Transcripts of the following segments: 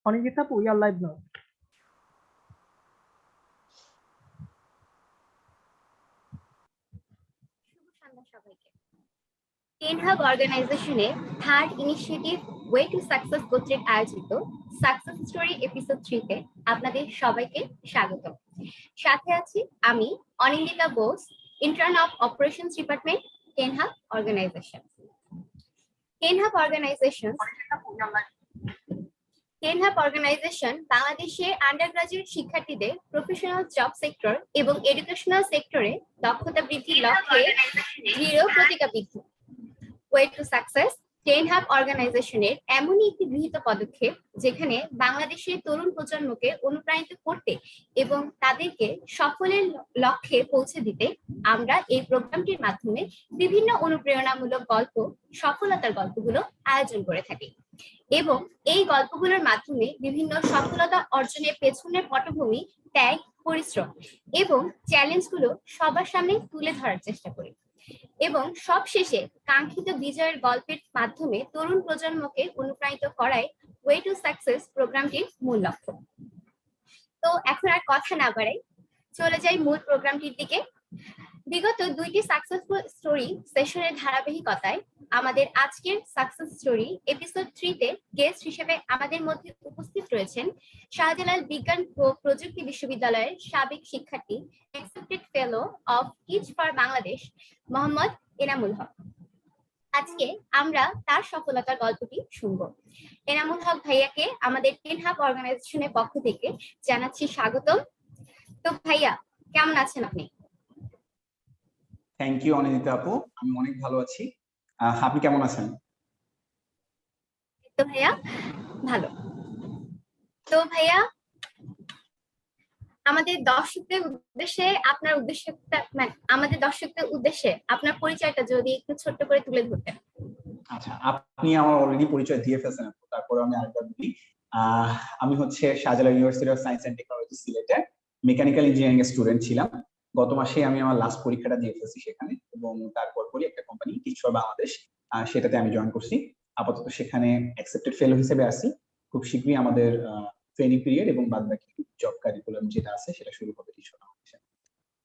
অনিন্দিতা আপু, we are live now. Ten hub অর্গানাইজেশনের third initiative way to success কর্তৃক আয়োজিত সাকসেস স্টোরি এপিসোড 3 তে আপনাদের সবাইকে স্বাগত। সাথে আছি আমি Anindita Bose, intern of operations department, ten hub organisation. Ten hub organisation বাংলাদেশের আন্ডারগ্রাজুয়েট শিক্ষার্থীদের প্রফেশনাল জব সেক্টর এবং এডুকেশনাল সেক্টরে দক্ষতা বৃদ্ধির লক্ষ্যে দৃঢ় প্রতিজ্ঞাবদ্ধ। Way to success ten hub অর্গানাইজেশনের এমনই একটি গৃহীত পদক্ষেপ যেখানে বাংলাদেশের তরুণ প্রজন্মকে অনুপ্রাণিত করতে এবং তাদেরকে সফলের লক্ষ্যে পৌঁছে দিতে আমরা এই প্রোগ্রামটির মাধ্যমে বিভিন্ন অনুপ্রেরণামূলক গল্প, সফলতার গল্পগুলো আয়োজন করে থাকি এবং এই গল্পগুলোর মাধ্যমে বিভিন্ন সফলতা অর্জনের পেছনের পটভূমি, ত্যাগ, পরিশ্রম এবং চ্যালেঞ্জগুলো সবার সামনে তুলে ধরার চেষ্টা করি এবং সবশেষে কাঙ্ক্ষিত বিজয়ের গল্পের মাধ্যমে তরুণ প্রজন্মকে অনুপ্রাণিত করায় ওয়ে টু সাকসেস প্রোগ্রামটির মূল লক্ষ্য। তো এখন আর কথা না বাড়াই, চলে যাই মূল প্রোগ্রামটির দিকে। বিগত 2টি সাকসেসফুল স্টোরি সেশনের ধারাবাহিকতায় আমাদের আজকের সাকসেস স্টোরি এপিসোড 3 তে গেস্ট হিসেবে আমাদের মধ্যে উপস্থিত রয়েছেন শাহজালাল বিজ্ঞান ও প্রযুক্তি বিশ্ববিদ্যালয়ের সাবেক শিক্ষার্থী, accepted fellow of teach for Bangladesh, Mohammad Enamul Haque. আজকে আমরা তার সফলতার গল্পটি শুনবো। এনামুল হক ভাইয়াকে আমাদের টেন হাব অর্গানাইজেশনের পক্ষ থেকে জানাচ্ছি স্বাগতম। তো ভাইয়া, কেমন আছেন আপনি? থ্যাংক ইউ অনিন্দিতা আপু, আমি অনেক ভালো আছি। আপনি কেমন আছেন? তো ভাইয়া ভালো। তো ভাইয়া, আমাদের দর্শকদের উদ্দেশ্যে আপনার পরিচয়টা যদি একটু ছোট্ট করে তুলে ধরতেন। আচ্ছা, আপনি আমার অলরেডি পরিচয় দিয়ে ফেলছেন, তারপরে আমি আরেকবার বলি। আমি হচ্ছে Shahjalal university of science and technology সিলেটে মেকানিক্যাল ইঞ্জিনিয়ারিং এর স্টুডেন্ট ছিলাম। গত মাসে আমি আমার লাস্ট পরীক্ষাটা দিয়ে ফেলছি সেখানে, এবং তারপর একটা কোম্পানি টিচ ফর বাংলাদেশ, সেটাতে আমি জয়েন করছি। আপাতত সেখানে অ্যাকসেপ্টেড ফেলো হিসেবে আছি। খুব শীঘ্রই আমাদের ট্রেনিং পিরিয়ড এবং বাদবাকি জব কারিকুলাম যেটা আছে সেটা শুরু হবে টিচ ফর বাংলাদেশে।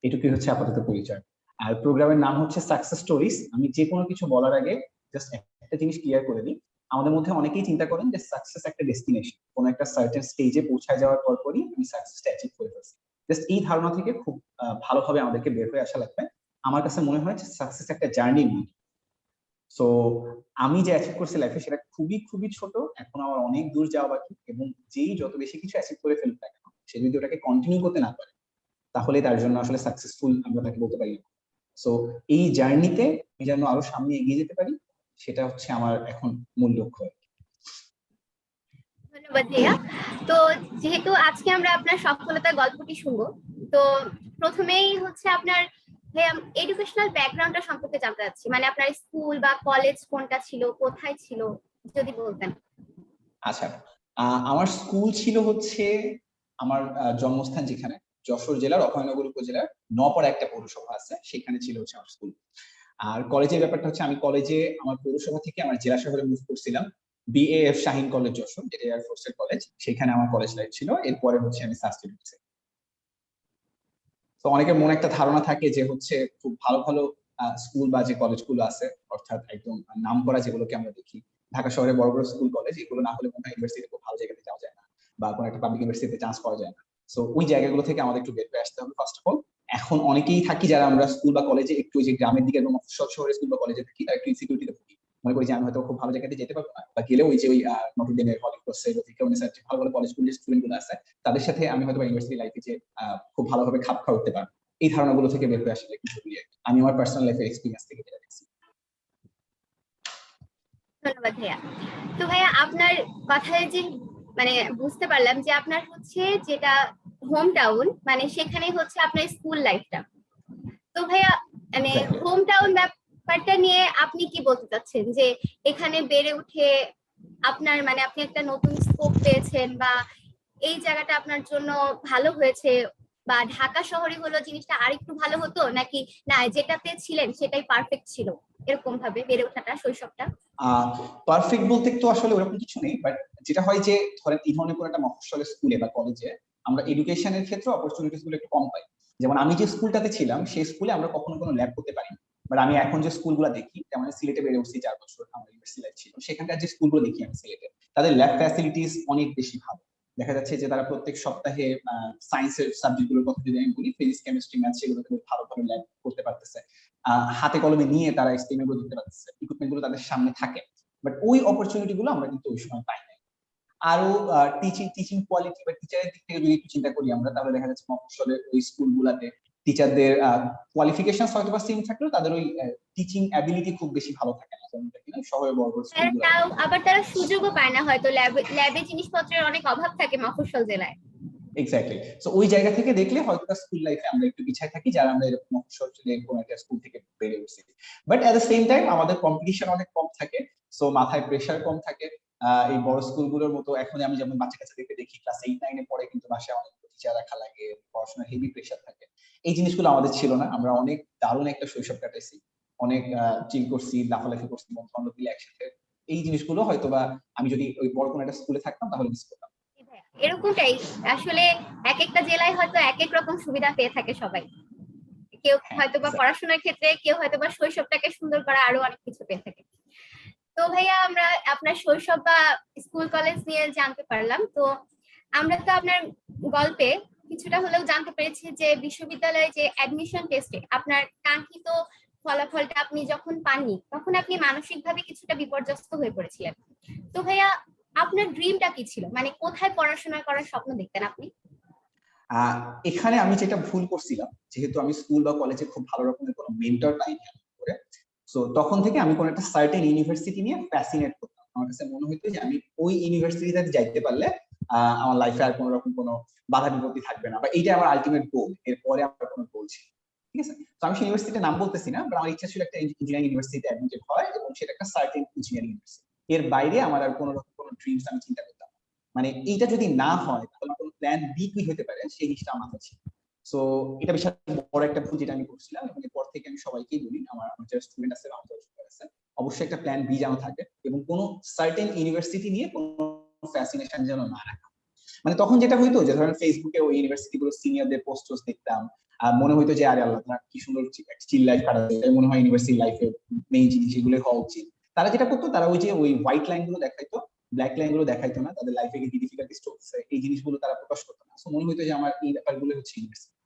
এটুকুই হচ্ছে আপাতত পরিচয়। আর প্রোগ্রামের নাম হচ্ছে সাকসেস স্টোরিজ। আমি যে কোনো কিছু বলার আগে জাস্ট একটা জিনিস ক্লিয়ার করে দিই। আমাদের মধ্যে অনেকেই চিন্তা করেন যে সাকসেস একটা ডেস্টিনেশন, কোনো একটা সার্টেন স্টেজে পৌঁছায় যাওয়ার পরই আমি সাকসেসটা অ্যাচিভ করে ফেলছি। জাস্ট এই ধারণা থেকে খুব ভালোভাবে আমাদেরকে বের হয়ে আসা লাগবে। আমার কাছে মনে হয় যে সাকসেস একটা জার্নি। সো আমি যে অ্যাচিভ করছি লাইফে সেটা খুবই খুবই ছোট, এখন আমার অনেক দূর যাওয়া বাকি, এবং যেই যত বেশি কিছু অ্যাচিভ করে ফেলবে না কেন, সে যদি ওটাকে কন্টিনিউ করতে না পারে তাহলে তার জন্য আসলে সাকসেসফুল আমরা তাকে বলতে পারি। সো এই জার্নিতে আমি যেন আরো সামনে এগিয়ে যেতে পারি, সেটা হচ্ছে আমার এখন মূল লক্ষ্য। ধন্যবাদ ভাইয়া। তো যেহেতু আজকে আমরা আপনার সফলতার গল্পটি শুনবো, তো প্রথমেই হচ্ছে আপনার এডুকেশনাল ব্যাকগ্রাউন্ডটা সম্পর্কে জানতে চাচ্ছি, মানে আপনার স্কুল বা কলেজ কোনটা ছিল, কোথায় ছিল, যদি বলতেন। আচ্ছা, আমার স্কুল ছিল হচ্ছে আমার জন্মস্থান যেখানে যশোর জেলার অভয়নগর উপজেলার নপাড়া একটা পৌরসভা আছে, সেখানে ছিল হচ্ছে আমার স্কুল। আর কলেজের ব্যাপারটা হচ্ছে আমি কলেজে আমার পৌরসভা থেকে আমার জেলা শহরে মুভ করছিলাম, বিএএফ শাহিন কলেজ যশোর, যেটা এয়ারফোর্সের কলেজ, সেখানে আমার কলেজ লাইফ ছিল। এরপরে হচ্ছে আমি সাস্টেড হচ্ছে। তো অনেকের মনে একটা ধারণা থাকে যে হচ্ছে খুব ভালো ভালো স্কুল বা যে কলেজগুলো আছে, অর্থাৎ একদম নাম করা যেগুলোকে আমরা দেখি ঢাকা শহরে বড় বড় স্কুল কলেজ, এগুলো না হলে কোনো ইউনিভার্সিটি খুব ভালো জায়গাতে যাওয়া যায় না, বা কোনো একটা পাবলিক ইউনিভার্সিটিতে চান্স পাওয়া যায় না। সো ওই জায়গাগুলো থেকে আমাদের একটু বের হয়ে আসতে হবে ফার্স্ট অফ অল। এখন অনেকেই থাকি যারা আমরা স্কুল বা কলেজে একটু যে গ্রামের দিকে এবং শহরের স্কুল বা কলেজে থাকি, তারা একটু ইনসিকিউরিটিতে ভুগি, মনে করি যে আমি হয়তো খুব ভালো জায়গাতে যেতে পারবো না, বা গেলেও ওই যে ওই নটরডেমের হলিক্রসে ভালো ভালো কলেজগুলোর স্টুডেন্ট গুলো আছে, তাদের সাথে আমি হয়তো ইউনিভার্সিটি লাইফে যে খুব ভালোভাবে খাপ খাওয়া উঠতে পারবো। এই ধারণাগুলো থেকে বের হয়ে আসলে কিছু বলি আমি আমার পার্সোনাল লাইফের এক্সপেরিয়েন্স থেকে যেটা দেখছি। ধন্যবাদ ভাইয়া। তো ভাইয়া, আপনার কথায় যে মানে বুঝতে পারলাম যে আপনার হচ্ছে যেটা হোম টাউন, মানে সেখানে হচ্ছে আপনার স্কুল লাইফটা। তো ভাইয়া, মানে হোম টাউন ব্যাপারটা নিয়ে আপনি কি বলতে চাচ্ছেন, যে এখানে বেড়ে উঠে আপনার মানে আপনি একটা নতুন স্কোপ পেয়েছেন, বা এই জায়গাটা আপনার জন্য ভালো হয়েছে, বা ঢাকা শহরে হলো জিনিসটা আরেকটু ভালো হতো, নাকি না যেটাতে ছিলেন সেটাই পারফেক্ট ছিল, এরকম ভাবে বেড়ে ওঠাটা, শৈশবটা? পারফেক্ট বলতে তো আসলে ওরকম কিছু নেই, বাট যেটা হয় যে ধরেন এই ধরনের কোনো একটা মফস্বলের স্কুলে বা কলেজে আমরা এডুকেশনের ক্ষেত্রে অপরচুনিটিস গুলো একটু কম পাই। যেমন আমি যে স্কুলটাতে ছিলাম সেই স্কুলে আমরা কখনো কোনো ল্যাব করতে পারিনি, বাট আমি এখন যে স্কুলগুলো দেখি, যেমন সিলেটে বেড়ে উঠছি 4 বছর, আমার ইউনিভার্সিটি লাইফ ছিল, সেখানকার যে স্কুলগুলো দেখি আমি সিলেটে, তাদের ল্যাব ফ্যাসিলিটিস অনেক বেশি ভালো। দেখা যাচ্ছে যে তারা প্রত্যেক সপ্তাহে সায়েন্সের সাবজেক্ট গুলোর কথা যদি আমি বলি, ফিজিক্স, কেমিস্ট্রি, ম্যাথ, সেগুলোতে ভালো ভালো ল্যাব করতে পারতেছে। হাতে কলমে নিয়ে তারা এক্সপেরিমেন্ট গুলো দিতে পারতেছে, ইকুইপমেন্ট গুলো তাদের সামনে থাকে। বাট ওই অপরচুনিটি গুলো আমরা কিন্তু ওই সময় পাই না। আরো টিচিং কোয়ালিটি বা টিচারের দিক থেকে যদি একটু চিন্তা করি আমরা, তাহলে দেখা যাচ্ছে মফস্বলের ওই স্কুলগুলোতে টিচারদের কোয়ালিফিকেশন হয়তো বা সেম থাকলেও তাদের ওই টিচিং অ্যাবিলিটি খুব বেশি ভালো থাকে না, যেমন কিনা শহরে বড় বড় স্কুলগুলো। তাও আবার তারা সুযোগও পায় না, হয়তো ল্যাবে জিনিসপত্রের অনেক অভাব থাকে মফস্বল জেলায়। এক্স্যাক্টলি। সো ওই জায়গা থেকে দেখলে হয়তো স্কুল লাইফে আমরা একটু পিছিয়ে থাকি, যারা আমরা এরকম মফস্বল কোনো একটা স্কুল থেকে বেড়ে উঠছি। But at the same time আমাদের কম্পিটিশন অনেক কম থাকে, সো মাথায় প্রেশার কম থাকে। এই বড় স্কুলগুলোর মতো এখন আমি যেমন বাচ্চা কাচ্চাদেরকে দেখি ক্লাস 8-9 পরে কিন্তু বাসায় অনেক টিচার রাখা লাগে, পড়াশোনার হেভি প্রেশার থাকে। এই জিনিসগুলো আমাদের ছিল না, আমরা অনেক দারুণ একটা শৈশব কাটাইছি, অনেক চিল করছি, লাফালাফি করছি বন্ধু বান্ধব মিলে একসাথে। এই জিনিসগুলো হয়তো বা আমি যদি ওই বড় কোনো একটা স্কুলে থাকতাম তাহলে মিস করতাম। এরকমটাই আসলে, এক একটা জেলায় হয়তো এক এক রকম সুবিধা পেয়ে থাকে সবাই। কেউ হ্যাঁ, হয়তো বা পড়াশোনার ক্ষেত্রে, কেউ হয়তো বা শৈশবটাকে সুন্দর করা, আরো অনেক কিছু পেয়ে থাকে। তো ভাইয়া, আমরা আপনার শৈশব বা স্কুল কলেজ নিয়ে জানতে পারলাম। তো আমরা তো আপনার গল্পে কিছুটা হলেও জানতে পেরেছি যে বিশ্ববিদ্যালয়ে যে অ্যাডমিশন টেস্টে আপনার কাঙ্ক্ষিত ফলাফলটা আপনি যখন পাননি, তখন আপনি মানসিকভাবে কিছুটা বিপর্যস্ত হয়ে পড়েছিলেন। তো ভাইয়া, আপনার ড্রিমটা কি ছিল, মানে কোথায় পড়াশোনা করার স্বপ্ন দেখতেন আপনি? এখানে আমি যেটা ভুল করছিলাম, যেহেতু আমি স্কুল বা কলেজে খুব ভালো রকমের কোনো মেন্টর পাইনি করে, সো তখন থেকে আমি কোনো একটা সার্টেন ইউনিভার্সিটি নিয়ে ফ্যাসিনেট করতাম। আমার কাছে মনে হতো যে আমি ওই ইউনিভার্সিটিতে যাইতে পারলে আমার লাইফে আর কোনো রকম কোনো বাধা বিপত্তি থাকবে না, বা এইটা আমার আলটিমেট গোল, এরপরে আমার কোনো গোল ছিল। ঠিক আছে, তো আমি সেই ইউনিভার্সিটির নাম বলতেছি না, বাট আমার ইচ্ছা ছিল একটা ইঞ্জিনিয়ারিং ইউনিভার্সিটিতে অ্যাডমিটেড হয়, এবং সেটা একটা সার্টেন ইঞ্জিনিয়ারিং ইউনিভার্সিটি। এর বাইরে আমার আর কোনো রকম কোনো ড্রিমস আমি চিন্তা করতাম না। মানে এইটা যদি না হয় তাহলে কোনো প্ল্যান বি কি হতে পারে সেই জিনিসটা আমার মাথায় ছিল। সো এটা বিশাল বড় একটা ভুল যেটা আমি করছিলাম, এবং এরপর থেকে আমি সবাইকেই বলি, আমার যারা স্টুডেন্ট আছে, আমার যারা স্টুডেন্ট আছে, অবশ্যই একটা প্ল্যান বি যেন থাকে, এবং কোনো সার্টেন ইউনিভার্সিটি নিয়ে কোনো ফ্যাসিনেশন যেন না রাখা। মানে তখন যেটা হইতো যে ধরেন ফেসবুকে ওই ইউনিভার্সিটি গুলো সিনিয়রদের পোস্ট দেখতাম, মনে হইতো যে আরে আল্লাহ, তারা কি সুন্দর চিল লাইফ কাটাচ্ছে, মনে হয় ইউনিভার্সিটি লাইফে মেইন জিনিস এগুলো হওয়া উচিত। তারা যেটা করতো, তারা ওই যে ওই হোয়াইট লাইন গুলো দেখাইতো, ব্ল্যাক লাইন গুলো দেখাইতো না, তাদের লাইফে কি ডিফিকাল্টিস চলছে এই জিনিসগুলো তারা প্রকাশ করতো না। সো মনে হইতো যে আমার এই ব্যাপারগুলো হচ্ছে ইউনিভার্সিটি।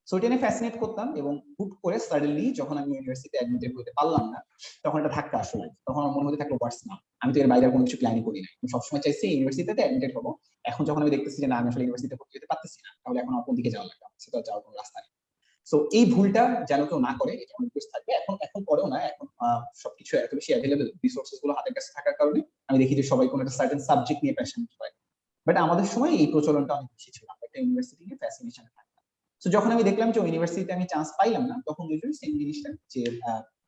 সো এটা নিয়ে ফ্যাসিনেট করতাম, এবং হুট করে সাডেনলি যখন আমি ইউনিভার্সিটিতে অ্যাডমিটেড হতে পারলাম না, তখন একটা ধাক্কা আসলো। তখন আমার মনে হতে থাকলো হোয়াটস না, আমি তো এর বাইরে কোনো কিছু প্ল্যানই করি না, আমি সবসময় চাইছি ইউনিভার্সিটিতে অ্যাডমিটেড হবো। এখন যখন আমি দেখতেছি যে না, আমি আসলে ইউনিভার্সিটিতে ভর্তি হতে পারতেছি না, তাহলে এখন আমার কোন দিকে যাওয়া লাগবে, সেটা যাওয়ার কোনো রাস্তা নেই। সো এই ভুলটা যেন কেউ না করে, এটা আমার রিকোয়েস্ট থাকবে। এখন এখন করেও না, এখন সবকিছু এত বেশি অ্যাভেলেবল, রিসোর্সেস গুলো হাতের কাছে থাকার কারণে আমি দেখি যে সবাই কোনো একটা সার্টেন সাবজেক্ট নিয়ে প্যাশনেট হয়। বাট আমাদের সময় এই প্রচলনটা অনেক বেশি ছিল, আমরা একটা ইউনিভার্সিটি নিয়ে ফ্যাসিনেশন থাকতাম। সো যখন আমি দেখলাম যে ইউনিভার্সিটিতে আমি চান্স পাইলাম না, তখন ইউজুয়ালি সেম জিনিসটা যে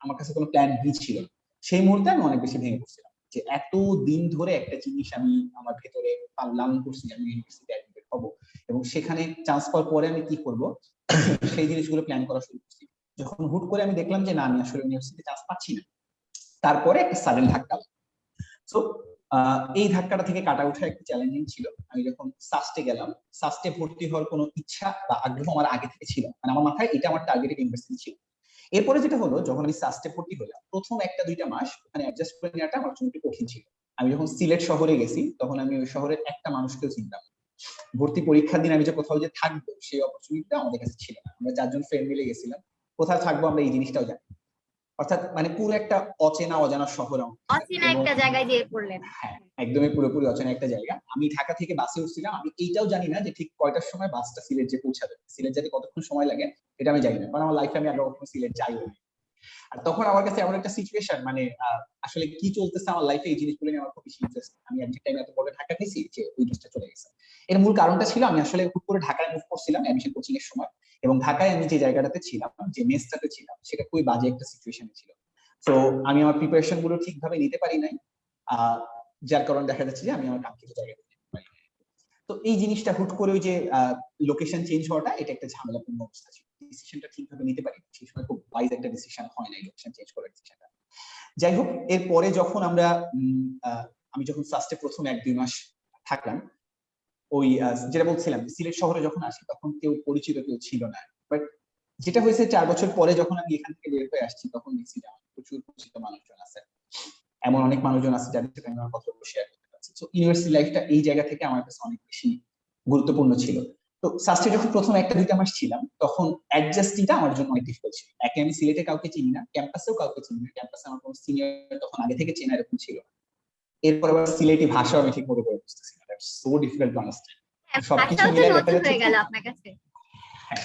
আমার কাছে কোনো প্ল্যান বি ছিল না, সেই মুহূর্তে আমি অনেক বেশি ভেঙে পড়ছিলাম যে এত দিন ধরে একটা জিনিস আমি আমার ভেতরে লালন করছি, আমি ইউনিভার্সিটি অ্যাডমিটেড হবো, এবং সেখানে চান্স পাওয়ার পরে আমি কি করব সেই জিনিসগুলো প্ল্যান করা শুরু করছি। যখন হুট করে আমি দেখলাম যে না, আমি আসলে ইউনিভার্সিটি চান্স পাচ্ছি না, তারপরে একটা সাডেন ধাক্কা। সো এই ধাক্কাটা থেকে কাটা ওঠা একটু চ্যালেঞ্জিং ছিল। আমি যখন সাস্টে গেলাম, সাস্টে ভর্তি হওয়ার কোনো ইচ্ছা বা আগ্রহ আমার আগে থেকে ছিল, মানে আমার মাথায় এটা আমার টার্গেটেড ইউনিভার্সিটি ছিল। এরপরে যেটা হলো, যখন আমি সাস্টে ভর্তি হলাম, প্রথম 1-2 মাস ওখানে অ্যাডজাস্ট করে নেওয়াটা আমার জন্য একটু কঠিন ছিল। আমি যখন সিলেট শহরে গেছি, তখন আমি ওই শহরের একটা মানুষকেও চিনতাম। ভর্তি পরীক্ষার দিন আমি যে কোথাও যে থাকবো সেই অপরচুনিটিটা আমাদের কাছে ছিল না। আমরা 4 জন ফ্রেন্ড মিলে গেছিলাম, কোথায় থাকবো আমরা এই জিনিসটাও জানি। অর্থাৎ মানে পুরো একটা অচেনা অজানা শহর। অচেনা এবং একটা জায়গায় যেয়ে পড়লেন। হ্যাঁ, একদমই পুরোপুরি অচেনা একটা জায়গা। আমি ঢাকা থেকে বাসে উঠছিলাম, আমি এইটাও জানি না যে ঠিক কয়টার সময় বাসটা সিলেট যে পৌঁছাবে, সিলেট যেতে কতক্ষণ সময় লাগে এটা আমি জানি না, কারণ আমার লাইফে আমি আগে কখনো সিলেট যাইও না। আর তখন আমার কাছে এমন একটা সিচুয়েশন, মানে আসলে কি চলতেছে আমার লাইফে এই জিনিসগুলো নিয়ে আমার খুব বেশি ইন্টারেস্ট। আমি এক টাইমে এত বড় ঢাকা গেছি যে ওই জিনিসটা চলে গেছে। এর মূল কারণটা ছিল আমি আসলে হুট করে ঢাকায় মুভ করছিলাম অ্যাডমিশন কোচিং এর সময়, এবং ঢাকায় আমি যে জায়গাটাতে ছিলাম, যে মেসটাতে ছিলাম, সেটা খুবই বাজে একটা সিচুয়েশনে ছিল। তো আমি আমার প্রিপারেশন গুলো ঠিকভাবে নিতে পারি নাই, যার কারণে দেখা যাচ্ছে যে আমি আমার কাঙ্ক্ষিত জায়গায় যেতে পারি নাই। তো এই জিনিসটা হুট করে ওই যে লোকেশন চেঞ্জ হওয়াটা, এটা একটা ঝামেলাপূর্ণ অবস্থা ছিল। ডিসিশনটা ঠিকভাবে নিতে পারি সেই সময়, খুব ওয়াইজ একটা ডিসিশন হয় না এই লোকেশন চেঞ্জ করার ডিসিশনটা। যাই হোক, এরপরে যখন আমি যখন ফার্স্টে প্রথম 1-2 মাস থাকলাম, ওই যেটা বলছিলাম সিলেট শহরে যখন আসি তখন কেউ পরিচিত কেউ ছিল না। বাট যেটা হয়েছে 4 বছর পরে যখন আমি এখান থেকে বের হয়ে আসছি তখন দেখছি যে আমার প্রচুর পরিচিত মানুষজন আছে, এমন অনেক মানুষজন আছে যাদের সাথে আমি আমার কথাগুলো শেয়ার করতে পারছি। তো ইউনিভার্সিটি লাইফটা এই জায়গা থেকে আমার কাছে অনেক বেশি গুরুত্বপূর্ণ ছিল। তো ফার্স্টে যখন প্রথম 1-2 মাস ছিলাম তখন অ্যাডজাস্টিংটা আমার জন্য অনেক ডিফিকাল্ট ছিল। একে আমি সিলেটে কাউকে চিনি না, ক্যাম্পাসেও কাউকে চিনি না, ক্যাম্পাসে আমার কোনো সিনিয়র তখন আগে থেকে চেনা এরকম ছিল না। এরপর আবার সিলেটি ভাষাও আমি ঠিক মতো করে বুঝতেছি না, that's so difficult to understand. সবকিছু ভাষাও তো মিলাই দেখা নতুন যাচ্ছে হয়ে গেল আপনার কাছে। হ্যাঁ,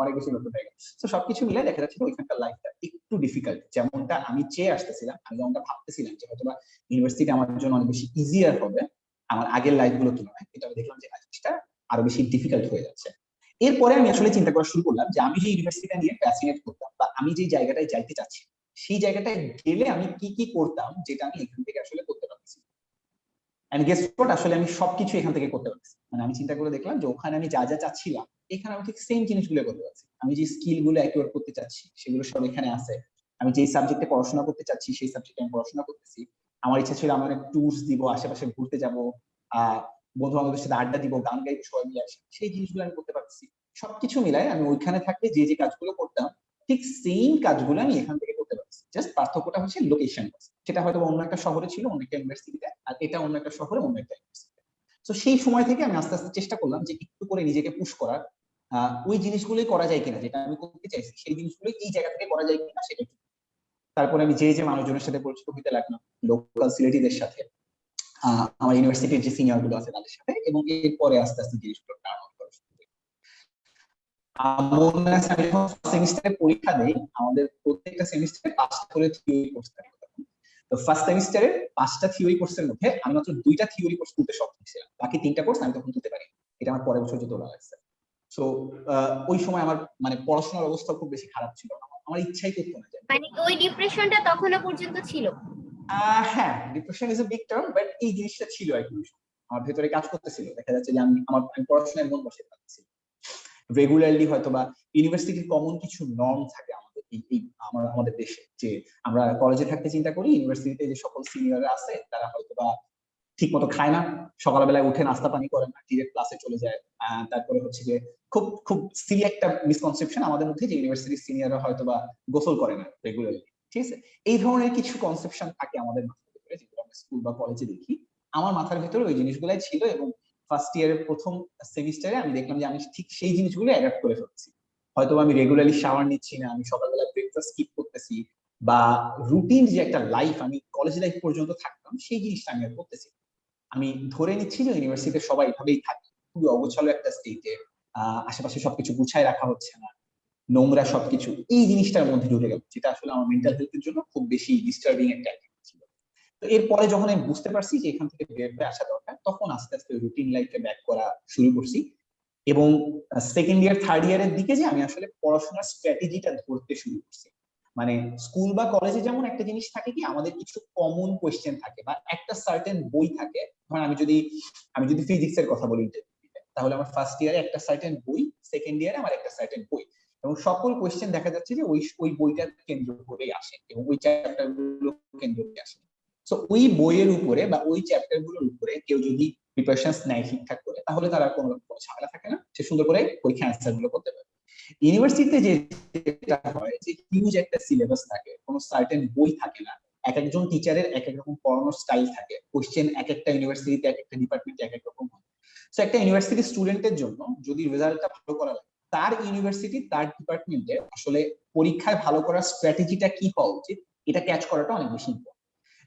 অনেক বেশি নতুন হয়ে গেছে। তো সবকিছু মিলাই দেখা যাচ্ছে ওইখানকার লাইফটা একটু ডিফিকাল্ট, যেমনটা আমি চেয়ে আসতেছিলাম, আমি যেমনটা ভাবতেছিলাম যে হয়তো ইউনিভার্সিটি আমার জন্য অনেক বেশি ইজিয়ার হবে আমার আগের লাইফ গুলোর তুলনায়, কিন্তু আমি দেখলাম যে জিনিসটা আরো বেশি ডিফিকাল্ট হয়ে যাচ্ছে। এরপরে আমি আসলে চিন্তা করা শুরু করলাম যে আমি যে ইউনিভার্সিটিটা নিয়ে ফ্যাসিনেট করতাম বা আমি যে জায়গাটায় যাইতে চাচ্ছি সেই জায়গাটায় গেলে আমি কি কি করতাম যেটা আমি এখান থেকে আসলে করতে পারছি। এন্ড গেস হোয়াট, আসলে আমি সবকিছু এখান থেকে করতে পারছি। মানে আমি চিন্তা করে দেখলাম যে ওখানে আমি যা যা চাচ্ছিলাম এখানে আমি ঠিক সেম জিনিসগুলো করতে পারছি। আমি যে স্কিল গুলো অ্যাকিউর করতে চাচ্ছি সেগুলো সব এখানে আছে। আমি যে সাবজেক্টে পড়াশোনা করতে চাচ্ছি সেই সাবজেক্টে আমি পড়াশোনা করতেছি। আমার ইচ্ছা ছিল আমি অনেক ট্যুরস দিব, আশেপাশে ঘুরতে যাব, বন্ধু বান্ধবদের সাথে আড্ডা দিব, গান গাইবো সবাই মিলে একসাথে, সেই জিনিসগুলো আমি করতে পারছি। সবকিছু মিলায় আমি ওইখানে থাকলে যে যে কাজগুলো করতাম ঠিক সেম কাজগুলো আমি এখান থেকে করতে পারছি। জাস্ট পার্থক্যটা হচ্ছে লোকেশন, সেটা হয়তো অন্য একটা শহরে ছিল, অন্য একটা ইউনিভার্সিটিতে, আর এটা অন্য একটা শহরে অন্য একটা ইউনিভার্সিটিতে। তো সেই সময় থেকে আমি আস্তে আস্তে চেষ্টা করলাম যে একটু করে নিজেকে পুশ করার, ওই জিনিসগুলোই করা যায় কিনা যেটা আমি করতে চাইছি সেই জিনিসগুলো এই জায়গা থেকে করা যায় কিনা সেটা। তারপরে আমি যে যে মানুষজনের সাথে পরিচিত হইতে লাগলাম, লোকাল সিলেটিদের সাথে, আমার ইউনিভার্সিটির যে সিনিয়র গুলো আছে তাদের সাথে, এবং এরপরে আস্তে আস্তে জিনিসগুলো টার্ন অন করা শুরু করি। মনে আছে আমি যখন সেমিস্টারে পরীক্ষা দেই, আমাদের প্রত্যেকটা সেমিস্টারে 5টা করে থিওরি কোর্স থাকে। তো ফার্স্ট সেমিস্টারে 5টা থিওরি কোর্সের মধ্যে আমি মাত্র 2টা থিওরি কোর্স তুলতে সক্ষম ছিলাম, বাকি 3টা কোর্স আমি তখন তুলতে পারি। এটা আমার পরের বছর যে তোলা লাগছে। সো ওই সময় আমার মানে পড়াশোনার অবস্থা খুব বেশি খারাপ ছিল না, আমার ইচ্ছাই করতো না যে মানে ওই ডিপ্রেশনটা তখনো পর্যন্ত ছিল। হ্যাঁ, depression is a big term, but এই জিনিসটা ছিল আর কি আমার ভেতরে কাজ করতেছিল। দেখা যাচ্ছে যে আমি পড়াশোনায় মন বসে পাচ্ছি রেগুলারলি। হয়তো বা ইউনিভার্সিটির কমন কিছু নর্ম থাকে আমাদের আমাদের দেশে, যে আমরা কলেজে থাকতে চিন্তা করি ইউনিভার্সিটিতে যে সকল সিনিয়ররা আছে তারা হয়তো বা ঠিক মতো খায় না, সকালবেলায় উঠে নাস্তা পানি করে না, ডিরেক্ট ক্লাসে চলে যায়। তারপরে হচ্ছে যে খুব খুব সিলি একটা মিসকনসেপশন আমাদের মধ্যে যে ইউনিভার্সিটির সিনিয়ররা হয়তো বা গোসল করে না রেগুলারলি। ঠিক আছে, এই ধরনের কিছু কনসেপশন থাকে আমাদের মাথার ভিতরে যেগুলো আমরা স্কুল বা কলেজে দেখি। আমার মাথার ভিতরে ওই জিনিসগুলাই ছিল, এবং ফার্স্ট ইয়ারের প্রথম সেমিস্টারে আমি দেখলাম যে আমি ঠিক সেই জিনিসগুলো অ্যাডাপ্ট করে ফেলছি। হয়তো আমি রেগুলারলি শাওয়ার নিচ্ছি না, আমি সকালবেলা ব্রেকফাস্ট স্কিপ করতেছি, বা রুটিন যে একটা লাইফ আমি কলেজ লাইফ পর্যন্ত থাকতাম সেই জিনিসটা আমি আর করতেছি। আমি ধরে নিচ্ছি যে ইউনিভার্সিটিতে সবাই এভাবেই থাকে, খুবই অগোছালো একটা স্টেটে, আশেপাশে সবকিছু গুছায় রাখা হচ্ছে না, নোংরা সবকিছু, এই জিনিসটার মধ্যে ঢুকে গেল, যেটা আসলে আমার মেন্টাল হেলথের জন্য খুব বেশি ডিস্টার্বিং একটা ছিল। তো এরপরে যখন আমি বুঝতে পারছি যে এখান থেকে বের হয়ে আসা দরকার, তখন আস্তে আস্তে রুটিন লাইফে ব্যাক করা শুরু করছি। এবং সেকেন্ড ইয়ার থার্ড ইয়ারের দিকে যে আমি আসলে পড়াশোনার স্ট্র্যাটেজিটা ধরতে শুরু করছি। মানে স্কুল বা কলেজে যেমন একটা জিনিস থাকে কি আমাদের কিছু কমন কোয়েশ্চেন থাকে বা একটা সার্টেন বই থাকে। ধরেন আমি যদি ফিজিক্স এর কথা বলি, তাহলে আমার ফার্স্ট ইয়ারে একটা সার্টেন বই, সেকেন্ড ইয়ারে আমার একটা সার্টেন বই, এবং সকল কোয়েশ্চেন দেখা যাচ্ছে যে ওই বইটা কেন্দ্র করেই আসে এবং ওই চ্যাপ্টার গুলো কেন্দ্র করে আসে। সো ওই বইয়ের উপরে বা ওই চ্যাপ্টার গুলোর উপরে কেউ যদি প্রিপারেশনস নেয় ঠিকঠাক করে, তাহলে তার আর কোনো ঝামেলা থাকে না, সে সুন্দর করে পরীক্ষা অ্যান্সার গুলো করতে পারে। ইউনিভার্সিটিতে যেটা হয় যে হিউজ একটা সিলেবাস থাকে, কোনো সার্টেন বই থাকে না, এক একজন টিচারের এক এক রকম পড়ানোর স্টাইল থাকে, কোশ্চেন এক একটা ইউনিভার্সিটিতে এক একটা ডিপার্টমেন্টে এক এক রকম হয়। সো একটা ইউনিভার্সিটি স্টুডেন্টের জন্য যদি রেজাল্টটা ভালো করা লাগে, তার ইউনিভার্সিটি তার ডিপার্টমেন্টে আসলে পরীক্ষায় ভালো করার স্ট্র্যাটেজিটা কি হওয়া উচিত এটা ক্যাচ করাটা অনেক বেশি ইম্পর্টেন্ট।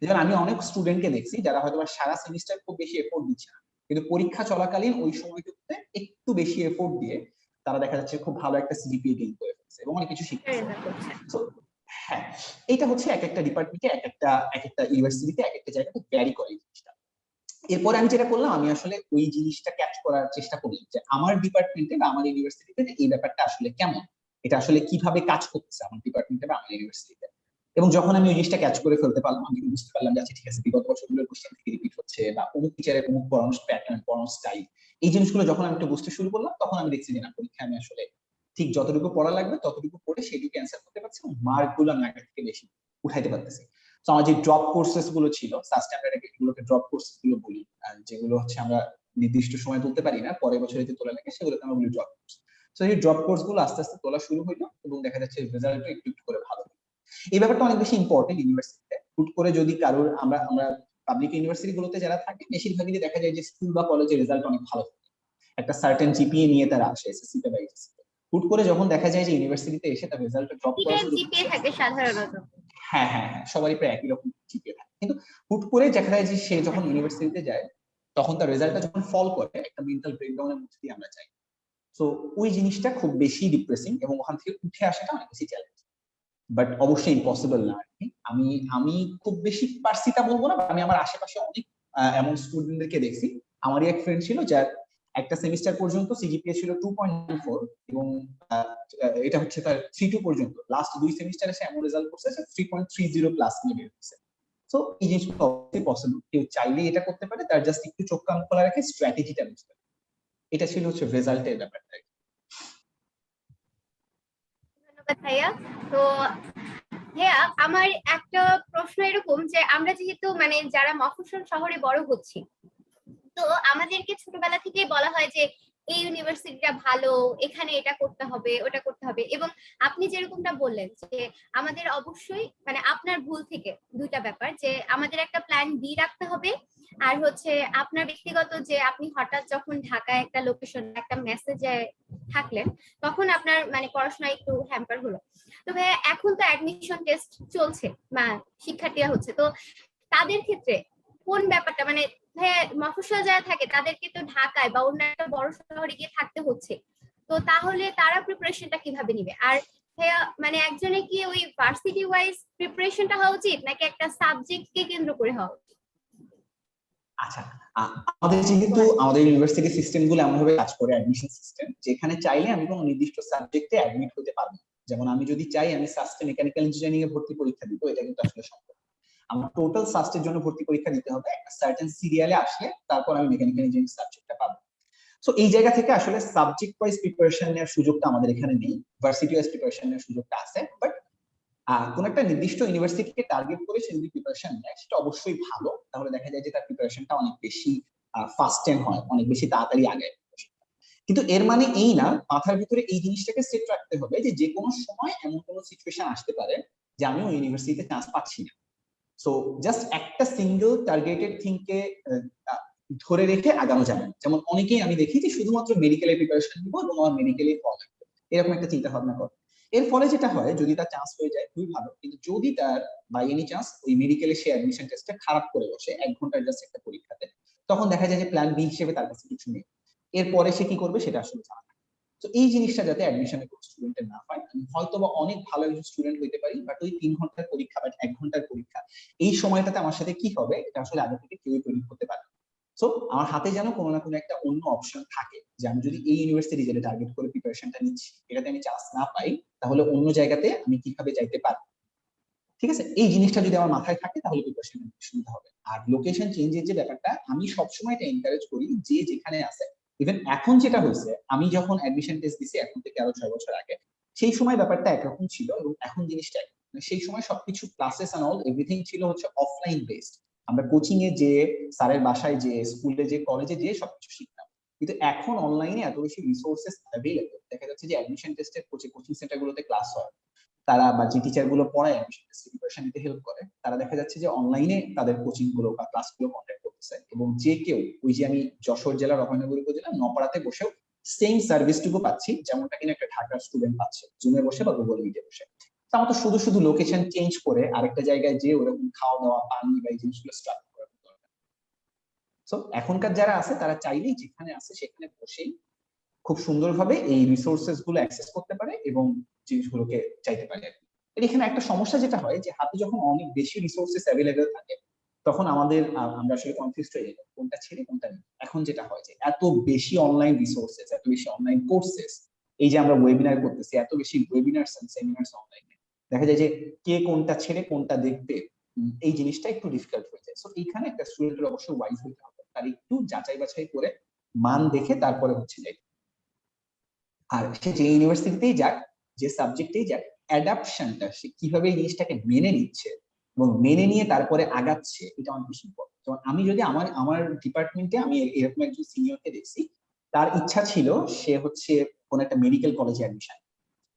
যেমন আমি অনেক স্টুডেন্টকে দেখছি যারা হয়তো সারা সেমিস্টার খুব বেশি এফোর্ট দিচ্ছে না, কিন্তু পরীক্ষা চলাকালীন ওই সময়টুকুতে একটু বেশি এফোর্ট দিয়ে তারা দেখা যাচ্ছে খুব ভালো একটা সিজিপিএ গেইন করে ফেলছে এবং অনেক কিছু শিখতেছে। তো হ্যাঁ, এটা হচ্ছে এক একটা ডিপার্টমেন্টে এক একটা ইউনিভার্সিটিতে এক একটা জায়গাতে ভ্যারি করে জিনিসটা। এরপরে আমি যেটা করলাম, আমি আসলে ওই জিনিসটা ক্যাচ করার চেষ্টা করলাম যে আমার ডিপার্টমেন্টে বা আমার ইউনিভার্সিটিতে এই ব্যাপারটা আসলে কেমন, এটা আসলে কিভাবে কাজ করতেছে আমার ডিপার্টমেন্টে বা আমার ইউনিভার্সিটিতে। এবং যখন আমি ওই জিনিসটা ক্যাচ করে ফেলতে পারলাম, আমি বুঝতে পারলাম যে আচ্ছা ঠিক আছে, বিগত বছরগুলোর কোশ্চেন থেকে রিপিট হচ্ছে বা অমুক টিচারের অমুক পড়ানোর প্যাটার্ন, পড়ানোর স্টাইল, এই জিনিসগুলো যখন আমি একটু বুঝতে শুরু করলাম, তখন আমি দেখছি যে না, পরীক্ষায় আমি আসলে ঠিক যতটুকু পড়া লাগবে ততটুকু পড়ে সেইটুকু অ্যান্সার করতে পারছি এবং মার্ক গুলো আমি আগে থেকে বেশি উঠাইতে পারতেছি। তো আমার যে ড্রপ কোর্সেস গুলো ছিল, ফার্স্ট আমরা এগুলোকে ড্রপ কোর্সেস গুলো বলি, আর যেগুলো হচ্ছে আমরা নির্দিষ্ট সময় তুলতে পারি না, পরের বছর যদি তোলা লাগে সেগুলোকে আমরা বলি ড্রপ কোর্স। তো এই ড্রপ কোর্স গুলো আস্তে আস্তে তোলা শুরু হইলো এবং দেখা যাচ্ছে রেজাল্টটা একটু একটু করে ভালো হলো। এই ব্যাপারটা অনেক বেশি ইম্পর্টেন্ট ইউনিভার্সিটিতে। হুট করে যদি কারোর আমরা আমরা পাবলিক ইউনিভার্সিটি গুলোতে যারা থাকে বেশিরভাগই দেখা যায় যে স্কুল বা কলেজের রেজাল্ট অনেক ভালো থাকে, একটা সার্টেন জিপিএ নিয়ে তারা আসে এসএসসি তে বা এইচএসসি তে। হুট করে যখন দেখা যায় যে ইউনিভার্সিটিতে এসে তার রেজাল্ট ড্রপ কি করা টাইপ শুরু জিপিএ করছে, থাকে সাধারণত? হ্যাঁ হ্যাঁ হ্যাঁ, সবারই প্রায় একই রকম জিপিএ থাকে, কিন্তু হুট করে দেখা যায় যে সে যখন ইউনিভার্সিটিতে যায় তখন তার রেজাল্টটা যখন ফল করে একটা মেন্টাল ব্রেকডাউনের মধ্যে দিয়ে আমরা যাই। সো ওই জিনিসটা খুব বেশি ডিপ্রেসিং এবং ওখান থেকে উঠে আসাটা অনেক বেশি চ্যালেঞ্জ, বাট অবশ্যই ইম্পসিবল না আর কি। আমি আমি খুব বেশি পারছি তা বলবো না, আমি আমার আশেপাশে অনেক এমন স্টুডেন্টদেরকে দেখছি। আমারই এক ফ্রেন্ড ছিল যার একটা সেমিস্টার পর্যন্ত সিজিপিএ ছিল 2.4 এবং এটা হচ্ছে তার 3.2 পর্যন্ত, লাস্ট 2 সেমিস্টারে সে এমন রেজাল্ট করছে যে 3.30 প্লাস নিয়ে বের হয়েছে। সো এই জিনিসগুলো অবশ্যই পসিবল, কেউ চাইলে এটা করতে পারে, তার জাস্ট একটু চোখ কান খোলা রেখে স্ট্র্যাটেজিটা বুঝতে হবে। এটা ছিল হচ্ছে রেজাল্টের ব্যাপারটা। ধন্যবাদ ভাইয়া। তো ভাইয়া আমার একটা প্রশ্ন এরকম যে আমরা যেহেতু মানে যারা মফস্বল শহরে বড় হচ্ছি, তো আমাদেরকে ছোটবেলা থেকেই বলা হয় যে এই ইউনিভার্সিটিটা ভালো, এখানে এটা করতে হবে ওটা করতে হবে, এবং আপনি যেরকমটা বললেন যে আমাদের অবশ্যই মানে আপনার ভুল থেকে দুইটা ব্যাপার, যে আমাদের একটা প্ল্যান বি রাখতে হবে, আর হচ্ছে আপনার ব্যক্তিগত যে আপনি হঠাৎ যখন ঢাকায় একটা লোকেশন একটা মেসেজে থাকলেন তখন আপনার মানে পড়াশোনা একটু হ্যাম্পার হলো। তো ভাইয়া এখন তো অ্যাডমিশন টেস্ট চলছে বা শিক্ষার্থীরা হচ্ছে, তো তাদের ক্ষেত্রে কোন ব্যাপারটা মানে হ্যাঁ মফস্বল যারা থাকে তাদেরকে তো ঢাকায় বা অন্য একটা বড় শহরে গিয়ে থাকতে হচ্ছে, তো তাহলে তারা প্রিপারেশনটা কিভাবে নিবে? আর হ্যাঁ মানে একজনে কি ওই ভার্সিটি ওয়াইজ প্রিপারেশনটা হওয়া উচিত নাকি একটা সাবজেক্টকে কেন্দ্র করে হওয়া উচিত? আচ্ছা, আমাদের যেহেতু আমাদের ইউনিভার্সিটি সিস্টেম গুলো এমন ভাবে কাজ করে, অ্যাডমিশন সিস্টেম, যেখানে চাইলে আমি কোনো নির্দিষ্ট সাবজেক্টে অ্যাডমিট হতে পারবো। যেমন আমি যদি চাই আমি সাস্টে মেকানিক্যাল ইঞ্জিনিয়ারিং এ ভর্তি পরীক্ষা দিব, এটা কিন্তু আসলে সম্ভব। আমার টোটাল সাস্টের জন্য ভর্তি পরীক্ষা দিতে হবে, একটা সার্টেন সিরিয়ালে আসলে তারপর আমি মেকানিক্যাল ইঞ্জিনিয়ারিং সাবজেক্টটা পাবো। সো এই জায়গা থেকে আসলে সাবজেক্ট ওয়াইজ প্রিপারেশন নেওয়ার সুযোগটা আমাদের এখানে নেই, ভার্সিটি ওয়াইজ প্রিপারেশন নেওয়ার সুযোগটা আছে। বাট কোন একটা নির্দিষ্ট ইউনিভার্সিটিকে টার্গেট করে সে যদি প্রিপারেশন নেয় সেটা অবশ্যই ভালো, তাহলে দেখা যায় যে তার প্রিপারেশনটা অনেক বেশি ফাস্ট এন্ড হয়, অনেক বেশি তাড়াতাড়ি আগে। কিন্তু এর মানে এই না, মাথার ভিতরে এই জিনিসটাকে সেট রাখতে হবে যে যে কোনো সময় এমন কোনো সিচুয়েশন আসতে পারে যে আমি ওই ইউনিভার্সিটিতে চান্স পাচ্ছি না। সো জাস্ট একটা সিঙ্গেল টার্গেটেড থিংকে ধরে রেখে আগানো যাবে না। যেমন অনেকেই আমি দেখি যে শুধুমাত্র মেডিকেলের প্রিপারেশন দিব এবং আমার মেডিকেলে ফল লাগবে, এরকম একটা চিন্তা ভাবনা করে। এর ফলে যেটা হয়, যদি তার চান্স হয়ে যায় খুবই ভালো, কিন্তু যদি তার বাই এনি চান্স ওই মেডিকেলে সে অ্যাডমিশন টেস্টটা খারাপ করে বসে 1 ঘন্টার জাস্ট একটা পরীক্ষাতে, তখন দেখা যায় যে প্ল্যান বি হিসেবে তার কাছে কিছু নেই, এরপরে সে কি করবে সেটা আসলে জানা না। তো এই জিনিসটা যাতে অ্যাডমিশনের কোনো স্টুডেন্টের না হয়, আমি হয়তো বা অনেক ভালো একজন স্টুডেন্ট হইতে পারি, বাট ওই 3 ঘন্টার পরীক্ষা বা 1 ঘন্টার পরীক্ষা, এই সময়টাতে আমার সাথে কি হবে এটা আসলে আগে থেকে কেউই তৈরি করতে পারে। সো আমার হাতে যেন কোনো না কোনো একটা অন্য অপশন থাকে, যে আমি যদি এই ইউনিভার্সিটি যেটা টার্গেট করে প্রিপারেশনটা নিচ্ছি এটাতে আমি চান্স না পাই, তাহলে অন্য জায়গাতে আমি কিভাবে যাইতে পারি। ঠিক আছে, এই জিনিসটা যদি আমার মাথায় থাকে তাহলে প্রিপারেশন সুবিধা হবে। আর লোকেশন চেঞ্জের যে ব্যাপারটা, আমি সবসময় এটা এনকারেজ করি যে যেখানে আছে। ইভেন এখন যেটা হয়েছে, আমি যখন অ্যাডমিশন টেস্ট দিছি এখন থেকে আরো 6 বছর আগে, সেই সময় ব্যাপারটা একরকম ছিল এবং এখন জিনিসটা সেই সময় সবকিছু ক্লাসেস এন্ড অল এভরিথিং ছিল হচ্ছে অফলাইন বেসড। আমরা কোচিং এ যে, স্যারের বাসায় যে, স্কুলে যে, কলেজে যে সবকিছু শিখতাম। কিন্তু এখন অনলাইনে এত বেশি রিসোর্সেস অ্যাভেলেবল, দেখা যাচ্ছে যে অ্যাডমিশন টেস্টের কোচিং সেন্টার গুলোতে ক্লাস হয়, তারা বা যে টিচার গুলো পড়ায় অ্যাডমিশন টেস্ট প্রিপারেশন নিতে হেল্প করে, তারা দেখা যাচ্ছে যে অনলাইনে তাদের কোচিং গুলো বা ক্লাস গুলো কন্ডাক্ট করতেছে, এবং যে কেউ, ওই যে আমি যশোর জেলার অভয়নগর উপজেলা নপাড়াতে বসেও সেম সার্ভিসটুকু পাচ্ছি যেমনটা কিনা একটা ঢাকার স্টুডেন্ট পাচ্ছে জুমে বসে বা গুগল মিটে বসে। তো আমার তো শুধু শুধু লোকেশন চেঞ্জ করে আরেকটা জায়গায় যে ওরকম খাওয়া দাওয়া পানি বা এই জিনিসগুলো স্ট্রাগল করার দরকার। সো এখনকার যারা আছে তারা চাইলেই যেখানে আছে সেখানে বসেই খুব সুন্দরভাবে এই রিসোর্সেস গুলো অ্যাক্সেস করতে পারে এবং জিনিসগুলোকে চাইতে পারে। এর এখানে একটা সমস্যা যেটা হয় যে হাতে যখন অনেক বেশি রিসোর্সেস অ্যাভেলেবেল থাকে তখন আমাদের আমরা আসলে কনফিউজ হয়ে যাই কোনটা ছেড়ে কোনটা নেই। এখন যেটা হয় যে এত বেশি অনলাইন রিসোর্সেস, এত বেশি অনলাইন কোর্সেস, এই যে আমরা ওয়েবিনার করতেছি, এত বেশি ওয়েবিনারস এন্ড সেমিনারস অনলাইনে, দেখা যায় যে কে কোনটা ছেড়ে কোনটা দেখতে, এই জিনিসটা একটু ডিফিকাল্ট হয়ে যায়। সো এইখানে একটা স্টুডেন্টের অবশ্যই ওয়াইজ হতে হবে, তার একটু যাচাই বাছাই করে মান দেখে তারপরে হচ্ছে যাই। আর সে যে ইউনিভার্সিটিতেই যাক, যে সাবজেক্টেই যাক, অ্যাডাপশনটা সে কিভাবে এই জিনিসটাকে মেনে নিচ্ছে এবং মেনে নিয়ে তারপরে আগাচ্ছে, এটা অনেক বেশি ইম্পর্টেন্ট। যেমন আমি যদি আমার আমার ডিপার্টমেন্টে আমি এরকম একজন সিনিয়রকে দেখছি, তার ইচ্ছা ছিল সে হচ্ছে কোন একটা মেডিকেল কলেজে অ্যাডমিশন,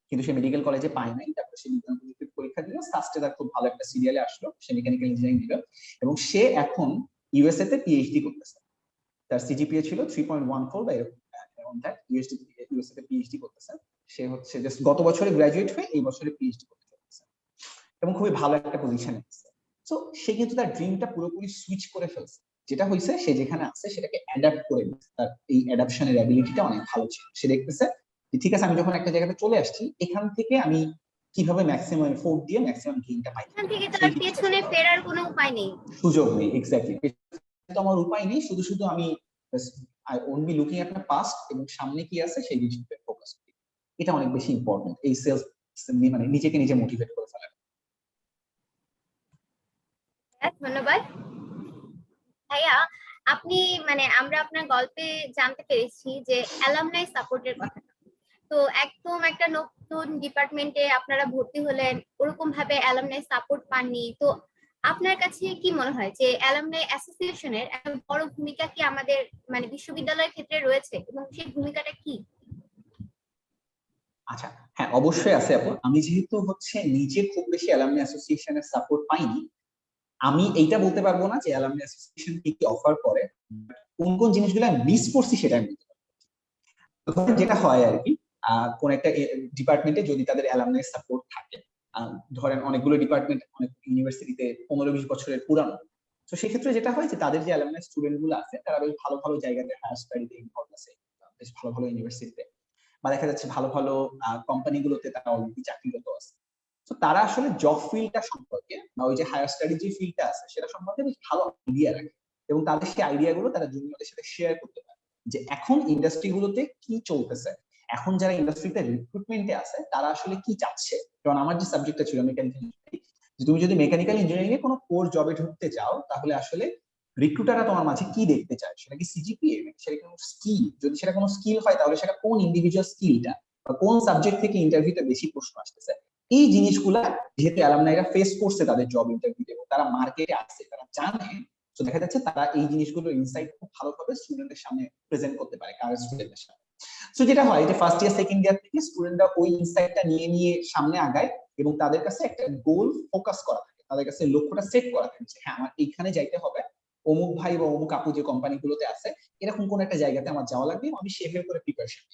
কিন্তু সে মেডিকেল কলেজে পায় নাই। তারপর সে বিজ্ঞান প্রযুক্তির পরীক্ষা দিল, সাস্টে তার খুব ভালো একটা সিরিয়ালে আসলো, সে মেকানিক্যাল ইঞ্জিনিয়ারিং দিল এবং সে এখন ইউএসএ তে পিএইচডি করতেছে। তার সিজিপিএ ছিল 3.14 বা এরকম ইউএসএ তে পিএইচডি করতেছে। সে হচ্ছে জাস্ট গত বছরে গ্রাজুয়েট হয়ে এই বছরে পিএইচডি করতে চলেছে এবং খুবই ভালো একটা পজিশনে আছে। সো সে কিন্তু তার ড্রিমটা পুরোপুরি সুইচ করে ফেলছে। যেটা হয়েছে, সে যেখানে আছে সেটাকে অ্যাডাপ্ট করে নিচ্ছে। তার এই অ্যাডাপশনের অ্যাবিলিটিটা অনেক ভালো ছিল। সে দেখতেছে যে ঠিক আছে, আমি যখন একটা জায়গাতে চলে আসছি, এখান থেকে আমি কিভাবে ম্যাক্সিমাম এফোর্ট দিয়ে ম্যাক্সিমাম গেইনটা পাই, এখান থেকে সেই তার জিনিসটা পেছনে ফেরার কোনো উপায় নেই। সুযোগ নেই। এক্স্যাক্টলি, তো আমার উপায় নেই, শুধু শুধু আমি I only looking at my past এবং সামনে কি আছে সেই জিনিসটাতে ফোকাস করি। এটা অনেক বেশি ইম্পর্টেন্ট, এই সেলফ মানে নিজেকে নিজে মোটিভেট করে ফেলা। হ্যাঁ, ধন্যবাদ ভাইয়া। আপনি মানে আমরা আপনার গল্পে জানতে পেরেছি যে অ্যালামনাই সাপোর্টের কথা। তো একদম একটা নতুন ডিপার্টমেন্টে আপনারা ভর্তি হলেন, ওরকম ভাবে অ্যালামনাই সাপোর্ট পাননি। তো আপনার কাছে কি মনে হয় যে অ্যালামনাই অ্যাসোসিয়েশনের একটা বড় ভূমিকা কি আমাদের মানে বিশ্ববিদ্যালয়ের ক্ষেত্রে রয়েছে, এবং সেই ভূমিকাটা কি? আচ্ছা, হ্যাঁ অবশ্যই আছে আপু। আমি যেহেতু হচ্ছে নিজে খুব বেশি অ্যালামনাই অ্যাসোসিয়েশনের সাপোর্ট পাইনি, আমি এইটা বলতে পারবো না যে অ্যালামনাই অ্যাসোসিয়েশন কি কি অফার করে, কোন কোন জিনিসগুলো মিস করছি সেটা আমি বলতে পারবো। যেটা হয় আর কি, কোন একটা ডিপার্টমেন্টে যদি তাদের অ্যালামনাই সাপোর্ট থাকে, ধরেন অনেকগুলো ডিপার্টমেন্ট অনেক ইউনিভার্সিটিতে 15-20 বছরের পুরানো, তো সেক্ষেত্রে যেটা হয় যে তাদের যে অ্যালামনাই স্টুডেন্ট গুলো আছে তারা বেশ ভালো ভালো জায়গাতে হায়ার স্টাডিতে ইনভলভ আছে, বেশ ভালো ভালো ইউনিভার্সিটিতে, বা দেখা যাচ্ছে ভালো ভালো কোম্পানিগুলোতে তারা অলরেডি চাকরিরত আছে। তো তারা আসলে জব ফিল্ডটা সম্পর্কে বা ওই যে হায়ার স্টাডি যে ফিল্ডটা আছে সেটা সম্পর্কে বেশ ভালো আইডিয়া রাখে, এবং তাদের সেই আইডিয়া গুলো তারা জুনিয়রদের সাথে শেয়ার করতে পারে যে এখন ইন্ডাস্ট্রি গুলোতে কি চলতেছে, এখন যারা ইন্ডাস্ট্রিতে রিক্রুটমেন্টে আছে তারা আসলে কি চাচ্ছে। কারণ আমার যে সাবজেক্টটা ছিল মেকানিক্যাল ইঞ্জিনিয়ারিং, তুমি যদি মেকানিক্যাল ইঞ্জিনিয়ারিং এ কোনো কোর জবে ঢুকতে চাও, তাহলে আসলে রিক্রুটাররা তোমার মাঝে কি দেখতে চায়, সেটা কি সিজিপিএ, সেটা কোনো স্কিল, যদি সেটা কোনো স্কিল হয় তাহলে সেটা কোন ইন্ডিভিজুয়াল স্কিলটা বা কোন সাবজেক্ট থেকে ইন্টারভিউতে বেশি প্রশ্ন আসতেছে। এই জিনিসগুলা যেহেতু অ্যালামনাইরা ফেস করছে তাদের জব ইন্টারভিউতে এবং তারা মার্কেটে আসছে, তারা জানে, তো দেখা যাচ্ছে তারা এই জিনিসগুলো ইনসাইট খুব ভালোভাবে স্টুডেন্টের সামনে প্রেজেন্ট করতে পারে, কারেন্ট স্টুডেন্টের সামনে। সো যেটা হয় যে ফার্স্ট ইয়ার সেকেন্ড ইয়ার থেকে স্টুডেন্টরা ওই ইনসাইটটা নিয়ে নিয়ে সামনে আগায় এবং তাদের কাছে একটা গোল ফোকাস করা থাকে, তাদের কাছে লক্ষ্যটা সেট করা থাকে যে হ্যাঁ আমার এইখানে যাইতে হবে, অমুক ভাই বা অমুক আপু যে কোম্পানিগুলোতে আছে এরকম কোন একটা জায়গাতে আমার যাওয়া লাগবে, আমি সেভাবে করে প্রিপারেশন।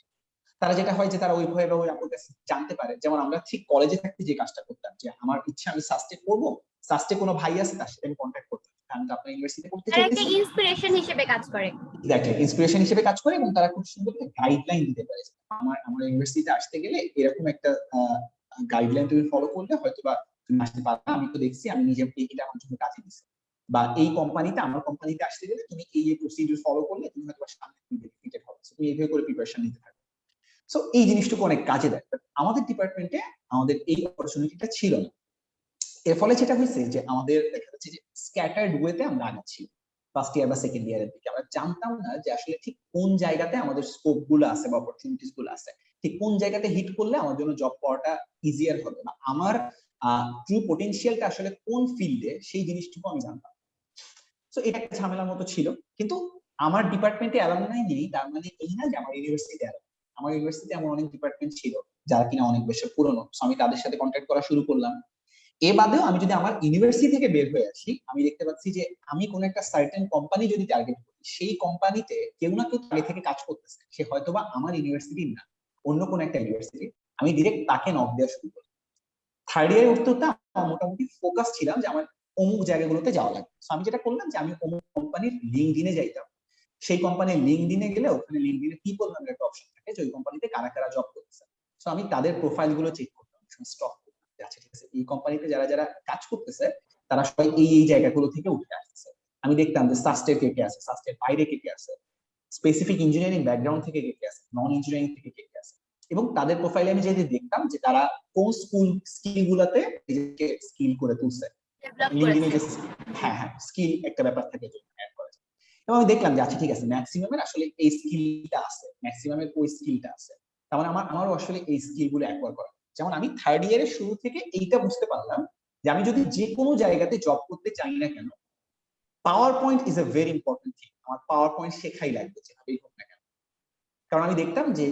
তারা যেটা হয় যে তারা ওই ভয়ে বা ওই আপুর কাছে জানতে পারে, যেমন আমরা ঠিক কলেজে থাকতে যে কাজটা করতাম যে আমার ইচ্ছা আমি সাস্টে করবো, সাস্টে কোনো ভাই আছে তার সাথে আমি কন্ট্যাক্ট করতে, আমি তো আপনার ইউনিভার্সিটিতে পড়তে তারা একটা চাইতেছি, ইন্সপিরেশন হিসেবে কাজ করে। এক্স্যাক্টলি ইন্সপিরেশন হিসেবে কাজ করে এবং তারা খুব সুন্দর একটা গাইডলাইন দিতে পারে। আমার আমার ইউনিভার্সিটিতে আসতে গেলে এরকম একটা গাইডলাইন তুমি ফলো করলে হয়তো বা তুমি আসতে পারবে, আমি তো দেখছি আমি নিজে এটা আমার জন্য কাজে দিচ্ছি, বা এই কোম্পানিতে আমার কোম্পানিতে আসতে গেলে তুমি এই প্রসিডিউর ফলো করলে তুমি হয়তো সামনে তুমি বেনিফিটেড হবে, তুমি এইভাবে করে প্রিপারেশন নিতে থাকবে। সো এই জিনিসটুকু অনেক কাজে দেয়, বাট আমাদের ডিপার্টমেন্টে আমাদের এই অপরচুনিটিটা ছিল না। এর ফলে যেটা হয়েছে যে আমাদের দেখা যাচ্ছে যে স্ক্যাটার্ড ওয়েতে আমরা আগাচ্ছি ফার্স্ট ইয়ার বা সেকেন্ড ইয়ারের দিকে, আমরা জানতাম না যে আসলে ঠিক কোন জায়গাতে আমাদের স্কোপ গুলো আছে বা অপরচুনিটিস গুলো আছে, ঠিক কোন জায়গাতে হিট করলে আমার জন্য জব পাওয়াটা ইজিয়ার হবে, বা আমার ট্রু পটেনশিয়ালটা আসলে কোন ফিল্ডে সেই জিনিসটুকু আমি জানতাম। তো এটা একটা ঝামেলার মতো ছিল। কিন্তু আমার ডিপার্টমেন্টে অ্যালামনাই নেই তার মানে এই না যে আমার ইউনিভার্সিটি আমার ইউনিভার্সিটিতে এমন অনেক ডিপার্টমেন্ট ছিল যারা কিনা অনেক বেশি পুরনো, আমি তাদের সাথে কন্ট্যাক্ট করা শুরু করলাম। এ বাদেও আমি যদি আমার ইউনিভার্সিটি থেকে বের হয়ে আসি, আমি দেখতে পাচ্ছি যে আমি কোন একটা সার্টেন কোম্পানি যদি টার্গেট করি, সেই কোম্পানিতে কেউ না কেউ আগে থেকে কাজ করতেছে, সে হয়তোবা আমার ইউনিভার্সিটির না, অন্য কোন একটা ইউনিভার্সিটি, আমি ডিরেক্ট তাকে নক দেওয়া শুরু করি। থার্ড ইয়ারে উঠতে উঠতে আমার মোটামুটি ফোকাস ছিলাম যে আমার অমুক জায়গাগুলোতে যাওয়া লাগবে। আমি যেটা করলাম যে আমি অমুক কোম্পানির লিঙ্কডিনে যাইতাম, সেই কোম্পানির লিঙ্কডিনে গেলে ওখানে লিঙ্কডিনে পিপল নামের একটা অপশন থাকে যে ওই কোম্পানিতে কারা কারা জব করতেছে, তো আমি তাদের প্রোফাইল গুলো চেক করতাম, স্টক করতাম, আচ্ছা ঠিক আছে এই কোম্পানিতে যারা যারা কাজ করতেছে তারা সবাই এই এই জায়গাগুলো থেকে উঠে আসতেছে। আমি দেখতাম যে সাস্টের কে কে আছে, সাস্টের বাইরে কে কে আছে, স্পেসিফিক ইঞ্জিনিয়ারিং ব্যাকগ্রাউন্ড থেকে কে কে আছে, নন ইঞ্জিনিয়ারিং থেকে কে কে আছে, এবং তাদের প্রোফাইলে আমি যদি দেখতাম যে তারা কোন স্কিল গুলাতে নিজেকে স্কিল করে তুলছে, ডেভেলপ লিঙ্কডিনে করেছে। যে হ্যাঁ হ্যাঁ স্কিল একটা ব্যাপার থাকে যে অ্যাড করা যায়। এবং আমি দেখলাম যে আচ্ছা ঠিক আছে ম্যাক্সিমামের আসলে এই স্কিলটা আছে, ম্যাক্সিমামের ওই স্কিলটা আছে, তার মানে আমারও আসলে এই স্কিল গুলো অ্যাকোয়ার করা। যেমন আমি থার্ড ইয়ারের শুরু থেকে এইটা বুঝতে পারলাম যে আমি যদি যে কোনো জায়গাতে জব করতে চাই না কেন, power point is a very important thing. আমার পাওয়ার পয়েন্ট শেখাই লাগবে যেভাবেই হোক না কেন। কারণ আমি দেখতাম যে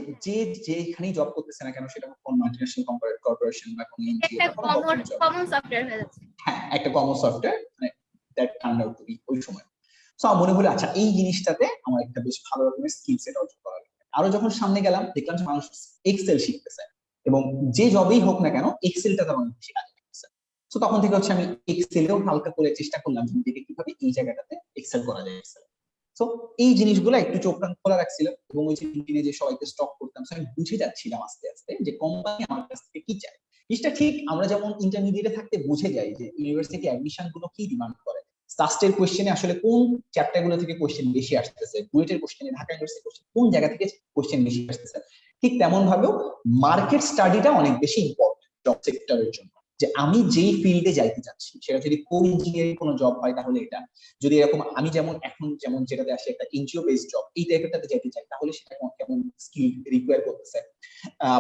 যেখানেই জব করতেছে না কেন, সেটা কোন মাল্টিন্যাশনাল কর্পোরেশন বা কোন এনজিও একটা বা কোনো গভর্নমেন্ট জব, কমন সফটওয়্যার হয়ে যাচ্ছে। হ্যাঁ একটা কমন সফটওয়্যার, মানে that turn out to be ওই সময়। সো আমার মনে হলো আচ্ছা এই জিনিসটাতে আমার একটা বেশ ভালো রকমের স্কিল সেট অর্জন করা লাগবে। আরো যখন সামনে গেলাম দেখলাম যে মানুষ এক্সেল শিখতেছে, এবং যে জবেই হোক না কেন এক্সেলটা তো অনেক বেশি কাজে লাগতেছে। তো তখন থেকে হচ্ছে আমি এক্সেলেও হালকা করে চেষ্টা করলাম যে দেখে কিভাবে এই জায়গাটাতে এক্সেল করা যায় এক্সেল। তো এই জিনিসগুলো একটু চোখ কান খোলা রাখছিলাম, এবং ওই যে লিঙ্কডইনে যে সবাইকে স্টক করতাম, আমি বুঝে যাচ্ছিলাম আস্তে আস্তে যে কোম্পানি আমার কাছ থেকে কি চায়। জিনিসটা ঠিক আমরা যেমন ইন্টারমিডিয়েটে থাকতে বুঝে যাই যে ইউনিভার্সিটি অ্যাডমিশন গুলো কি ডিমান্ড করে, সাস্টের কোশ্চেনে আসলে কোন চ্যাপ্টার গুলো থেকে কোশ্চেন বেশি আসতেছে, বুয়েটের কোশ্চেনে, ঢাকা ইউনিভার্সিটি কোশ্চেন কোন জায়গা থেকে কোশ্চেন বেশি আসতেছে। ঠিক তেমন ভাবেও মার্কেট স্টাডিটা অনেক বেশি ইম্পর্টেন্ট জব সেক্টরের জন্য। যে আমি যেই ফিল্ডে যাইতে চাচ্ছি, সেটা যদি কোর ইঞ্জিনিয়ারিং কোনো জব হয় তাহলে এটা, যদি এরকম আমি যেমন এখন যেমন যেটাতে আসি একটা এনজিও বেসড জব এই টাইপেরটাতে যেতে চাই, তাহলে সেটা কেমন স্কিল রিকোয়ার করতেছে,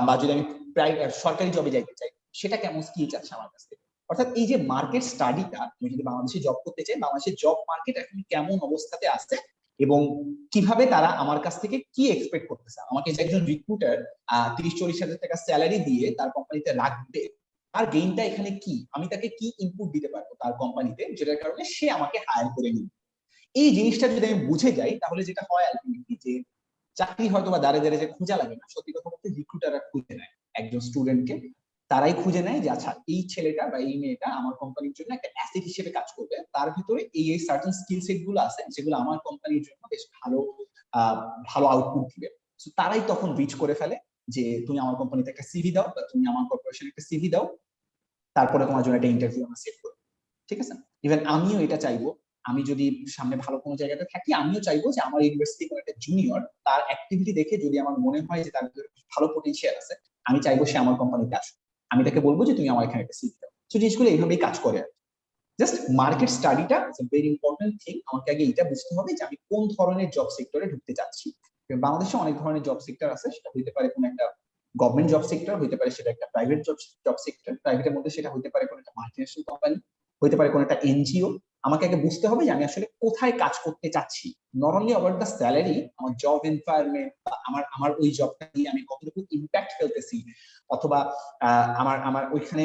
বা যদি আমি প্রাইভেট সরকারি জবে যাইতে চাই সেটা কেমন স্কিল চাচ্ছে আমার কাছ থেকে। অর্থাৎ এই যে মার্কেট স্টাডিটা, আমি যদি বাংলাদেশে জব করতে চাই, বাংলাদেশের জব মার্কেট এখন কেমন অবস্থাতে আছে এবং কিভাবে তারা আমার কাছ থেকে কি এক্সপেক্ট করতেছে। আমাকে যে একজন রিক্রুটার 30-40 হাজার টাকা স্যালারি দিয়ে তার কোম্পানিতে রাখবে, তার গেইনটা এখানে কি, আমি তাকে কি ইনপুট দিতে পারবো তার কোম্পানিতে, যেটার কারণে সে আমাকে হায়ার করে নিবে। এই জিনিসটা যদি আমি বুঝে যাই, তাহলে যেটা হয় আলটিমেটলি যে চাকরি হয়তো বা দাঁড়ে দাঁড়ে যে খোঁজা লাগে না, সত্যি কথা বলতে রিক্রুটাররা খুঁজে নেয় একজন স্টুডেন্টকে। তারাই খুঁজে নেয় যে আচ্ছা এই ছেলেটা বা এই মেয়েটা আমার কোম্পানির জন্য একটা অ্যাসেট হিসেবে কাজ করবে, তার ভিতরে এই এই সার্টেন স্কিল সেট গুলো আছে যেগুলো আমার কোম্পানির জন্য বেশ ভালো ভালো আউটপুট দিবে। তো তারাই তখন রিচ করে ফেলে যে তুমি আমার কোম্পানিতে একটা সিভি দাও, বা তুমি আমার কর্পোরেশনে একটা সিভি দাও, তারপরে তোমার জন্য একটা ইন্টারভিউ আমরা সেট করবো। ঠিক আছে, ইভেন আমিও এটা চাইবো, আমি যদি সামনে ভালো কোনো জায়গাতে থাকি, আমিও চাইবো যে আমার ইউনিভার্সিটি কোনো একটা জুনিয়র তার অ্যাক্টিভিটি দেখে যদি আমার মনে হয় যে তার ভিতরে ভালো পটেনশিয়াল আছে, আমি চাইবো সে আমার কোম্পানিতে আসুক। আমি তাকে বলবো যে তুমি আমার এখানে একটা সিট দাও। তো জিনিসগুলো এইভাবেই কাজ করে। জাস্ট মার্কেট স্টাডিটা is a very important thing. আমাকে আগে এটা বুঝতে হবে যে আমি কোন ধরনের জব সেক্টরে ঢুকতে চাচ্ছি। বাংলাদেশে অনেক ধরনের জব সেক্টর আছে, সেটা হইতে পারে কোনো একটা গভর্নমেন্ট জব সেক্টর, হইতে পারে সেটা একটা প্রাইভেট জব সেক্টর, প্রাইভেটের মধ্যে সেটা হইতে পারে কোনো একটা মাল্টিন্যাশনাল কোম্পানি, হইতে পারে কোনো একটা এনজিও। আমাকে আগে বুঝতে হবে যে আমি আসলে কোথায় কাজ করতে চাচ্ছি, not only about the salary, আমার জব এনভায়রনমেন্ট, আমার আমার ওই জবটা দিয়ে আমি কতটুকু ইম্প্যাক্ট ফেলতেছি, অথবা আমার আমার ওইখানে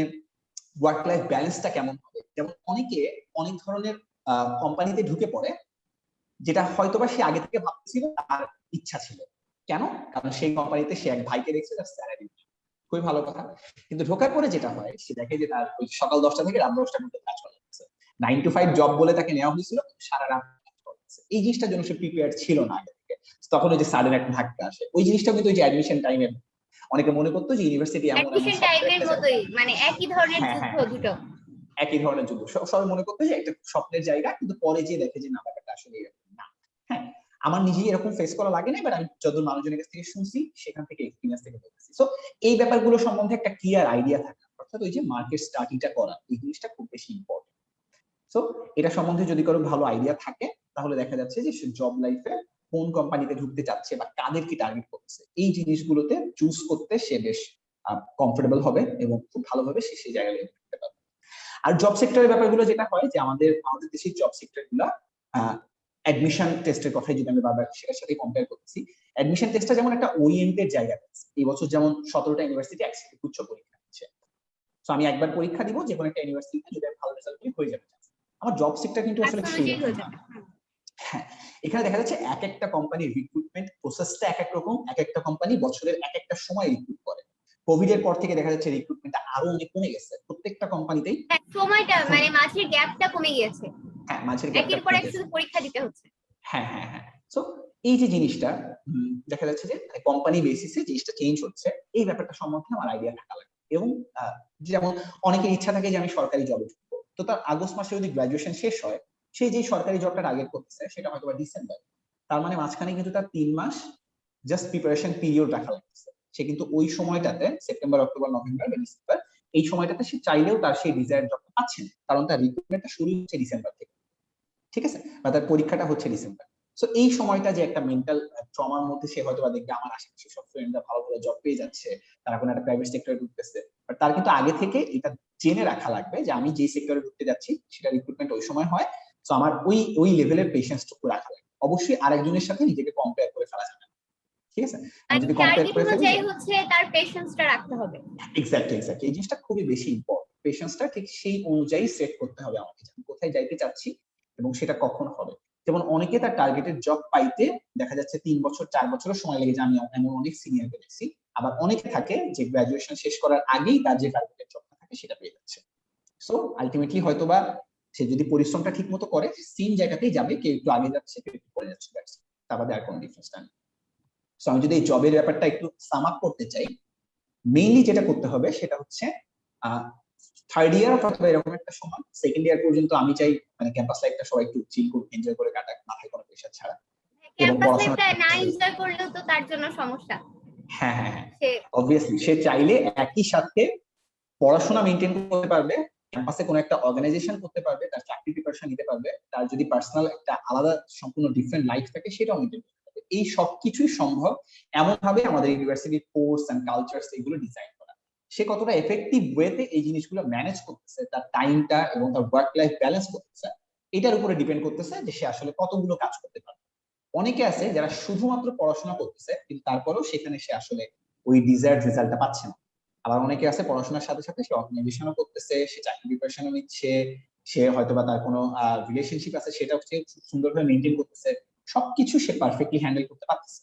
ওয়ার্ক লাইফ ব্যালেন্সটা কেমন হবে। যেমন অনেকে অনেক ধরনের কোম্পানিতে ঢুকে পড়ে, যেটা হয়তোবা সে আগে থেকে ভাবতেছিল তার ইচ্ছা ছিল। কেন? কারণ সেই কোম্পানিতে সে এক ভাইকে দেখছে তার স্যালারি খুবই ভালো কথা, কিন্তু ঢোকার পরে যেটা হয় সে দেখে যে তার ওই সকাল 10টা থেকে রাত 10টার মধ্যে কাজ করা যাচ্ছে। 9 to 5 জব বলে তাকে নেওয়া হয়েছিল, সারা রাত কাজ করছে। এই জিনিসটার জন্য সে প্রিপেয়ার ছিল না আগে থেকে। তখন ওই যে সাডেন একটা ধাক্কা আসে, ওই জিনিসটা কিন্তু ওই যে অ্যাডমিশন টাইমে অনেকে মনে করতো যে ইউনিভার্সিটি এমন এমন অ্যাডমিশন টাইমের মতোই, মানে একই ধরনের হ্যাঁ যুদ্ধ হ্যাঁ দুটো। একই ধরনের যুদ্ধ, সবাই মনে করতো যে একটা স্বপ্নের জায়গা, কিন্তু পরে যে দেখে যে না, ব্যাপারটা আসলে এরকম না। হ্যাঁ, আমার নিজেই এরকম ফেস করা লাগে না, বাট আমি যত মানুষজনের কাছ থেকে শুনছি সেখান থেকে এক্সপিরিয়েন্স থেকে বলতেছি। সো এই ব্যাপারগুলো সম্বন্ধে একটা ক্লিয়ার আইডিয়া থাকা, অর্থাৎ ওই যে মার্কেট স্টাডিটা করা, এই জিনিসটা খুব বেশি ইম্পর্টেন্ট। সো এটা সম্বন্ধে যদি কারো ভালো আইডিয়া থাকে, তাহলে দেখা যাচ্ছে যে সে জব লাইফে কোন কোম্পানিতে ঢুকতে চাচ্ছে বা কাদের কি টার্গেট করছে, এই জিনিসগুলোতে চুজ করতে সে বেশ কমফোর্টেবল হবে এবং খুব ভালোভাবে সে সেই জায়গায় ঢুকতে পারবে। আর জব সেক্টরের ব্যাপারগুলো যেটা হয় যে আমাদের আমাদের দেশের জব সেক্টর গুলা অ্যাডমিশন টেস্টের কথাই যদি আমি বারবার সেটার সাথে কম্পেয়ার করছি, অ্যাডমিশন টেস্টটা যেমন একটা ওরিয়েন্টেড জায়গা। এই বছর যেমন 17টা ইউনিভার্সিটি একসাথে উচ্চ পরীক্ষা হচ্ছে, তো আমি একবার পরীক্ষা দিব যে কোনো একটা ইউনিভার্সিটিতে, যদি ভালো রেজাল্ট করি হয়ে যাবে। আমার জব সেক্টর কিন্তু আসলে সেই রকম না। হ্যাঁ, এখানে দেখা যাচ্ছে এক একটা কোম্পানির রিক্রুটমেন্ট প্রসেসটা এক এক রকম, এক একটা কোম্পানি বছরের এক একটা সময় রিক্রুট করে। কোভিড এর পর থেকে দেখা যাচ্ছে রিক্রুটমেন্টটা আরো অনেক কমে গেছে প্রত্যেকটা কোম্পানিতেই। সময়টা মানে মাঝের গ্যাপটা কমে গিয়েছে, হ্যাঁ, মাঝের গ্যাপটা একের পর কমে এক গেছে। শুধু পরীক্ষা দিতে হচ্ছে। হ্যাঁ হ্যাঁ হ্যাঁ। সো এই যে জিনিসটা দেখা যাচ্ছে যে কোম্পানি বেসিসে জিনিসটা চেঞ্জ হচ্ছে, এই ব্যাপারটা সম্বন্ধে আমার আইডিয়া থাকা লাগে। এবং যেমন অনেকের ইচ্ছা থাকে যে আমি সরকারি জবে ঢুকবো, তো তার আগস্ট মাসে যদি গ্রাজুয়েশন শেষ হয়, সেই যে সরকারি জবটা টার্গেট করতেছে সেটা হয়তো বা ডিসেম্বর, তার মানে মাঝখানে কিন্তু তার 3 মাস জাস্ট প্রিপারেশন পিরিয়ড রাখা লাগছে। সে কিন্তু ওই সময়টাতে সেপ্টেম্বর, অক্টোবর, নভেম্বর বা ডিসেম্বর, এই সময়টাতে সে চাইলেও তার সেই ডিজায়ার জবটা পাচ্ছে না, কারণ তার রিক্রুটমেন্টটা শুরু হচ্ছে ডিসেম্বর থেকে। ঠিক আছে, বা তার পরীক্ষাটা হচ্ছে ডিসেম্বর। সো এই সময়টা যে একটা মেন্টাল ট্রমার মধ্যে সে হয়তো বা দেখবে আমার আশেপাশে সব ফ্রেন্ডরা ভালো ভালো জব পেয়ে যাচ্ছে, তারা কোনো একটা প্রাইভেট সেক্টরে ঢুকতেছে, বাট তার কিন্তু আগে থেকে এটা জেনে রাখা লাগবে যে আমি যে সেক্টরে ঢুকতে যাচ্ছি সেটা রিক্রুটমেন্ট ওই সময় হয়, তো আমার ওই লেভেলের পেশেন্সটুকু রাখা লাগবে। অবশ্যই আরেকজনের সাথে নিজেকে কম্পেয়ার করে ফেলা যাবে না, ঠিক আছে? আমি মানে যদি কম্পেয়ার টার্গেট করে ফেলি, অনুযায়ী হচ্ছে তার পেশেন্সটা রাখতে হবে। এক্স্যাক্টলি এই জিনিসটা খুবই বেশি ইম্পর্টেন্ট। পেশেন্সটা ঠিক সেই অনুযায়ী সেট করতে হবে আমাকে, যে আমি কোথায় যাইতে চাচ্ছি এবং সেটা কখন হবে। যেমন অনেকে তার টার্গেটেড জব পাইতে দেখা যাচ্ছে 3 বছর 4 বছরও সময় লেগে যায়, আমি এমন অনেক সিনিয়র দেখছি। আবার অনেকে থাকে যে গ্রাজুয়েশন শেষ করার আগেই তার যে টার্গেটেড জবটা থাকে সেটা পেয়ে যাচ্ছে। সো আলটিমেটলি হয়তোবা সে যদি পরিশ্রমটা ঠিক মতো করে সেম জায়গাতেই যাবে, কেউ একটু আগে যাচ্ছে কেউ একটু পরে যাচ্ছে, তার বাদে আর কোনো ডিফারেন্স নেই। সো আমি যদি এই জবের ব্যাপারটা একটু সাম আপ করতে চাই, মেইনলি যেটা করতে হবে সেটা হচ্ছে থার্ড ইয়ার অথবা এরকম একটা সময়, সেকেন্ড ইয়ার পর্যন্ত আমি চাই মানে ক্যাম্পাস লাইফটা সবাই একটু চিল করে এনজয় করে কাটাক, মাথায় কোনো প্রেশার ছাড়া, এবং ক্যাম্পাস পড়াশোনা। লাইফটা না এনজয় করলেও তো তার জন্য সমস্যা। হ্যাঁ হ্যাঁ হ্যাঁ, অবভিয়াসলি সে চাইলে একই সাথে পড়াশোনা মেনটেন করতে পারবে, ক্যাম্পাসে কোনো একটা অর্গানাইজেশন করতে পারবে, তার চাকরি প্রিপারেশন নিতে পারবে, তার যদি পার্সোনাল একটা আলাদা সম্পূর্ণ ডিফারেন্ট লাইফ থাকে সেটাও মেনটেন করতে পারবে। এই সবকিছুই সম্ভব এমন ভাবে আমাদের ইউনিভার্সিটির কোর্স এন্ড কালচারস এগুলো ডিজাইন করা। সে কতটা এফেক্টিভ ওয়েতে এই জিনিসগুলো ম্যানেজ করতেছে, তার টাইমটা এবং তার ওয়ার্ক লাইফ ব্যালেন্স করতেছে, এটার উপরে ডিপেন্ড করতেছে যে সে আসলে কতগুলো কাজ করতে পারে। অনেকে আছে যারা শুধুমাত্র পড়াশোনা করতেছে কিন্তু তারপরেও সেখানে সে আসলে ওই ডিজায়ার্ড রেজাল্টটা পাচ্ছে না। আবার অনেকে আছে পড়াশোনার সাথে সাথে সে অর্গানাইজেশনও করতেছে, সে চাকরি প্রিপারেশনও নিচ্ছে, সে হয়তোবা তার কোনো রিলেশনশিপ আছে সেটাও সে সুন্দরভাবে মেনটেন করতেছে, সবকিছু সে পারফেক্টলি হ্যান্ডেল করতে পারতেছে।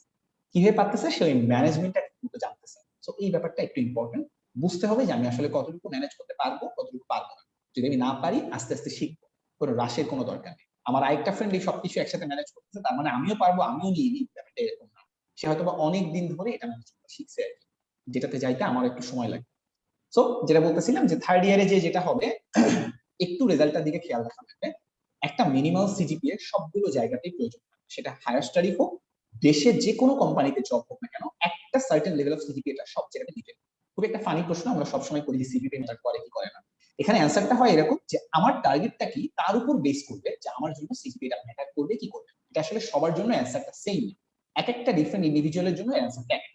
কিভাবে পারতেছে? সে ওই ম্যানেজমেন্টটা কিন্তু জানতেছে। সো এই ব্যাপারটা একটু ইম্পর্টেন্ট, বুঝতে হবে যে আমি আসলে কতটুকু ম্যানেজ করতে পারবো কতটুকু পারবো না। যদি আমি না পারি আস্তে আস্তে শিখবো, কোনো রাশের কোনো দরকার নেই। আমার আরেকটা ফ্রেন্ড এই সবকিছু একসাথে ম্যানেজ করতেছে, তার মানে আমিও পারবো আমিও নিয়ে নিই, ব্যাপারটা এরকম না। সে হয়তোবা অনেক দিন ধরে এটা ম্যানেজ করতে শিখছে আর কি, যেটাতে যাইতে আমার একটু সময় লাগে। সো যেটা বলতেছিলাম যে থার্ড ইয়ারে যেটা হবে একটু রেজাল্টটার দিকে খেয়াল রাখা লাগবে। একটা মিনিমাম সিজিপিএ সবগুলো জায়গাতেই প্রয়োজন, সেটা হায়ার স্টাডি হোক, দেশের যে কোনো কোম্পানিতে জব হোক না কেন, একটা সার্টেন লেভেল অফ সিজিপিএটা সব জায়গাতে নিতে। খুব একটা ফানি প্রশ্ন, আমরা সবসময় করি যে সিজিপিএ ম্যাটার করে কি করে না। এখানে অ্যান্সারটা হয় এরকম যে আমার টার্গেটটা কি তার উপর বেস করবে যে আমার জন্য সিজিপিএটা ম্যাটার করবে কি করবে। এটা আসলে সবার জন্য অ্যান্সারটা সেম না, এক একটা ডিফারেন্ট ইন্ডিভিজুয়ালের জন্য অ্যান্সারটা এক।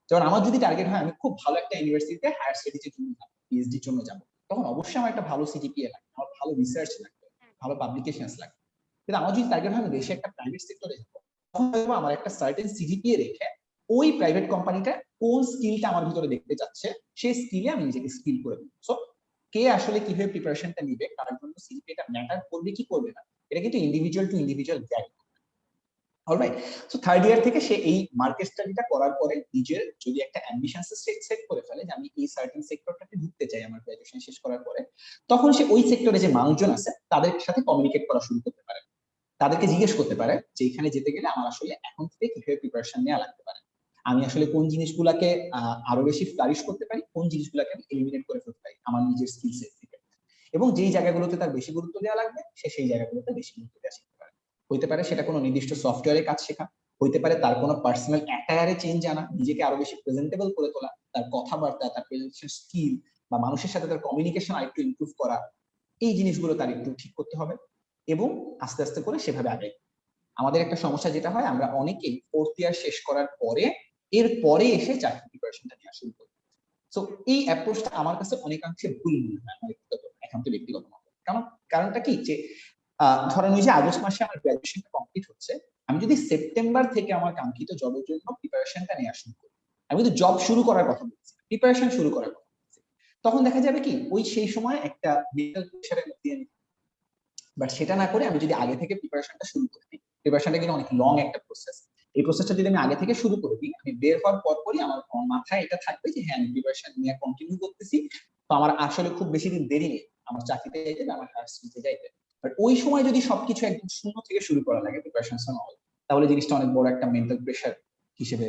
যেমন আমার যদি টার্গেট হয় আমি খুব ভালো একটা ইউনিভার্সিটিতে হায়ার স্টাডিজের জন্য যাবো, পিএইচডির জন্য যাবো, তখন অবশ্যই আমার একটা ভালো সিজিপিএ লাগবে, আমার ভালো রিসার্চ লাগবে, ভালো পাবলিকেশনস লাগবে। কিন্তু আমার যদি টার্গেট হয় আমি দেশে একটা প্রাইভেট সেক্টরে যাবো, তখন হয়তো আমার একটা সার্টেন সিজিপিএ রেখে ওই প্রাইভেট কোম্পানিটা কোন স্কিলটা আমার ভিতরে দেখতে চাচ্ছে সেই স্কিলে আমি নিজেকে স্কিল করে দেবো। সো কে আসলে কিভাবে প্রিপারেশনটা নিবে, তার জন্য সিজিপিএটা ম্যাটার করবে কি করবে না, এটা কিন্তু individual to individual vary. Alright, so third year থেকে সে এই মার্কেট স্টাডিটা করার পরে নিজের যদি একটা অ্যাম্বিশন সেট করে ফেলে যে আমি এই সার্টেন সেক্টরটাতে ঢুকতে চাই আমার গ্রাজুয়েশন শেষ করার পরে, তখন সে ওই সেক্টরে যে মানুষজন আছে তাদের সাথে কমিউনিকেট করা শুরু করতে পারে, তাদেরকে জিজ্ঞেস করতে পারে যে এখানে যেতে গেলে আমার আসলে এখন থেকে কিভাবে প্রিপারেশন নেওয়া লাগতে পারে, আমি আসলে কোন জিনিসগুলোকে আরো বেশি ফ্লারিশ করতে পারি, কোন জিনিসগুলোকে আমি এলিমিনেট করে ফেলতে পারি আমার নিজের স্কিল সেট থেকে, এবং যেই জায়গাগুলোতে তার বেশি গুরুত্ব দেওয়া লাগবে সে সেই জায়গাগুলোতে বেশি গুরুত্ব দেওয়া শিখতে পারে। হইতে পারে সেটা কোনো নির্দিষ্ট সফটওয়্যারে কাজ শেখা, হইতে পারে তার কোনো পার্সোনাল অ্যাটায়ারে চেঞ্জ আনা, নিজেকে আরো বেশি প্রেজেন্টেবল করে তোলা, তার কথাবার্তা, তার প্রেজেন্টেশন স্কিল বা মানুষের সাথে তার কমিউনিকেশন আরেকটু ইমপ্রুভ করা, এই জিনিসগুলো তার একটু ঠিক করতে হবে এবং আস্তে আস্তে করে সেভাবে আগাই। আমাদের একটা সমস্যা যেটা হয়, আমরা অনেকেই ফোর্থ ইয়ার শেষ করার পরে এরপরে এসে চাকরি প্রিপারেশনটা নেওয়া শুরু করি। সো এই অ্যাপ্রোচটা আমার কাছে অনেকাংশে ভুল মনে হয় আমার একান্ত ব্যক্তিগত মত। কারণটা কি যে ধরেন ওই যে আগস্ট মাসে আমার গ্রাজুয়েশনটা কমপ্লিট হচ্ছে, আমি যদি সেপ্টেম্বর থেকে আমার কাঙ্ক্ষিত জবের জন্য প্রিপারেশনটা নেওয়া শুরু করি, আমি কিন্তু জব শুরু করার কথা বলছি, প্রিপারেশন শুরু করার কথা বলছি, তখন দেখা যাবে কি ওই সেই সময় একটা মেন্টাল প্রেশারের মধ্যে আমি, বাট সেটা না করে আমি যদি আগে থেকে প্রিপারেশনটা শুরু করে দিই, প্রিপারেশনটা কিন্তু অনেক লং একটা প্রসেস, এই প্রসেসটা যদি আমি আগে থেকে শুরু করে দিই, আমি বের হওয়ার পরই আমার মাথায় এটা থাকবে যে হ্যাঁ আমি প্রিপারেশন নিয়ে কন্টিনিউ করতেছি, তো আমার আসলে খুব বেশি দিন দেরি নেই আমার চাকরিতে যাইতে বা আমার হায়ার স্টাডিতে যাইতে। বাট ওই সময় যদি সবকিছু একদম শূন্য থেকে শুরু করা লাগে প্রিপারেশন হল, তাহলে জিনিসটা অনেক বড় একটা মেন্টাল প্রেশার হিসেবে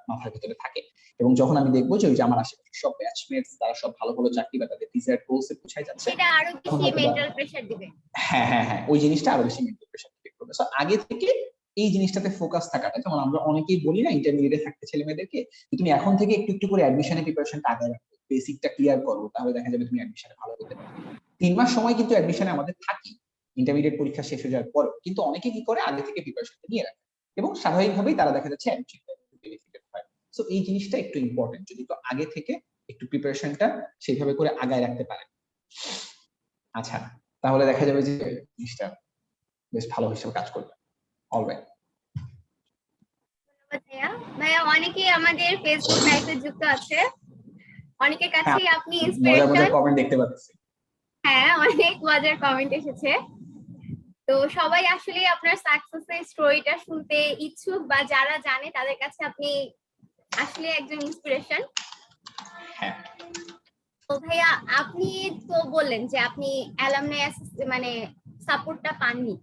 মাথার ভিতরে থাকে। এবং যখন আমি দেখবো যে ওই যে আমার আশেপাশে সব ব্যাচমেটস তারা সব ভালো ভালো চাকরি বা তাদের ডিজায়ার্ড গোলসে পৌঁছায় যাচ্ছে, সেটা আরো বেশি মেন্টাল প্রেশার দিবে। হ্যাঁ হ্যাঁ হ্যাঁ, ওই জিনিসটা আরো বেশি মেন্টাল প্রেশার ক্রিয়েট করবে। সো আগে থেকে এই জিনিসটাতে ফোকাস থাকাটা, যেমন আমরা অনেকেই বলি না ইন্টারমিডিয়েটে থাকতে ছেলে মেয়েদেরকে, তুমি এখন থেকে একটু একটু করে অ্যাডমিশনের প্রিপারেশনটা আগে রাখো, বেসিকটা ক্লিয়ার করো, তাহলে দেখা যাবে তুমি অ্যাডমিশনে ভালো করতে পারবে। 3 মাস সময় কিন্তু অ্যাডমিশনে আমাদের থাকি ইন্টারমিডিয়েট পরীক্ষা শেষ হয়ে যাওয়ার পর, কিন্তু অনেকে কি করে আগে থেকে প্রিপারেশনটা নিয়ে রাখে এবং স্বাভাবিকভাবেই তারা দেখা যাচ্ছে অ্যাডমিশন বেনিফিটেড হয়। সো এই জিনিসটা একটু ইম্পর্টেন্ট, যদি তো আগে থেকে একটু প্রিপারেশনটা সেইভাবে করে আগায় রাখতে পারেন। আচ্ছা, তাহলে দেখা যাবে যে জিনিসটা বেশ ভালো হিসেবে কাজ করবে। অলরাইট। ভাইয়া ভাইয়া অনেকেই আমাদের ফেসবুক লাইভে যুক্ত আছে, অনেকের হ্যাঁ, কাছেই আপনি মজার মজার ইন্সপিরেশন। কমেন্ট দেখতে পাচ্ছি। হ্যাঁ, অনেক মজার কমেন্ট এসেছে। তো সবাই আসলে আপনার সাকসেসের স্টোরিটা শুনতে ইচ্ছুক, বা যারা জানে তাদের কাছে আপনি আসলে একজন ইন্সপিরেশন। হ্যাঁ, তো ভাইয়া আপনি তো বললেন যে আপনি অ্যালামনাই মানে সাপোর্টটা পাননি,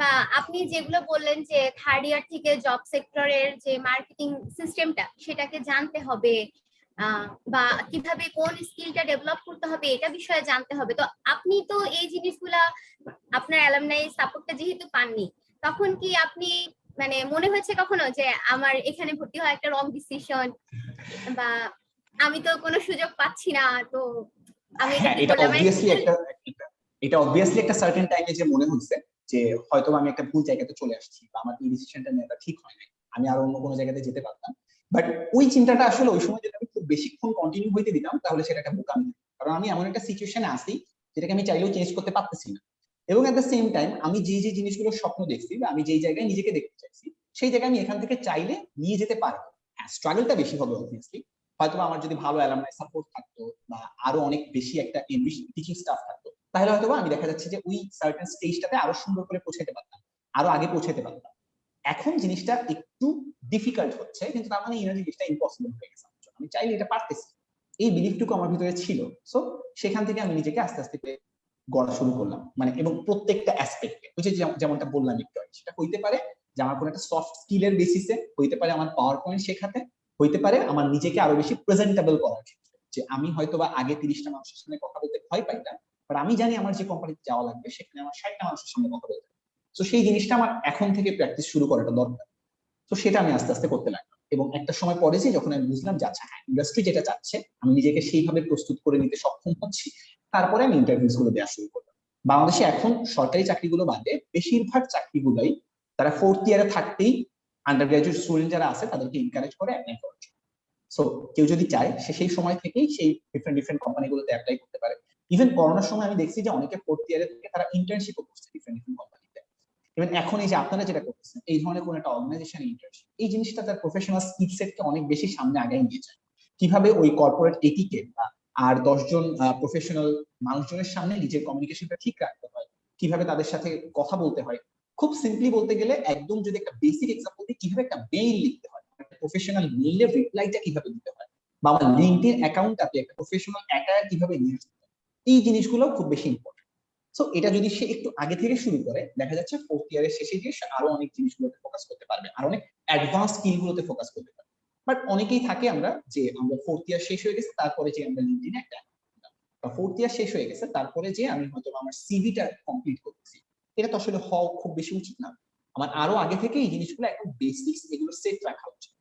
বা আপনি যেগুলো বললেন যে থার্ড ইয়ার থেকে জব সেক্টরের যে মার্কেটিং সিস্টেমটা সেটাকে জানতে হবে, বা কিভাবে কোন স্কিলটা ডেভেলপ করতে হবে এটা বিষয়ে জানতে হবে। তো আপনি তো এই জিনিসগুলা আপনার অ্যালামনাই সাপোর্টটা যেহেতু পাননি, তখন কি আপনি মানে মনে হয়েছে কখনো যে আমার এখানে ভর্তি হওয়া একটা রং ডিসিশন, বা আমি তো কোনো সুযোগ পাচ্ছি না, তো আমি এটা হ্যাঁ, কি এটা করলাম? মানে অবভিয়াসলি এটা অবভিয়াসলি একটা সার্টেন টাইমে যে মনে হচ্ছে যে হয়তো আমি একটা ভুল জায়গাতে চলে আসছি, বা আমার এই ডিসিশনটা নেওয়াটা ঠিক হয় নাই, আমি আরো অন্য কোনো জায়গাতে যেতে পারতাম। বাট ওই চিন্তাটা আসলে ওই সময় যদি আমি খুব বেশিক্ষণ কন্টিনিউ হইতে দিতাম তাহলে সেটা একটা বোকামি হতো। কারণ আমি এমন একটা সিচুয়েশনে আছি যেটাকে আমি চাইলেও চেঞ্জ করতে পারতেছি না। এবং এট দ্য সেম টাইম আমি যে যে জিনিসগুলো স্বপ্ন দেখছি, বা আমি যেই জায়গায় নিজেকে দেখতে চাইছি, সেই জায়গায় আমি এখান থেকে চাইলে নিয়ে যেতে পারবো। হ্যাঁ, স্ট্রাগলটা বেশি হবে অবভিয়াসলি। হয়তো আমার যদি ভালো অ্যালামনাই সাপোর্ট থাকতো, বা আরো অনেক বেশি একটা টিচিং স্টাফ থাকতো, তাহলে হয়তো আমি দেখা যাচ্ছে যে ওই সার্টেন স্টেজটাতে আরো সুন্দর করে পৌঁছাতে পারতাম, আরো আগে পৌঁছাতে পারতাম। এখন জিনিসটা একটু ডিফিকাল্ট হচ্ছে, কিন্তু তার মানে এই জিনিসটা ইম্পসিবল হয়ে গেছে। আমি চাইলে এটা পারতেছি, এই বিলিফটুকু আমার ভিতরে ছিল। সো সেখান থেকে আমি নিজেকে আস্তে আস্তে গড়া শুরু করলাম, মানে এবং প্রত্যেকটা অ্যাসপেক্টে, ওই যে যেমনটা বললাম একটু আগে, সেটা হইতে পারে যে আমার কোনো একটা সফট স্কিলের বেসিসে, হইতে পারে আমার পাওয়ার পয়েন্ট শেখাতে, হইতে পারে আমার নিজেকে আরো বেশি প্রেজেন্টেবল করার ক্ষেত্রে। যে আমি হয়তো বা আগে 30টা মানুষের সামনে কথা বলতে ভয় পাইতাম, বাট আমি জানি আমার যে কোম্পানিতে যাওয়া লাগবে সেখানে আমার 60টা মানুষের সামনে কথা বলতে। তো সেই জিনিসটা আমার এখন থেকে প্র্যাকটিস শুরু করাটা দরকার। তো সেটা আমি আস্তে আস্তে করতে লাগলাম, এবং একটা সময় পরে যে যখন আমি বুঝলাম যে আচ্ছা হ্যাঁ, ইন্ডাস্ট্রি যেটা চাচ্ছে আমি নিজেকে সেইভাবে প্রস্তুত করে নিতে সক্ষম হচ্ছি, তারপরে আমি ইন্টারভিউস গুলো দেওয়া শুরু করলাম। বাংলাদেশে এখন সরকারি চাকরিগুলো বাদে বেশিরভাগ চাকরিগুলোই তারা 4th ইয়ারে থাকতেই আন্ডার গ্রাজুয়েট স্টুডেন্ট যারা আছে তাদেরকে এনকারেজ করে অ্যাপ্লাই করার জন্য। সো কেউ যদি চায় সে সেই সময় থেকেই সেই ডিফারেন্ট ডিফারেন্ট কোম্পানিগুলোতে অ্যাপ্লাই করতে পারে। ইভেন করোনার সময় আমি দেখছি যে অনেকে 4th ইয়ারে থেকে তারা ইন্টার্নশিপও করছে ডিফারেন্ট ডিফারেন্ট কোম্পানিতে। ইভেন এখন এই যে আপনারা যেটা করতেছেন, এই ধরনের কোন একটা অর্গানাইজেশন ইন্টার্নশিপ, এই জিনিসটা তার প্রফেশনাল স্কিল সেটকে অনেক বেশি সামনে আগায় নিয়ে যায়। কিভাবে ওই কর্পোরেট এটিকেট বা আর 10জন প্রফেশনাল মানুষজনের সামনে নিজের কমিউনিকেশনটা ঠিক রাখতে হয়, কিভাবে তাদের সাথে কথা বলতে হয়। খুব সিম্পলি বলতে গেলে, একদম যদি একটা বেসিক এক্সাম্পল দিই, কিভাবে একটা মেইল লিখতে হয়, একটা প্রফেশনাল মেইলের রিপ্লাইটা কিভাবে দিতে হয়, বা আমার লিঙ্কডইন অ্যাকাউন্টটাতে একটা প্রফেশনাল অ্যাটায়ার কিভাবে নিয়ে আসতে হয়, এই জিনিসগুলো খুব বেশি ইম্পর্টেন্ট। সো এটা যদি সে একটু আগে থেকে শুরু করে, দেখা যাচ্ছে 4th ইয়ারের শেষে গিয়ে সে আরো অনেক জিনিসগুলোতে ফোকাস করতে পারবে, আর অনেক অ্যাডভান্স স্কিল গুলোতে ফোকাস করতে পারবে। বাট অনেকেই থাকে আমরা যে আমরা 4th ইয়ার শেষ হয়ে গেছে তারপরে যে আমরা লিঙ্কডইনে একটা, বা 4th ইয়ার শেষ হয়ে গেছে তারপরে যে আমি হয়তো আমার সিভিটা কমপ্লিট করতেছি। এটা তো আসলে হওয়া খুব বেশি উচিত না। আমার আরো আগে থেকে এই জিনিসগুলো একদম বেসিক্স এগুলো সেট রাখা উচিত,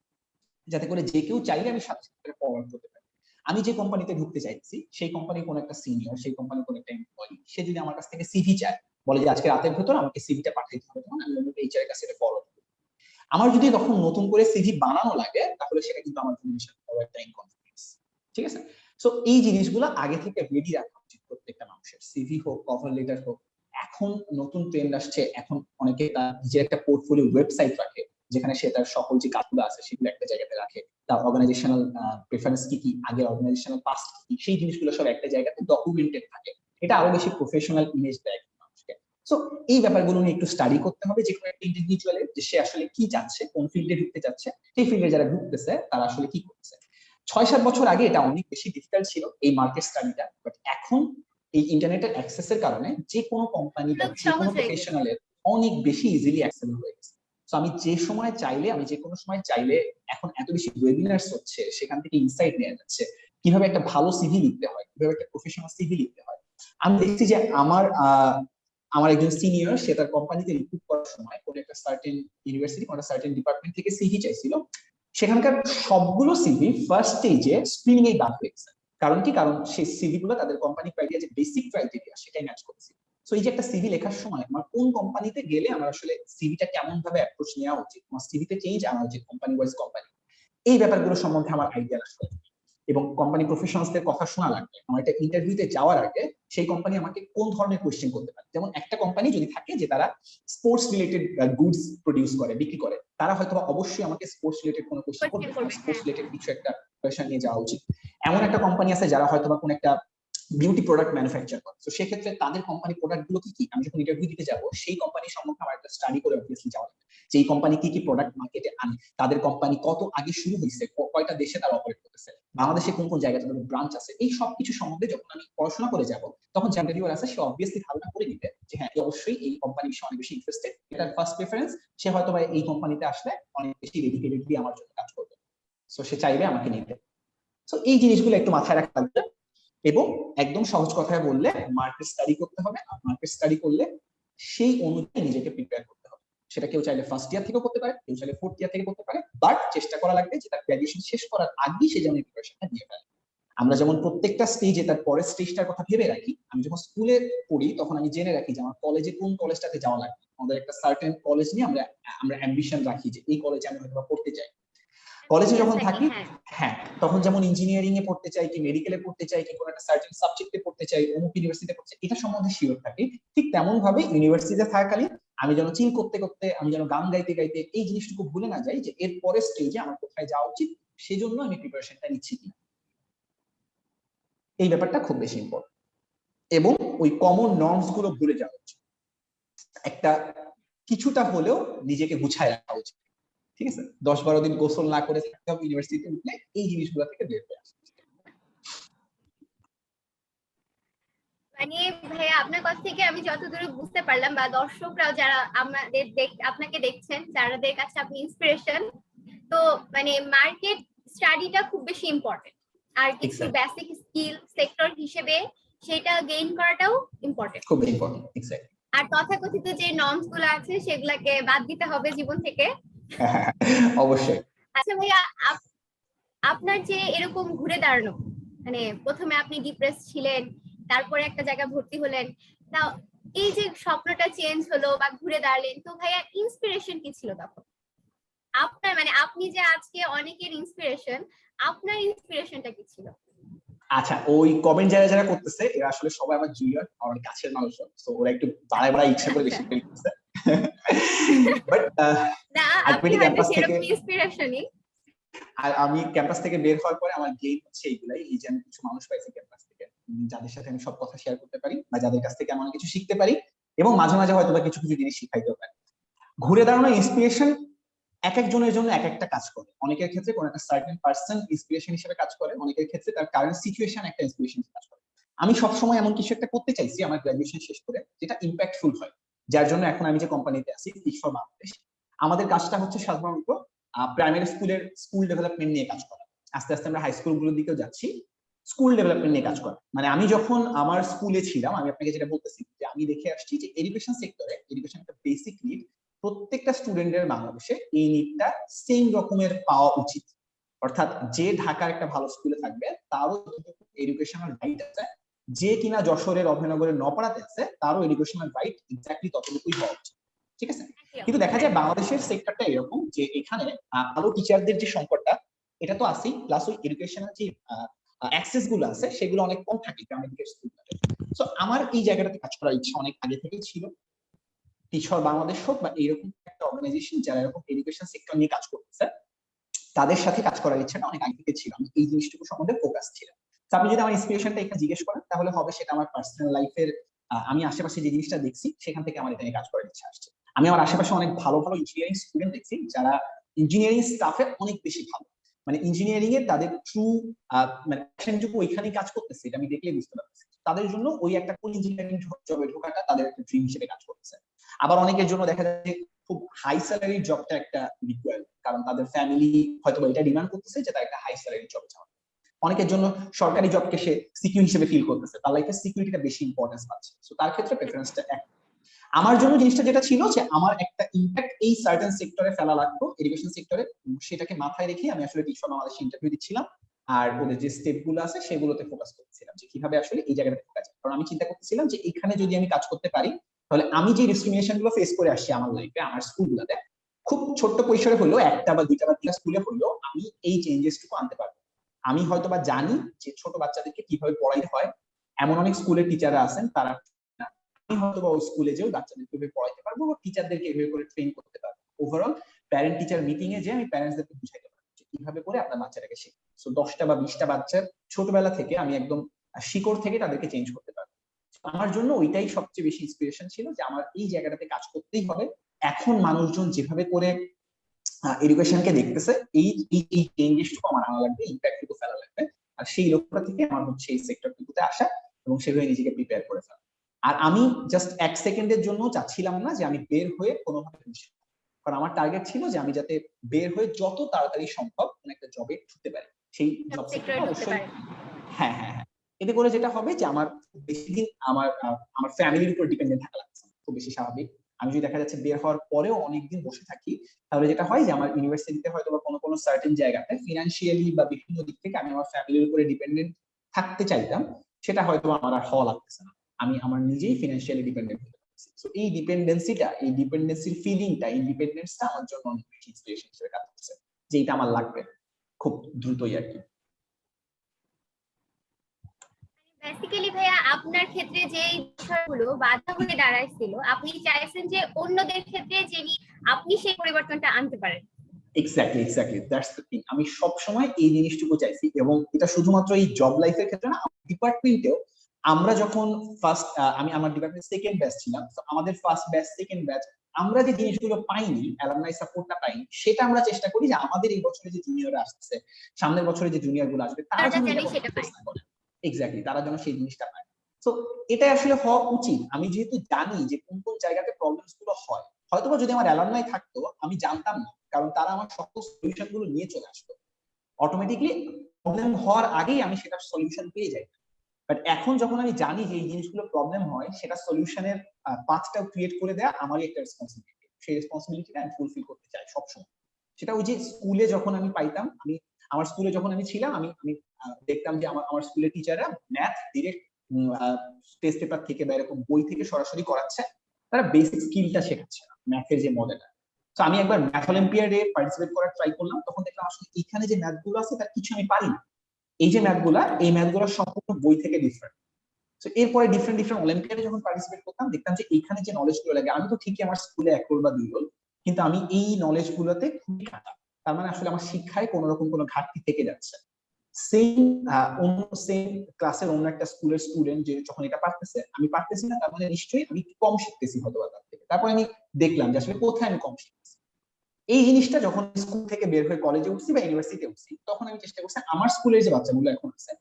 যাতে করে যে কেউ চাইলে আমি সাথে সাথে ফরওয়ার্ড করতে পারি। আমি যে কোম্পানিতে ঢুকতে চাইছি সেই কোম্পানির কোন একটা সিনিয়র, সেই কোম্পানির কোন একটা এমপ্লয়ি, সে যদি আমার কাছ থেকে সিভি চায়, বলে যে আজকে রাতের ভেতর আমাকে সিভিটা পাঠাইতে হবে, তখন আমি অন্য এইচআর এর কাছে এটা ফরওয়ার্ড করি। আমার যদি তখন নতুন করে সিভি বানানো লাগে, তাহলে সেটা কিন্তু আমার জন্য বিশাল বড় একটা ইনকনভিনিয়েন্স। ঠিক আছে? সো এই জিনিসগুলো আগে থেকে রেডি রাখা উচিত প্রত্যেকটা মানুষের, সিভি হোক, কভার লেটার হোক। এখন নতুন ট্রেন্ড আসছে, এখন অনেকে তার নিজের একটা পোর্টফোলিও ওয়েবসাইট রাখে, যেখানে সে তার সকল যে কাজগুলো আছে সেগুলো একটা জায়গাতে রাখে, তার অর্গানাইজেশনাল প্রেফারেন্স কি কি, আগে অর্গানাইজেশনাল পাস্ট কি, সেই জিনিসগুলো সব একটা জায়গাতে ডকুমেন্টেড থাকে। এটা আরো বেশি প্রফেশনাল ইমেজ দেয় মানুষকে। সো এই ব্যাপারগুলো নিয়ে একটু স্টাডি করতে হবে যে কোনো একটা ইন্ডিভিজুয়ালের, যে সে আসলে কি চাচ্ছে, কোন ফিল্ডে ঢুকতে চাচ্ছে, সেই ফিল্ডে যারা ঢুকতেছে তারা আসলে কি করতেছে। 6-7 বছর আগে এটা অনেক বেশি ডিফিকাল্ট ছিল এই মার্কেট স্টাডিটা, বাট এখন এই ইন্টারনেটের অ্যাক্সেসের কারণে যে কোনো কোম্পানি বা যে কোনো সহজ হয়ে গেছে। প্রফেশনালের অনেক বেশি ইজিলি অ্যাক্সেসেবল হয়ে গেছে। তো আমি যে সময় চাইলে, আমি যে কোনো সময় চাইলে, এখন এত বেশি ওয়েবিনার্স হচ্ছে, সেখান থেকে ইনসাইট নেওয়া যাচ্ছে কিভাবে একটা ভালো সিভি লিখতে হয়, কিভাবে একটা প্রফেশনাল সিভি লিখতে হয়। আমি দেখছি যে আমার একজন সিনিয়র, সে তার কোম্পানিতে রিক্রুট করার সময় কোন একটা সার্টেন ইউনিভার্সিটি, কোন একটা সার্টেন ডিপার্টমেন্ট থেকে সিভি চাইছিল। সেখানকার সবগুলো সিভি ফার্স্ট স্টেজে স্ক্রিনিং এ বাদ হয়ে গেছে। কারণ কি? কারণ সেই সিভি গুলো তাদের কোম্পানি ক্রাইটেরিয়া, যে বেসিক ক্রাইটেরিয়া, সেটাই ম্যাচ করছে। সো এই যে একটা সিভি লেখার সময় আমার কোন কোম্পানিতে গেলে আমার আসলে সিভিটা কেমন ভাবে অ্যাপ্রোচ নেওয়া উচিত, আমার সিভিতে চেঞ্জ, আমার যে কোম্পানি ওয়াইজ কোম্পানি, এই ব্যাপারগুলো সম্বন্ধে আমার আইডিয়া আসলে। এবং কোম্পানি প্রফেশনালসদের কথা শোনা লাগবে। আমার একটা ইন্টারভিউতে যাওয়ার আগে সেই কোম্পানি আমাকে কোন ধরনের কোয়েশ্চেন করতে পারে। যেমন একটা কোম্পানি যদি থাকে যে তারা স্পোর্টস রিলেটেড গুডস প্রডিউস করে, বিক্রি করে, তারা হয়তো অবশ্যই আমাকে স্পোর্টস রিলেটেড কোনো কোয়েশ্চেন করবে, স্পোর্টস রিলেটেড কিছু একটা কোয়েশ্চেন নিয়ে যাওয়া উচিত। এমন একটা কোম্পানি আছে যারা হয়তো বা কোনো একটা বিউটি প্রোডাক্ট ম্যানুফ্যাকচার করে, তো সেক্ষেত্রে তাদের কোম্পানি প্রোডাক্ট গুলো কি কি, আমি যখন ইন্টারভিউ দিতে যাবো সেই কোম্পানি সম্বন্ধে আমার একটা স্টাডি করে অবভিয়াসলি যাওয়া লাগবে, যে এই কোম্পানি কি কি প্রোডাক্ট মার্কেটে আনে, তাদের কোম্পানি কত আগে শুরু হয়েছে, কয়টা দেশে তারা অপারেট করতেছে, বাংলাদেশে কোন কোন জায়গায় তাদের ব্রাঞ্চ আছে, এই সব কিছু সম্বন্ধে যখন আমি পড়াশোনা করে যাব, তখন যে ইন্টারভিউয়ার আছে সে অবভিয়াসলি ধারণা করে নিবে যে হ্যাঁ অবশ্যই এই কোম্পানির বিষয়ে অনেক বেশি ইন্টারেস্টেড, এটার ফার্স্ট প্রেফারেন্স, সে হয়তো বা এই কোম্পানিতে আসলে অনেক বেশি ডেডিকেটেডলি আমার জন্য কাজ করবে, সো সে চাইবে আমাকে নিতে। সো এই জিনিসগুলো একটু মাথায় রাখতে হবে। এবং একদম সহজ কথায় বললে মার্কেট স্টাডি করতে হবে, আর মার্কেট স্টাডি করলে সেই অনুযায়ী নিজেকে প্রিপেয়ার করতে হবে। সেটা কেউ চাইলে ফার্স্ট ইয়ার থেকে করতে পারে, কেউ চাইলে ফোর্থ ইয়ার থেকে করতে পারে, বাট চেষ্টা করা লাগবে যে তার গ্র্যাজুয়েশন শেষ করার আগেই সে যেন প্রিপারেশনটা দিয়ে ফেলে। আমরা যেমন প্রত্যেকটা স্টেজে তার পরের স্টেজটার কথা ভেবে রাখি, আমি যখন স্কুলে পড়ি তখন আমি জেনে রাখি যে আমার কলেজে কোন কলেজটাতে যাওয়া লাগবে, আমাদের একটা সার্টেন কলেজ নিয়ে আমরা আমরা অ্যাম্বিশন রাখি যে এই কলেজে আমি হয়তো পড়তে চাই। কলেজে যখন থাকি, হ্যাঁ, তখন যেমন ইঞ্জিনিয়ারিং এ পড়তে চাই, কি মেডিকেলে পড়তে চাই, কি কোনো একটা সার্টেন সাবজেক্টে পড়তে চাই, অমুক ইউনিভার্সিটিতে পড়তে চাই, এটা সম্বন্ধে শিওর থাকি। ঠিক তেমন ভাবে ইউনিভার্সিটিতে থাকাকালীন আমি যেন চিল করতে করতে, আমি যেন গান গাইতে গাইতে এই জিনিসটুকু ভুলে না যাই যে এর পরের স্টেজে আমার কোথায় যাওয়া উচিত, সেজন্য আমি প্রিপারেশনটা নিচ্ছি কিনা, এই ব্যাপারটা খুব বেশি ইম্পর্টেন্ট। এবং ওই কমন নর্মস গুলো ভুলে যাওয়া উচিত, একটা কিছুটা হলেও নিজেকে গুছায় রাখা উচিত, ঠিক আছে? 10-12 দিন গোসল না করে থাকতে হবে ইউনিভার্সিটিতে উঠলে, এই জিনিসগুলো থেকে বের হয়ে আসে। মানে ভাইয়া আপনার কথা থেকে আমি যতদূর বুঝতে পারলাম, বা দর্শকরাও যারা আমাদের আপনাকে দেখছেন, যাদের কাছে আপনি ইন্সপিরেশন, তো মানে মার্কেট স্টাডিটা খুব বেশি ইম্পর্টেন্ট, আর কিছু বেসিক স্কিল সেক্টর হিসেবে সেটা গেইন করাটাও ইম্পর্টেন্ট, খুব ইম্পর্টেন্ট, এক্স্যাক্টলি। আর তথাকথিত যে নর্মস গুলো আছে সেগুলাকে বাদ দিতে হবে জীবন থেকে। অবশ্যই। আচ্ছা ভাইয়া, আপনার যে এরকম ঘুরে দাঁড়ানো, মানে প্রথমে আপনি ডিপ্রেস ছিলেন, তারপরে একটা জায়গায় ভর্তি হলেন, তা এই যে স্বপ্নটা চেঞ্জ হলো বা ঘুরে দাঁড়ালেন, তো ভাইয়া ইন্সপিরেশন কি ছিল তখন আপনার? মানে আপনি যে আজকে অনেকের ইন্সপিরেশন, আপনার ইন্সপিরেশনটা কি ছিল? আচ্ছা, ওই কমেন্ট যারা যারা করতেছে এরা আসলে সবাই আমার জুনিয়র, আমার কাছের মানুষ, তো ওরা একটু বাড়ায় বাড়ায় ইচ্ছা করে বেশি ফিল করছে। বাট আপনি হয়তো সেরকম ইন্সপিরেশনই। আর আমি ক্যাম্পাস থেকে বের হওয়ার পরে আমার গেইন হচ্ছে এইগুলাই, এই যে আমি কিছু মানুষ পাইছি ক্যাম্পাস থেকে যাদের সাথে আমি সব কথা শেয়ার করতে পারি, বা যাদের কাছ থেকে এমন কিছু শিখতে পারি, এবং মাঝে মাঝে হয়তো বা কিছু কিছু জিনিস শিখাইতে পারি। ঘুরে দাঁড়ানো ইন্সপিরেশন এক একজনের জন্য এক একটা কাজ করে। অনেকের ক্ষেত্রে কোন একটা সার্টেন পার্সন ইন্সপিরেশন হিসেবে কাজ করে, অনেকের ক্ষেত্রে তার কারেন্ট সিচুয়েশন একটা ইন্সপিরেশন কাজ করে। আমি সবসময় এমন কিছু একটা করতে চাইছি আমার গ্রাজুয়েশন শেষ করে যেটা ইম্প্যাক্টফুল হয়, যার জন্য এখন আমি যে কোম্পানিতে আছি টিচ ফর বাংলাদেশ, আমাদের কাজটা হচ্ছে সাধারণত প্রাইমারি স্কুলের স্কুল ডেভেলপমেন্ট নিয়ে কাজ করা। আস্তে আস্তে আমরা হাই স্কুলগুলোর দিকেও যাচ্ছি, স্কুল ডেভেলপমেন্ট নিয়ে কাজ করা। মানে আমি যখন আমার স্কুলে ছিলাম, আমি আপনাকে যেটা বলতেছি যে আমি দেখে আসছি যে এডুকেশন সেক্টরে, এডুকেশন একটা বেসিক নিড, প্রত্যেকটা স্টুডেন্টের বাংলাদেশে এই নিডটা সেম রকমের পাওয়া উচিত। অর্থাৎ যে ঢাকার একটা ভালো স্কুলে থাকবে তারও এডুকেশনাল রাইট আছে, যে কিনা যশোরের অভয়নগরের নপাড়াতে আছে তারও এডুকেশনাল রাইট এক্স্যাক্টলি ততটুকুই হওয়া উচিত, ঠিক আছে? কিন্তু দেখা যায় বাংলাদেশের সেক্টরটা এরকম যে এখানে ভালো টিচারদের যে সংকটটা এটা তো আছেই, প্লাস ওই এডুকেশনাল যে অ্যাক্সেস গুলো আছে সেগুলো অনেক কম থাকে গ্রামের দিকের স্কুলগুলোতে। সো আমার এই জায়গাটাতে কাজ করার ইচ্ছা অনেক আগে থেকেই ছিল। টিচ ফর বাংলাদেশ হোক বা এরকম একটা অর্গানাইজেশন যারা এরকম এডুকেশন সেক্টর নিয়ে কাজ করতেছে, তাদের সাথে কাজ করার ইচ্ছাটা অনেক আগে থেকে ছিল। আমি এই জিনিসটুকু সম্বন্ধে ফোকাস ছিলাম। আপনি যদি আমার ইন্সপিরেশনটা এখানে জিজ্ঞেস করেন তাহলে হবে সেটা আমার পার্সোনাল লাইফের, আমি আশেপাশে যে জিনিসটা দেখছি সেখান থেকে আমার এটা নিয়ে কাজ করার ইচ্ছা আসছে। আমি আমার আশেপাশে অনেক ভালো ভালো ইঞ্জিনিয়ারিং স্টুডেন্ট দেখছি যারা ইঞ্জিনিয়ারিং স্টাফে অনেক বেশি ভালো, মানে ইঞ্জিনিয়ারিং এ তাদের ট্রু মানে প্যাশনটুকু ওইখানেই কাজ করতেছে, এটা আমি দেখলেই বুঝতে পারছি। তাদের জন্য ওই একটা কোন ইঞ্জিনিয়ারিং জবে ঢোকাটা তাদের একটা ড্রিম হিসেবে কাজ করতেছে। আবার অনেকের জন্য দেখা যায় খুব হাই স্যালারি জবটা একটা রিকোয়ারমেন্ট, কারণ তাদের ফ্যামিলি হয়তো এটা ডিমান্ড করতেছে যে তার একটা হাই স্যালারি জব চাওয়া। অনেকের জন্য সরকারি জবকে সে সিকিউর হিসেবে ফিল করতেছে, তার লাইফে সিকিউরিটিটা বেশি ইম্পর্টেন্স পাচ্ছে, সো তার ক্ষেত্রে প্রেফারেন্সটা এক। আমার জন্য জিনিসটা যেটা ছিল যে আমার একটা ইম্প্যাক্ট এই সার্টেন সেক্টরে ফেলা লাগতো, এডুকেশন সেক্টরে, সেটাকে মাথায় রেখে আমি আসলে টিচ ফর বাংলাদেশে ইন্টারভিউ দিচ্ছিলাম, আর ওদের যে স্টেপ গুলো আছে সেগুলোতে ফোকাস করতেছিলাম যে কিভাবে আসলে এই জায়গাটাতে ঢোকা যায়। কারণ আমি চিন্তা করতেছিলাম যে এখানে যদি আমি কাজ করতে পারি তাহলে আমি যে ডিসক্রিমিনেশন গুলো ফেস করে আসছি আমার লাইফে, আমার স্কুলগুলোতে খুব ছোট্ট পরিসরে হলেও, একটা বা দুইটা বা তিনটা স্কুলে হলেও আমি এই চেঞ্জেসটুকু আনতে পারবো। আমি হয়তো বা জানি যে ছোট বাচ্চাদেরকে কিভাবে পড়াইতে হয়, এমন অনেক স্কুলের টিচাররা আছেন তারা না। আমি হয়তো বা ওই স্কুলে যেও বাচ্চাদেরকে কিভাবে পড়াইতে পারবো বা টিচারদেরকে এভাবে করে ট্রেন করতে পারবো। ওভারঅল প্যারেন্ট টিচার মিটিং এ যে আমি প্যারেন্টসদেরকে বুঝাইতে পারবো যে কিভাবে করে আপনার বাচ্চাটাকে শেখাবো। সো 10টা বা 20টা বাচ্চার ছোটবেলা থেকে আমি একদম শিকড় থেকে তাদেরকে চেঞ্জ করতে পারবো। আমার জন্য ওইটাই সবচেয়ে বেশি ইন্সপিরেশন ছিল যে আমার এই জায়গাটাতে কাজ করতেই হবে। এখন মানুষজন যেভাবে করে এডুকেশনকে দেখতেছে, এই এই চেঞ্জেসটুকু আমার আনা লাগবে, ইম্প্যাক্টটুকু ফেলা লাগবে। আর সেই লক্ষ্যটা থেকে আমার হচ্ছে এই সেক্টরটুকুতে আসা এবং সেভাবে নিজেকে প্রিপেয়ার করে ফেলা। আর আমি জাস্ট 1 সেকেন্ডের জন্য চাচ্ছিলাম না যে আমি বের হয়ে কোনোভাবে বসে, কারণ আমার টার্গেট ছিল যে আমি যাতে বের হয়ে যত তাড়াতাড়ি সম্ভব কোনো একটা জবে ঢুকতে পারি। সেই জব সেক্টরটা অবশ্যই, হ্যাঁ হ্যাঁ হ্যাঁ, এতে করে যেটা হবে যে আমার বেশি দিন আমার ফ্যামিলির উপর ডিপেন্ডেন্ট থাকা লাগছে না, খুব বেশি স্বাভাবিক। আমি যদি দেখা যাচ্ছে বের হওয়ার পরেও অনেকদিন বসে থাকি, তাহলে যেটা হয় যে আমার ইউনিভার্সিটিতে হয়তো বা কোনো সার্টেন জায়গাতে ফিনান্সিয়ালি বা বিভিন্ন দিক থেকে আমি আমার ফ্যামিলির উপরে ডিপেন্ডেন্ট থাকতে চাইতাম, সেটা হয়তো আমার আর হওয়া লাগতেছে না। আমি আমার নিজেই ফিনান্সিয়ালি ডিপেন্ডেন্ট হতে পারছি। তো এই ডিপেন্ডেন্সিটা, এই ডিপেন্ডেন্সির ফিলিংটা, এই ডিপেন্ডেন্সটা আমার জন্য অনেক বেশি ইন্সপিরেশন হিসেবে কাজ করছে, যে এটা আমার লাগবে খুব দ্রুতই আর কি। বেসিক্যালি ভাইয়া আপনার ক্ষেত্রে যে বিষয়গুলো বাধা হয়ে দাঁড়াইছিল, আপনি চাইছেন যে অন্যদের ক্ষেত্রে যিনি আপনি সেই পরিবর্তনটা আনতে পারেন। Exactly that's the thing. আমি সবসময় এই জিনিসটুকু চাইছি, এবং এটা শুধুমাত্র এই জব লাইফের ক্ষেত্রে না, ডিপার্টমেন্টেও আমরা যখন ফার্স্ট, আমি আমার ডিপার্টমেন্ট সেকেন্ড ব্যাচ ছিলাম, তো আমাদের ফার্স্ট ব্যাচ সেকেন্ড ব্যাচ আমরা যে জিনিসগুলো পাইনি, অ্যালামনাই সাপোর্টটা পাইনি, সেটা আমরা চেষ্টা করি যে আমাদের এই বছরে যে জুনিয়ররা আসছে, সামনের বছরে যে জুনিয়র গুলো আসবে, তারা যেন এটা ফেস না করে। এক্স্যাক্টলি, তারা যেন সেই জিনিসটা পায়। তো এটা আসলে হওয়া উচিত। আমি যেহেতু জানি যে কোন কোন জায়গাতে প্রবলেমস গুলো হয়, হয়তোবা যদি আমার অ্যালামনাই থাকতো আমি জানতাম না, কারণ তারা আমার সকল সলিউশন গুলো নিয়ে চলে আসতো অটোমেটিকলি। প্রবলেম হওয়ার আগেই আমি সেটার সলিউশন পেয়ে যাই। বাট এখন যখন আমি জানি যে এই জিনিসগুলো প্রবলেম হয়, সেটা সলিউশনের পাথটাও ক্রিয়েট করে দেয়া আমারই একটা রেসপন্সিবিলিটি। সেই রেসপন্সিবিলিটিটা আমি ফুলফিল করতে চাই সবসময়। সেটা ওই যে স্কুলে যখন আমি পাইতাম, আমার স্কুলে যখন আমি ছিলাম, আমি আমি দেখতাম যে আমার স্কুলের টিচাররা ম্যাথ ডিরেক্ট টেস্ট পেপার থেকে বা এরকম বই থেকে সরাসরি করাচ্ছে, তারা বেসিক স্কিলটা শেখাচ্ছে না, ম্যাথের যে মডেলটা। তো আমি একবার ম্যাথ অলিম্পিয়াডে পার্টিসিপেট করার ট্রাই করলাম, তখন দেখলাম আসলে এখানে যে ম্যাথ গুলো আছে তার কিছু আমি পারি না। এই যে ম্যাথগুলা সম্পূর্ণ বই থেকে ডিফারেন্ট। তো এরপরে ডিফারেন্ট ডিফারেন্ট অলিম্পিয়াডে যখন পার্টিসিপেট করতাম, দেখতাম যে এখানে যে নলেজ গুলো লাগে, আমি তো ঠিকই আমার স্কুলে 1 রোল বা 2 রোল, কিন্তু আমি এই নলেজ গুলোতে খুবই খারাপ। তার মানে আসলে আমার শিক্ষায় কোন রকম কোনো ঘাটতি থেকে যাচ্ছে। সেম অন্য সেম ক্লাসের অন্য একটা স্কুলের স্টুডেন্ট যে যখন এটা পারতেছে, আমি পারতেছি না, তার মানে নিশ্চয়ই আমি কম শিখতেছি হয়তো তার থেকে। তারপর আমি দেখলাম যে আসলে কোথায় আমি কম শিখতেছি। এই জিনিসটা যখন স্কুল থেকে বের হয়ে কলেজে উঠছি বা ইউনিভার্সিটিতে উঠছি, তখন আমি চেষ্টা করছি আমার স্কুলের যে বাচ্চাগুলো এখন আছে,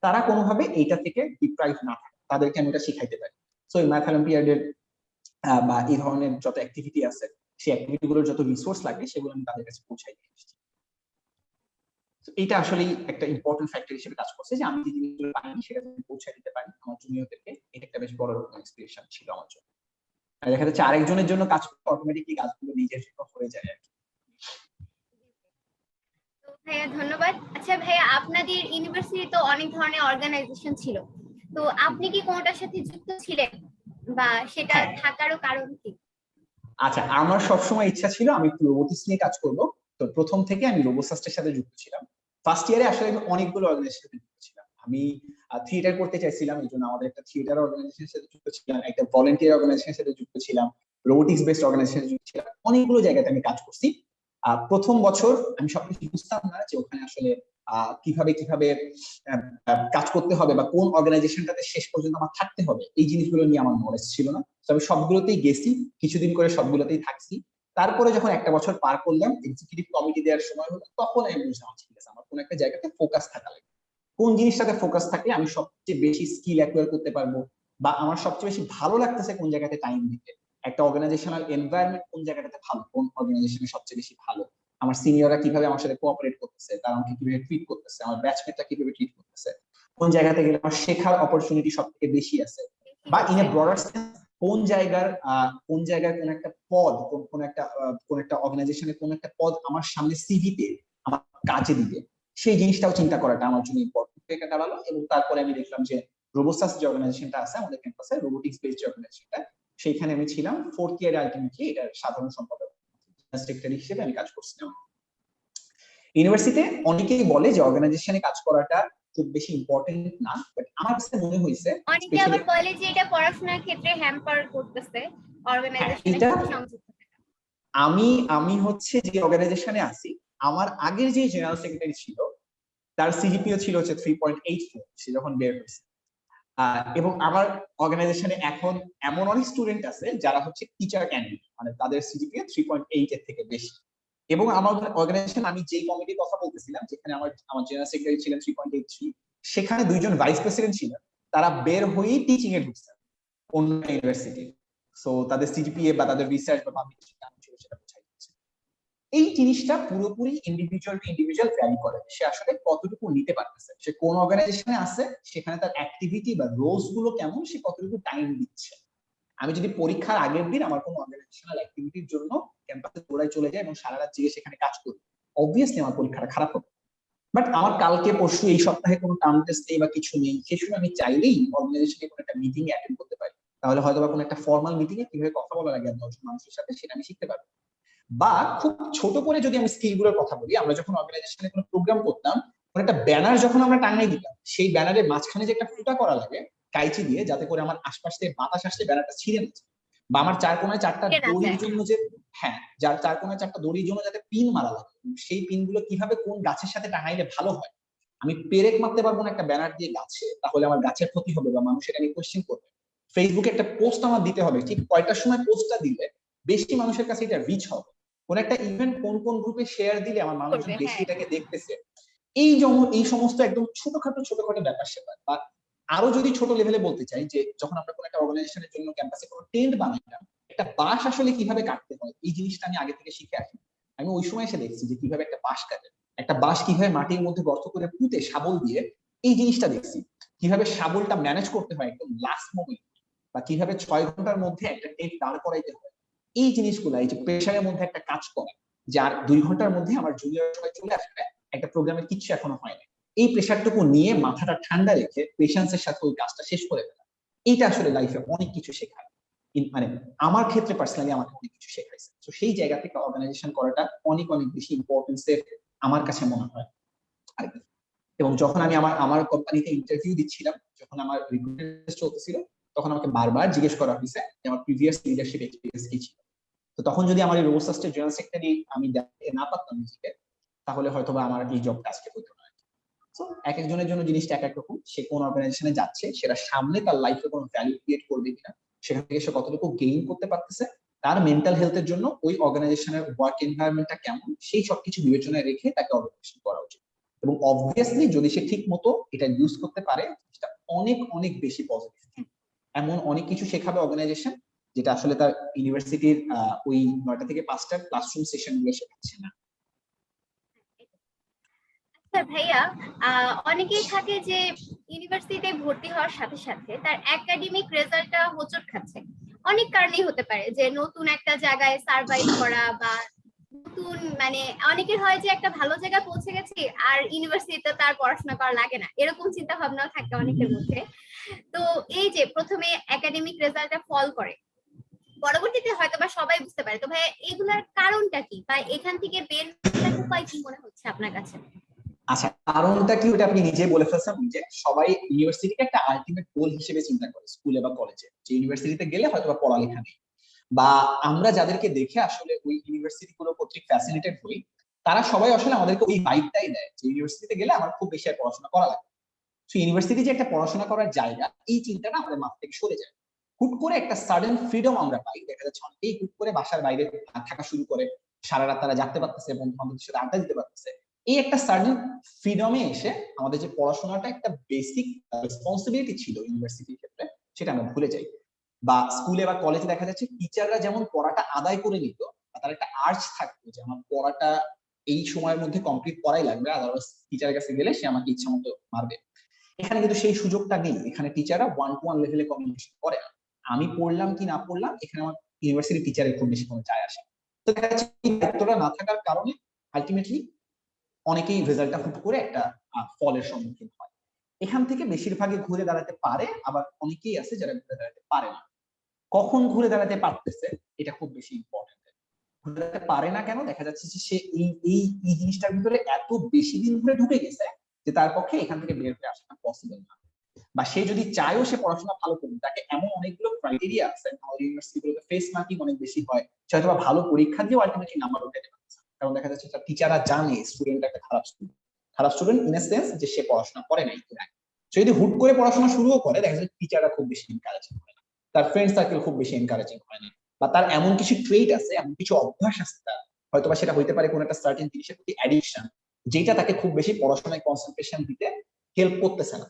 তারা কোনোভাবে এইটা থেকে ডিপ্রাইভ না থাকে, তাদেরকে আমি এটা শিখাইতে পারি। সো এই ম্যাথ অলিম্পিয়াডের বা এই ধরনের যত অ্যাক্টিভিটি আছে, সেই অ্যাক্টিভিটি গুলোর যত রিসোর্স লাগে, সেগুলো আমি তাদের কাছে পৌঁছাই দিয়ে আসছি। এটা আসলে একটা ইম্পর্টেন্ট ফ্যাক্টর হিসেবে কাজ করছে যে আমি যে জিনিসগুলো পাইনি সেটা পৌঁছে দিতে পারি আমার জুনিয়রদেরকে। এটা একটা বেশ বড় রকম ইন্সপিরেশন ছিল আমার জন্য। আর দেখা যাচ্ছে আরেকজনের জন্য কাজ করতে অটোমেটিকলি কাজগুলো নিজের জন্য হয়ে যায় আর কি। ভাইয়া ধন্যবাদ। আচ্ছা ভাইয়া, আপনাদের ইউনিভার্সিটি তো অনেক ধরনের অর্গানাইজেশন ছিল, তো আপনি কি কোনটার সাথে যুক্ত ছিলেন বা সেটা থাকারও কারণ কি? আচ্ছা, আমার সবসময় ইচ্ছা ছিল আমি রোবোটিক্স নিয়ে কাজ করব। তো প্রথম থেকে আমি রোবোসাস্টের সাথে যুক্ত ছিলাম। ফার্স্ট ইয়ারে আসলে আমি অনেকগুলো অর্গানাইজেশনের সাথে যুক্ত ছিলাম। আমি থিয়েটার করতে চাইছিলাম, এই জন্য আমাদের একটা থিয়েটার অর্গানাইজেশনের সাথে যুক্ত ছিলাম, একটা ভলান্টিয়ার অর্গানাইজেশনের সাথে যুক্ত ছিলাম, রোবোটিক্স বেসড অর্গানাইজেশনের সাথে যুক্ত ছিলাম। অনেকগুলো জায়গাতে আমি কাজ করছি। প্রথম বছর আমি সবকিছু বুঝতাম না যে ওখানে আসলে কিভাবে কিভাবে কাজ করতে হবে বা কোন অর্গানাইজেশনটাতে শেষ পর্যন্ত আমার থাকতে হবে, এই জিনিসগুলো নিয়ে আমার নলেজ ছিল না। তো আমি সবগুলোতেই গেছি, কিছুদিন করে সবগুলোতেই থাকছি। তারপরে যখন একটা বছর পার করলাম, এক্সিকিউটিভ কমিটি দেওয়ার সময় হলো, তখন আমি বুঝলাম ঠিক আছে, আমার কোন একটা জায়গাতে ফোকাস থাকা লাগে। কোন জিনিসটাতে ফোকাস থাকলে আমি সবচেয়ে বেশি স্কিল অ্যাকোয়ার করতে পারবো, বা আমার সবচেয়ে বেশি ভালো লাগতেছে কোন জায়গাতে টাইম দিতে, একটা অর্গানাইজেশনাল এনভায়রনমেন্ট কোন জায়গাটাতে ভালো, কোন অর্গানাইজেশনে সবচেয়ে বেশি ভালো, আমার সিনিয়ররা কিভাবে আমার সাথে কোঅপারেট করতেছে, তারা আমাকে কিভাবে ট্রিট করতেছে, আমার ব্যাচমেটরা কিভাবে ট্রিট করতেছে, কোন জায়গাতে গেলে আমার শেখার অপরচুনিটি সবথেকে বেশি আছে, বা ইন এ ব্রডার সেন্স কোন জায়গার কোন একটা পদ, কোন একটা অর্গানাইজেশনের কোন একটা পদ আমার সামনে সিভিতে আমার কাজে দিবে, সেই জিনিসটাও চিন্তা করাটা আমার জন্য ইম্পর্টেন্ট হয়ে দাঁড়ালো। এবং তারপরে আমি দেখলাম যে রোবোসাস যে অর্গানাইজেশনটা আছে আমাদের ক্যাম্পাসে, রোবোটিক্স বেসড অর্গানাইজেশনটা, সেইখানে আমি ছিলাম ফোর্থ ইয়ারে, আলটিমেটলি এটার সাধারণ সম্পাদক সেক্রেটারি হিসেবে আমি কাজ করছিলাম। ইউনিভার্সিটিতে অনেকেই বলে যে অর্গানাইজেশনে কাজ করাটা খুব বেশি ইম্পর্টেন্ট না, বাট আমার কাছে মনে হয়েছে অনেকে স্পেশালি আবার বলে যে এটা পড়াশোনার ক্ষেত্রে হ্যাম্পার করতেছে অর্গানাইজেশনের এটা সাথে সংযুক্ত থাকা। আমি আমি হচ্ছে যে অর্গানাইজেশনে আছি, আমার আগের যে জেনারেল সেক্রেটারি ছিল তার সিজিপিও ছিল হচ্ছে 3.84 সে যখন বের হয়েছে। এবং আমার অর্গানাইজেশনে এখন এমন অনেক স্টুডেন্ট আছে যারা হচ্ছে টিচার ক্যান্ডিডেট, মানে তাদের সিজিপিএ 3.8 এর থেকে বেশি। এবং আমার অর্গানাইজেশন, আমি যেই কমিটির কথা বলতেছিলাম যেখানে আমার আমার জেনারেল সেক্রেটারি ছিলেন 3.83, সেখানে দুইজন ভাইস প্রেসিডেন্ট ছিলেন, তারা বের হয়েই টিচিং এ ঢুকছেন অন্য ইউনিভার্সিটি। সো তাদের সিজিপিএ বা তাদের রিসার্চ বা পাবলিকেশন কেমন ছিল সেটা বোঝাই যাচ্ছে। এই জিনিসটা পুরোপুরি ইন্ডিভিজুয়াল টু ইন্ডিভিজুয়াল ভ্যারি করে, সে আসলে কতটুকু নিতে পারতেছে, সে কোন অর্গানাইজেশনে আছে, সেখানে তার অ্যাক্টিভিটি বা রোলস গুলো কেমন, সে কতটুকু টাইম দিচ্ছে। আমি যদি পরীক্ষার আগের দিন আমার কোনো অর্গানাইজেশনাল অ্যাক্টিভিটির জন্য ক্যাম্পাসে দৌড়ায় চলে যাই এবং সারা রাত জেগে সেখানে কাজ করি, অবভিয়াসলি আমার পরীক্ষাটা খারাপ হবে। বাট আমার কালকে পরশু এই সপ্তাহে কোনো টার্ম টেস্ট নেই বা কিছু নেই, সে সময় আমি চাইলেই অর্গানাইজেশনে কোনো একটা মিটিং এ অ্যাটেন্ড করতে পারি, তাহলে হয়তো বা কোনো একটা ফর্মাল মিটিং এ কিভাবে কথা বলা লাগে 10 মানুষের সাথে সেটা আমি শিখতে পারবো। বা খুব ছোট করে যদি আমি স্কিল গুলোর কথা বলি, আমরা যখন অর্গানাইজেশনে কোনো প্রোগ্রাম করতাম, একটা ব্যানার যখন আমরা টাঙিয়ে দিতাম, সেই ব্যানারের মাঝখানে যে একটা ফুটা করা লাগে কাইচি দিয়ে, যাতে করে আমার আশপাশ থেকে বাতাস আসলে ব্যানারটা ছিঁড়ে না যায়, বা আমার চার কোনায় চারটা দড়ির জন্য যে, হ্যাঁ, যার চার কোনায় চারটা দড়ির জন্য যাতে পিন মারা লাগে, সেই পিন গুলো কিভাবে কোন গাছের সাথে টাঙাইলে ভালো হয়। আমি পেরেক মারতে পারবো না একটা ব্যানার দিয়ে গাছে, তাহলে আমার গাছের ক্ষতি হবে বা মানুষ এটা নিয়ে কোয়েশ্চেন করবে। ফেসবুকে একটা পোস্ট আমার দিতে হবে, ঠিক কয়টার সময় পোস্টটা দিলে বেশি মানুষের কাছে এটা রিচ হবে, কোন একটা ইভেন্ট কোন কোন গ্রুপে শেয়ার দিলে আমার মানুষজন বেশি এটাকে দেখতেছে। এই সমস্ত একদম ছোটখাটো ব্যাপার সেপার। বা আরো যদি ছোট লেভেলে বলতে চাই, যে যখন আমরা কোনো একটা অর্গানাইজেশনের জন্য ক্যাম্পাসে কোনো টেন্ট বানাইলাম, একটা বাঁশ আসলে কিভাবে কাটতে হয় এই জিনিসটা আমি আগে থেকে শিখে আসি। আমি ওই সময় এসে দেখছি যে কিভাবে একটা বাঁশ কাটে, একটা বাঁশ কিভাবে মাটির মধ্যে গর্ত করে পুঁতে শাবল দিয়ে, এই জিনিসটা দেখছি। কিভাবে শাবলটা ম্যানেজ করতে হয় একদম লাস্ট মোমেন্ট, বা কিভাবে 6 ঘন্টার মধ্যে একটা টেন্ট দাঁড় করাইতে হয়। এই জিনিসগুলা, এই যে প্রেশারের মধ্যে একটা কাজ করে, যার 2 ঘন্টার মধ্যে আমার জুনিয়র সবাই চলে আসবে, একটা প্রোগ্রামের কিচ্ছু এখনো হয় না, এই প্রেশারটুকু নিয়ে মাথাটা ঠান্ডা রেখে পেশেন্সের সাথে ওই কাজটা শেষ করে ফেলা, এইটা আসলে লাইফে অনেক কিছু শেখায়। মানে আমার ক্ষেত্রে পার্সোনালি আমাকে অনেক কিছু শেখাইছে। তো সেই জায়গা থেকে অর্গানাইজেশন করাটা অনেক অনেক বেশি ইম্পর্টেন্সের আমার কাছে মনে হয় আর কি। এবং যখন আমি আমার আমার কোম্পানিতে ইন্টারভিউ দিচ্ছিলাম, যখন আমার রিক্রুটমেন্ট চলতেছিল, তখন আমাকে বারবার জিজ্ঞেস করা হয়েছে যে আমার প্রিভিয়াস লিডারশিপ এক্সপেরিয়েন্স কি ছিল। তো তখন যদি আমার এই রোসাস্টের জেনারেল সেক্রেটারি আমি দেখতে না পারতাম নিজেকে, তাহলে হয়তোবা আমার এই জবটা আজকে হতো না। তো এক একজনের জন্য জিনিসটা এক এক রকম, সে কোন অর্গানাইজেশনে যাচ্ছে সেটা সামনে তার লাইফে কোনো ভ্যালু ক্রিয়েট করবে কিনা, সেখান থেকে সে কতটুকু গেইন করতে পারতেছে, তার মেন্টাল হেলথের জন্য ওই অর্গানাইজেশনের ওয়ার্ক এনভায়রনমেন্টটা কেমন, সেই সবকিছু বিবেচনায় রেখে তাকে অর্গানাইজেশন করা উচিত। এবং অবভিয়াসলি যদি সে ঠিক মতো এটা ইউজ করতে পারে, সেটা অনেক অনেক বেশি পজিটিভ। এমন অনেক কিছু শেখাবে অর্গানাইজেশন, যেটা আসলে তার ইউনিভার্সিটির ওই 9টা থেকে 5টার ক্লাসরুম সেশন গুলো শেখাচ্ছে না। আচ্ছা ভাইয়া, অনেকেই থাকে যে ইউনিভার্সিটিতে ভর্তি হওয়ার সাথে সাথে তার একাডেমিক রেজাল্টটা হোঁচট খাচ্ছে। অনেক কারণেই হতে পারে, যে নতুন একটা জায়গায় সার্ভাইভ করা, বা নতুন মানে অনেকের হয় যে একটা ভালো জায়গায় পৌঁছে গেছি আর ইউনিভার্সিটিতে তার পড়াশোনা করা লাগে না, এরকম চিন্তা ভাবনাও থাকে অনেকের মধ্যে। তো এই যে প্রথমে একাডেমিক রেজাল্টটা ফল করে, পরবর্তীতে হয়তো বা সবাই বুঝতে পারে, তো ভাই এগুলার কারণটা কি, বা এখান থেকে বের হওয়ার উপায় কি মনে হচ্ছে আপনার কাছে? আচ্ছা, কারণটা কি ওটা আপনি নিজে বলে ফেলছেন, যে সবাই ইউনিভার্সিটিকে একটা আলটিমেট গোল হিসেবে চিন্তা করে স্কুলে বা কলেজে, যে ইউনিভার্সিটিতে গেলে হয়তো বা পড়ালেখা নেই, বা আমরা যাদেরকে দেখে আসলে ওই ইউনিভার্সিটি গুলো কর্তৃক ফ্যাসিলিটেড হই, তারা সবাই আসলে আমাদেরকে ওই ভাইবটাই দেয় যে ইউনিভার্সিটিতে গেলে আমার খুব বেশি আর পড়াশোনা করা লাগে। তো ইউনিভার্সিটি যে একটা পড়াশোনা করার জায়গা, এই চিন্তাটা আমাদের মাথা থেকে সরে যায়। হুট করে একটা সাডেন ফ্রিডম আমরা পাই, দেখা যাচ্ছে অনেকেই হুট করে বাসার বাইরে থাকা শুরু করে, সারা রাত তারা জাগতে পারতেছে, বন্ধু বান্ধবদের সাথে আড্ডা দিতে পারতেছে। এই একটা সাডেন ফ্রিডমে এসে আমাদের যে পড়াশোনাটা একটা বেসিক রেসপন্সিবিলিটি ছিল ইউনিভার্সিটির ক্ষেত্রে, সেটা আমরা ভুলে যাই। বা স্কুলে বা কলেজে দেখা যাচ্ছে টিচাররা যেমন পড়াটা আদায় করে নিত, তার একটা আর্জ থাকতো যে আমার পড়াটা এই সময়ের মধ্যে কমপ্লিট করাই লাগবে, আদারওয়াইজ টিচারের কাছে গেলে সে আমাকে ইচ্ছা মতো মারবে। এখানে কিন্তু সেই সুযোগটা নেই, এখানে টিচাররা 1-to-1 লেভেলে কমিউনিকেশন করে না। আমি পড়লাম কি না পড়লাম এখানে আমার ইউনিভার্সিটি টিচারের খুব বেশি কোনো যায় আসে। তো দেখা যাচ্ছে এই দায়িত্বটা না থাকার কারণে আলটিমেটলি অনেকেই রেজাল্টটা হুট করে একটা ফলের সম্মুখীন হয়। এখান থেকে বেশিরভাগই ঘুরে দাঁড়াতে পারে, আবার অনেকেই আছে যারা ঘুরে দাঁড়াতে পারে না। কখন ঘুরে দাঁড়াতে পারতেছে এটা খুব বেশি ইম্পর্টেন্ট। ঘুরে দাঁড়াতে পারে না কেন? দেখা যাচ্ছে যে সে এই জিনিসটার ভিতরে এত বেশি দিন ধরে ঢুকে গেছে যে তার পক্ষে এখান থেকে বের হয়ে আসাটা পসিবল না। বা সে যদি চায়ও সে পড়াশোনা ভালো করবে, তাকে এমন অনেকগুলো ক্রাইটেরিয়া আছে, আমাদের ইউনিভার্সিটিগুলোতে ফেস মার্কিং অনেক বেশি হয়, সে হয়তো ভালো পরীক্ষা দিয়ে আলটিমেটলি নাম্বার উঠাতে পারছে, কারণ দেখা যাচ্ছে তার টিচাররা জানে স্টুডেন্ট একটা খারাপ স্টুডেন্ট ইন এ সেন্স যে সে পড়াশোনা করে নাই। সে যদি হুট করে পড়াশোনা শুরুও করে, দেখা যাচ্ছে টিচাররা খুব বেশি এনকারেজিং হয় না, তার ফ্রেন্ড সার্কেল খুব বেশি এনকারেজিং হয় না, বা তার এমন কিছু ট্রেট আছে, এমন কিছু অভ্যাস আছে তার, হয়তোবা সেটা হইতে পারে কোন একটা সার্টেন জিনিসের প্রতি অ্যাডিকশন, যেটা তাকে খুব বেশি পড়াশোনায় কনসেন্ট্রেশন দিতে হেল্প করতেছে না।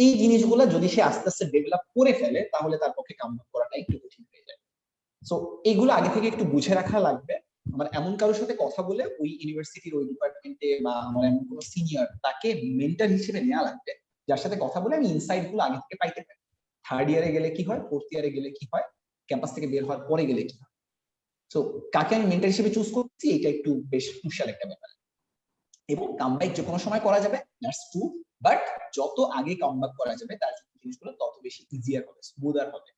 এই জিনিসগুলো যদি সে আস্তে আস্তে ডেভেলপ করে ফেলে, তাহলে তার পক্ষে কাম করাটা একটু কঠিন হয়ে যায়। সো এইগুলো আগে থেকে একটু বুঝে রাখা লাগবে। আমার এমন কারোর সাথে কথা বলে ওই ইউনিভার্সিটির ওই ডিপার্টমেন্টে বা আমার এমন কোনো সিনিয়র, তাকে মেন্টর হিসেবে নেওয়া লাগবে, যার সাথে কথা বলে আমি ইনসাইট গুলো আগে থেকে পাইতে পারি। থার্ড ইয়ারে গেলে কি হয়, ফোর্থ ইয়ারে গেলে কি হয়, ক্যাম্পাস থেকে বের হওয়ার পরে গেলে কি হয়। সো কাকে আমি মেন্টর হিসেবে চুজ করছি, এটা একটু বেশ ক্রুশিয়াল একটা ব্যাপার। এবং কামব্যাক যে কোনো সময় করা যাবে, দ্যাটস ট্রু, বাট যত আগে কামব্যাক করা যাবে তার জিনিসগুলো তত বেশি ইজিয়ার হবে, স্মুদার হবে।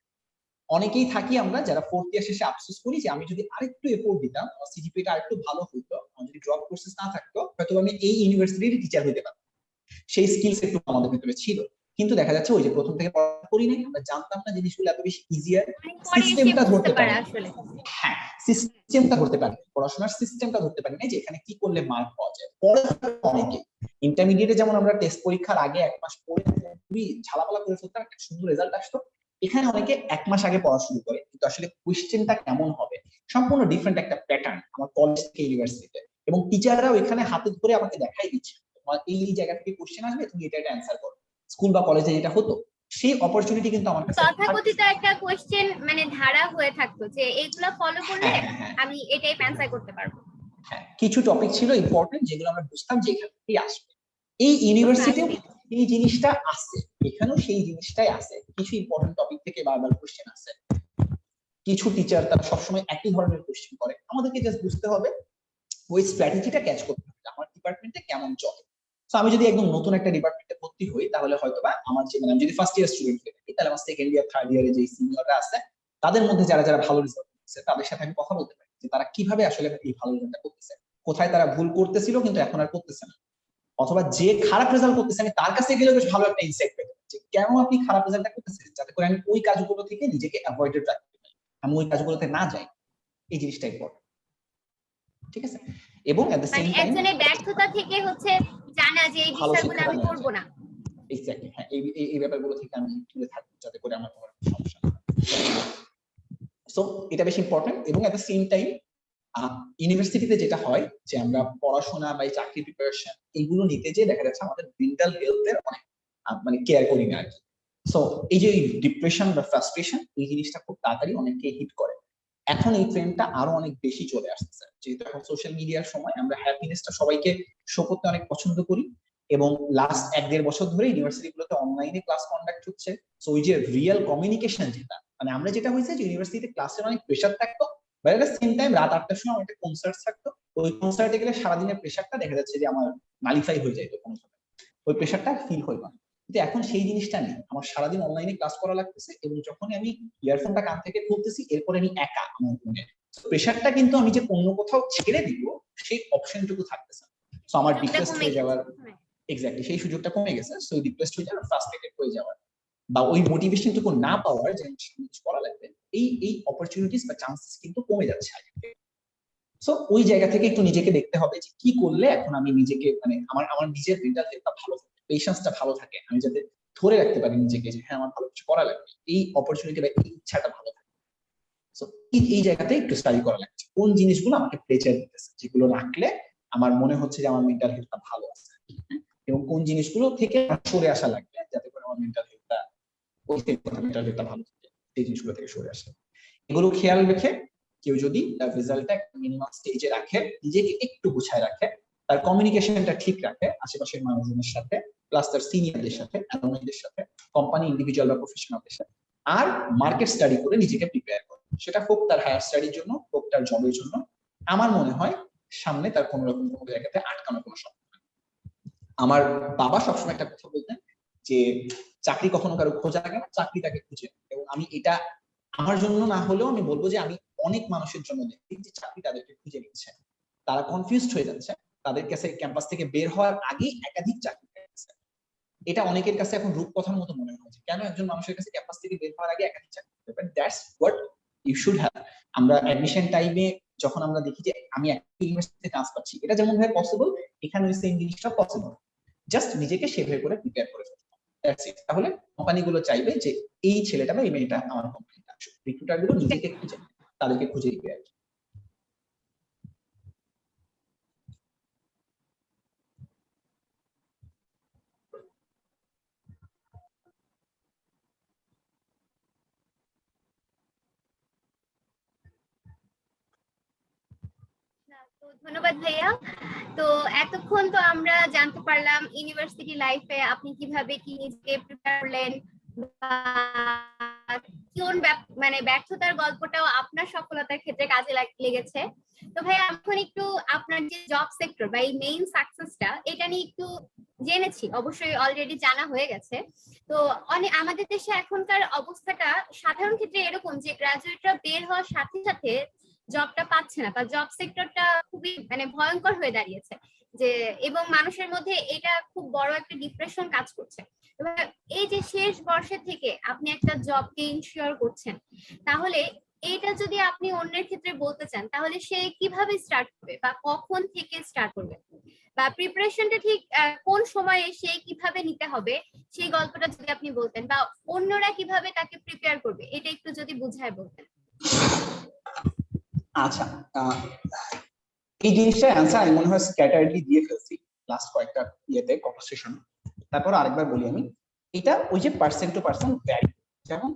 অনেকেই থাকি আমরা যারা ফোর্থ ইয়ার শেষে আফসোস করি যে আমি যদি আরেকটু এফোর্ট দিতাম, আমার সিজিপিএটা আরেকটু ভালো হতো, আমার যদি ড্রপ কোর্সেস না থাকতো, হয়তো আমি এই ইউনিভার্সিটির টিচার হইতে পারতাম, সেই স্কিলস একটু আমাদের ভিতরে ছিল। কিন্তু দেখা যাচ্ছে ওই যে প্রথম থেকে পড়াশোনা করি নাই, আমরা জানতাম না জিনিসগুলো এত বেশি ইজিয়ার, সিস্টেমটা ধরতে পারি। হ্যাঁ, সিস্টেমটা ধরতে পারি, পড়াশোনার সিস্টেমটা ধরতে পারি না, যে এখানে কি করলে মার্ক পাওয়া যায়। পরে অনেকে ইন্টারমিডিয়েটে যেমন আমরা টেস্ট পরীক্ষার আগে 1 মাস পরে খুবই ঝালাপালা করে ফেলতাম, একটা সুন্দর রেজাল্ট আসতো, এখানে অনেকে 1 মাস আগে পড়া শুরু করে, কিন্তু আসলে কোশ্চেনটা কেমন হবে সম্পূর্ণ ডিফারেন্ট একটা প্যাটার্ন আমার কলেজ থেকে ইউনিভার্সিটিতে, এবং টিচাররাও এখানে হাতে ধরে আমাকে দেখাই দিচ্ছে তোমার এই জায়গা থেকে কোশ্চেন আসবে, তুমি এটা অ্যান্সার করো। স্কুল বা কলেজে যেটা হতো, সেই অপরচুনিটি কিন্তু আমার কাছে তথাকথিত একটা কোশ্চেন মানে ধারা হয়ে থাকতো যে এইগুলা ফলো করলে আমি এটাই অ্যান্সার করতে পারবো। হ্যাঁ, কিছু টপিক ছিল ইম্পর্টেন্ট যেগুলো আমরা বুঝতাম যে এখান থেকেই আসবে। এই ইউনিভার্সিটিও এই জিনিসটা আছে, এখানেও সেই জিনিসটাই আছে, কিছু ইম্পর্টেন্ট টপিক থেকে বারবার কোশ্চেন আছে। কিছু টিচার তারা সবসময় একই ধরনের কোশ্চেন করে, আমাদেরকে জাস্ট বুঝতে হবে ওই স্ট্র্যাটেজিটা ক্যাচ করতে হবে আমার ডিপার্টমেন্টে কেমন চলে। তো আমি যদি একদম নতুন একটা ডিপার্টমেন্টে ভর্তি হই, তাহলে হয়তোবা আমার যে আমি যদি ফার্স্ট ইয়ার স্টুডেন্ট হয়ে থাকি, তাহলে আমার সেকেন্ড ইয়ার থার্ড ইয়ারে যে সিনিয়ররা আছে, তাদের মধ্যে যারা যারা ভালো রেজাল্ট করতেছে, তাদের সাথে আমি কথা বলতে পারি যে তারা কিভাবে আসলে এই ভালো রেজাল্টটা করতেছে, কোথায় তারা ভুল করতেছিল কিন্তু এখন আর করতেছে না, অথবা যে খারাপ রেজাল্ট করতেছে আমি তার কাছে গেলে বেশ ভালো একটা ইনসাইট পেতে পারি যে কেন আপনি খারাপ রেজাল্টটা করতেছেন, যাতে করে আমি ওই কাজগুলো থেকে নিজেকে অ্যাভয়েডেড রাখতে পারি, আমি ওই কাজগুলোতে না যাই। এই জিনিসটা ইম্পর্টেন্ট, ঠিক আছে? এবং এট দ্য সেম টাইম একজনের ব্যর্থতা থেকে হচ্ছে জানা যে এই বিষয়গুলো আমি করব না। এক্স্যাক্টলি, হ্যাঁ, এই ব্যাপারগুলো থেকে আমি দূরে থাকবো, যাতে করে আমার কোনো সমস্যা না হয়। সো এটা বেশ ইম্পর্টেন্ট। এবং এট দ্য সেম টাইম ইউনিভার্সিটিতে যেটা হয় যে আমরা পড়াশোনা বা চাকরি প্রিপারেশন এগুলো নিতে যে দেখা যাচ্ছে আমাদের মেন্টাল হেলথের অনেক মানে কেয়ার করি না আর কি। সো এই যে ডিপ্রেশন বা ফ্রাস্ট্রেশন, এই জিনিসটা খুব তাড়াতাড়ি অনেককে হিট করে। এখন এই ট্রেন্ডটা আরো অনেক বেশি চলে আসছে, যেহেতু এখন সোশ্যাল মিডিয়ার সময়, আমরা হ্যাপিনেসটা সবাইকে শো করতে অনেক পছন্দ করি, এবং লাস্ট 1-1.5 বছর ধরে ইউনিভার্সিটিগুলোতে অনলাইনে ক্লাস কন্ডাক্ট হচ্ছে। সো ওই যে রিয়েল কমিউনিকেশন যেটা, মানে আমরা যেটা হয়েছে যে ইউনিভার্সিটিতে ক্লাসের অনেক প্রেশার থাকতো, but at the same time রাত 8টার সময় একটা কনসার্ট থাকতো, ওই কনসার্টে গেলে সারাদিনের প্রেশারটা দেখা যাচ্ছে যে আমার নালিফাই হয়ে যেত, কোনো সময় ওই প্রেশারটা ফিল হইতো না। কিন্তু এখন সেই জিনিসটা নেই, আমার সারাদিন অনলাইনে ক্লাস করা লাগতেছে, এবং যখনই আমি ইয়ারফোনটা কান থেকে খুলতেছি, এরপরে আমি একা আমার রুমে, প্রেশারটা কিন্তু আমি যে অন্য কোথাও ছেড়ে দিব সেই অপশনটুকু থাকতেছে। সো আমার ডিপ্রেসড হয়ে যাওয়ার, এক্স্যাক্টলি সেই সুযোগটা কমে গেছে। সো ডিপ্রেসড হয়ে যাওয়ার, ফ্রাস্ট্রেটেড হয়ে যাওয়ার, বা ওই মোটিভেশনটুকু না পাওয়ার যে কিছু করা লাগবে, এই অপরচুনিটিস বা চান্সেস কিন্তু কমে যাচ্ছে আগে থেকে। সো ওই জায়গা থেকে একটু নিজেকে দেখতে হবে যে কি করলে এখন আমি নিজেকে মানে আমার নিজের মেন্টাল হেলথটা ভালো থাকে, পেশেন্সটা ভালো থাকে, আমি যাতে ধরে রাখতে পারি নিজেকে যে হ্যাঁ আমার ভালো কিছু করা লাগবে, এই অপরচুনিটি বা এই ইচ্ছাটা ভালো থাকে। সো এই জায়গাতে একটু স্টাডি করা লাগছে কোন জিনিসগুলো আমাকে প্রেচার দিতেছে, যেগুলো রাখলে আমার মনে হচ্ছে যে আমার মেন্টাল হেলথটা ভালো আছে, এবং কোন জিনিসগুলো থেকে সরে আসা লাগবে যাতে করে আমার মেন্টাল হেলথটা ভালো থাকে, সেই জিনিসগুলো থেকে সরে আসে। এগুলো খেয়াল রেখে কেউ যদি তার রেজাল্টটা একটা মিনিমাম স্টেজে রাখে, নিজেকে একটু গুছায় রাখে, তার কমিউনিকেশনটা ঠিক রাখে আশেপাশের মানুষজনের সাথে, প্লাস তার সিনিয়রদের সাথে, অ্যালুমনিদের সাথে, কোম্পানি ইন্ডিভিজুয়াল বা প্রফেশনালদের সাথে, আর মার্কেট স্টাডি করে নিজেকে প্রিপেয়ার করে, সেটা হোক তার হায়ার স্টাডির জন্য, হোক তার জবের জন্য, আমার মনে হয় সামনে তার কোনো রকম কোনো জায়গাতে আটকানো কোনো সম্ভাবনা। আমার বাবা সবসময় একটা কথা বলতেন যে চাকরি কখনো কারো খোঁজা লাগে না, চাকরি তাকে খুঁজে। এবং আমি এটা আমার জন্য না হলেও আমি বলবো যে আমি অনেক মানুষের জন্য দেখি যে চাকরি তাদেরকে খুঁজে নিচ্ছে, তারা কনফিউজড হয়ে যাচ্ছে, তাদের কাছে ক্যাম্পাস থেকে বের হওয়ার আগেই একাধিক চাকরি পেয়ে গেছে। এটা অনেকের কাছে এখন রূপকথার মতো মনে হয়, কেন একজন মানুষের কাছে ক্যাম্পাস থেকে বের হওয়ার আগে একাধিক চাকরি পেতে পারে। That's what you should have. আমরা অ্যাডমিশন টাইমে যখন আমরা দেখি যে আমি একটা ইউনিভার্সিটিতে চান্স পাচ্ছি, এটা যেমন ভাবে পসিবল, এখানে সেম জিনিসটা পসিবল, জাস্ট নিজেকে সেভাবে করে প্রিপেয়ার করে ফেলতে হবে। That's it. তাহলে কোম্পানিগুলো চাইবে যে এই ছেলেটা বা এই মেয়েটা আমার কোম্পানিতে আসুক। রিক্রুটার গুলো নিজেকে খুঁজে তাদেরকে খুঁজে দিবে আর কি। তো ধন্যবাদ ভাইয়া। তো এতক্ষণ তো আমরা জানতে পারলাম ইউনিভার্সিটি লাইফে আপনি কিভাবে কি নিজেকে প্রিপেয়ার করলেন, বা কোন মানে ব্যর্থতার গল্পটাও আপনার সফলতার ক্ষেত্রে কাজে লেগেছে। তো ভাইয়া এখন একটু আপনার যে জব সেক্টর বা এই মেইন সাকসেসটা, এটা নিয়ে একটু জেনেছি, অবশ্যই অলরেডি জানা হয়ে গেছে। তো অনেক আমাদের দেশে এখনকার অবস্থাটা সাধারণ ক্ষেত্রে এরকম যে গ্রাজুয়েটরা বের হওয়ার সাথে সাথে জবটা পাচ্ছে না, বা জব সেক্টরটা খুবই মানে ভয়ঙ্কর হয়ে দাঁড়িয়েছে, যে এবং মানুষের মধ্যে এটা খুব বড় একটা ডিপ্রেশন কাজ করছে। এবার এই যে শেষ বর্ষে থেকে আপনি একটা জবকে ইনশিওর করছেন, তাহলে এইটা যদি আপনি অন্যের ক্ষেত্রে বলতে চান, তাহলে সে কিভাবে স্টার্ট করবে বা কখন থেকে স্টার্ট করবে, বা প্রিপারেশনটা ঠিক কোন সময়ে সে কিভাবে নিতে হবে, সেই গল্পটা যদি আপনি বলতেন, বা অন্যরা কিভাবে তাকে প্রিপেয়ার করবে, এটা একটু যদি বুঝায় বলতেন। আচ্ছা, এই জিনিসটা অ্যান্সার আমি মনে হয় স্ক্যাটারলি দিয়ে ফেলছি লাস্ট কয়েকটা ইয়েতে কনভারসেশন। তারপর আরেকবার বলি, আমি এটা ওই যে পার্সন টু পার্সন ভ্যারি। যেমন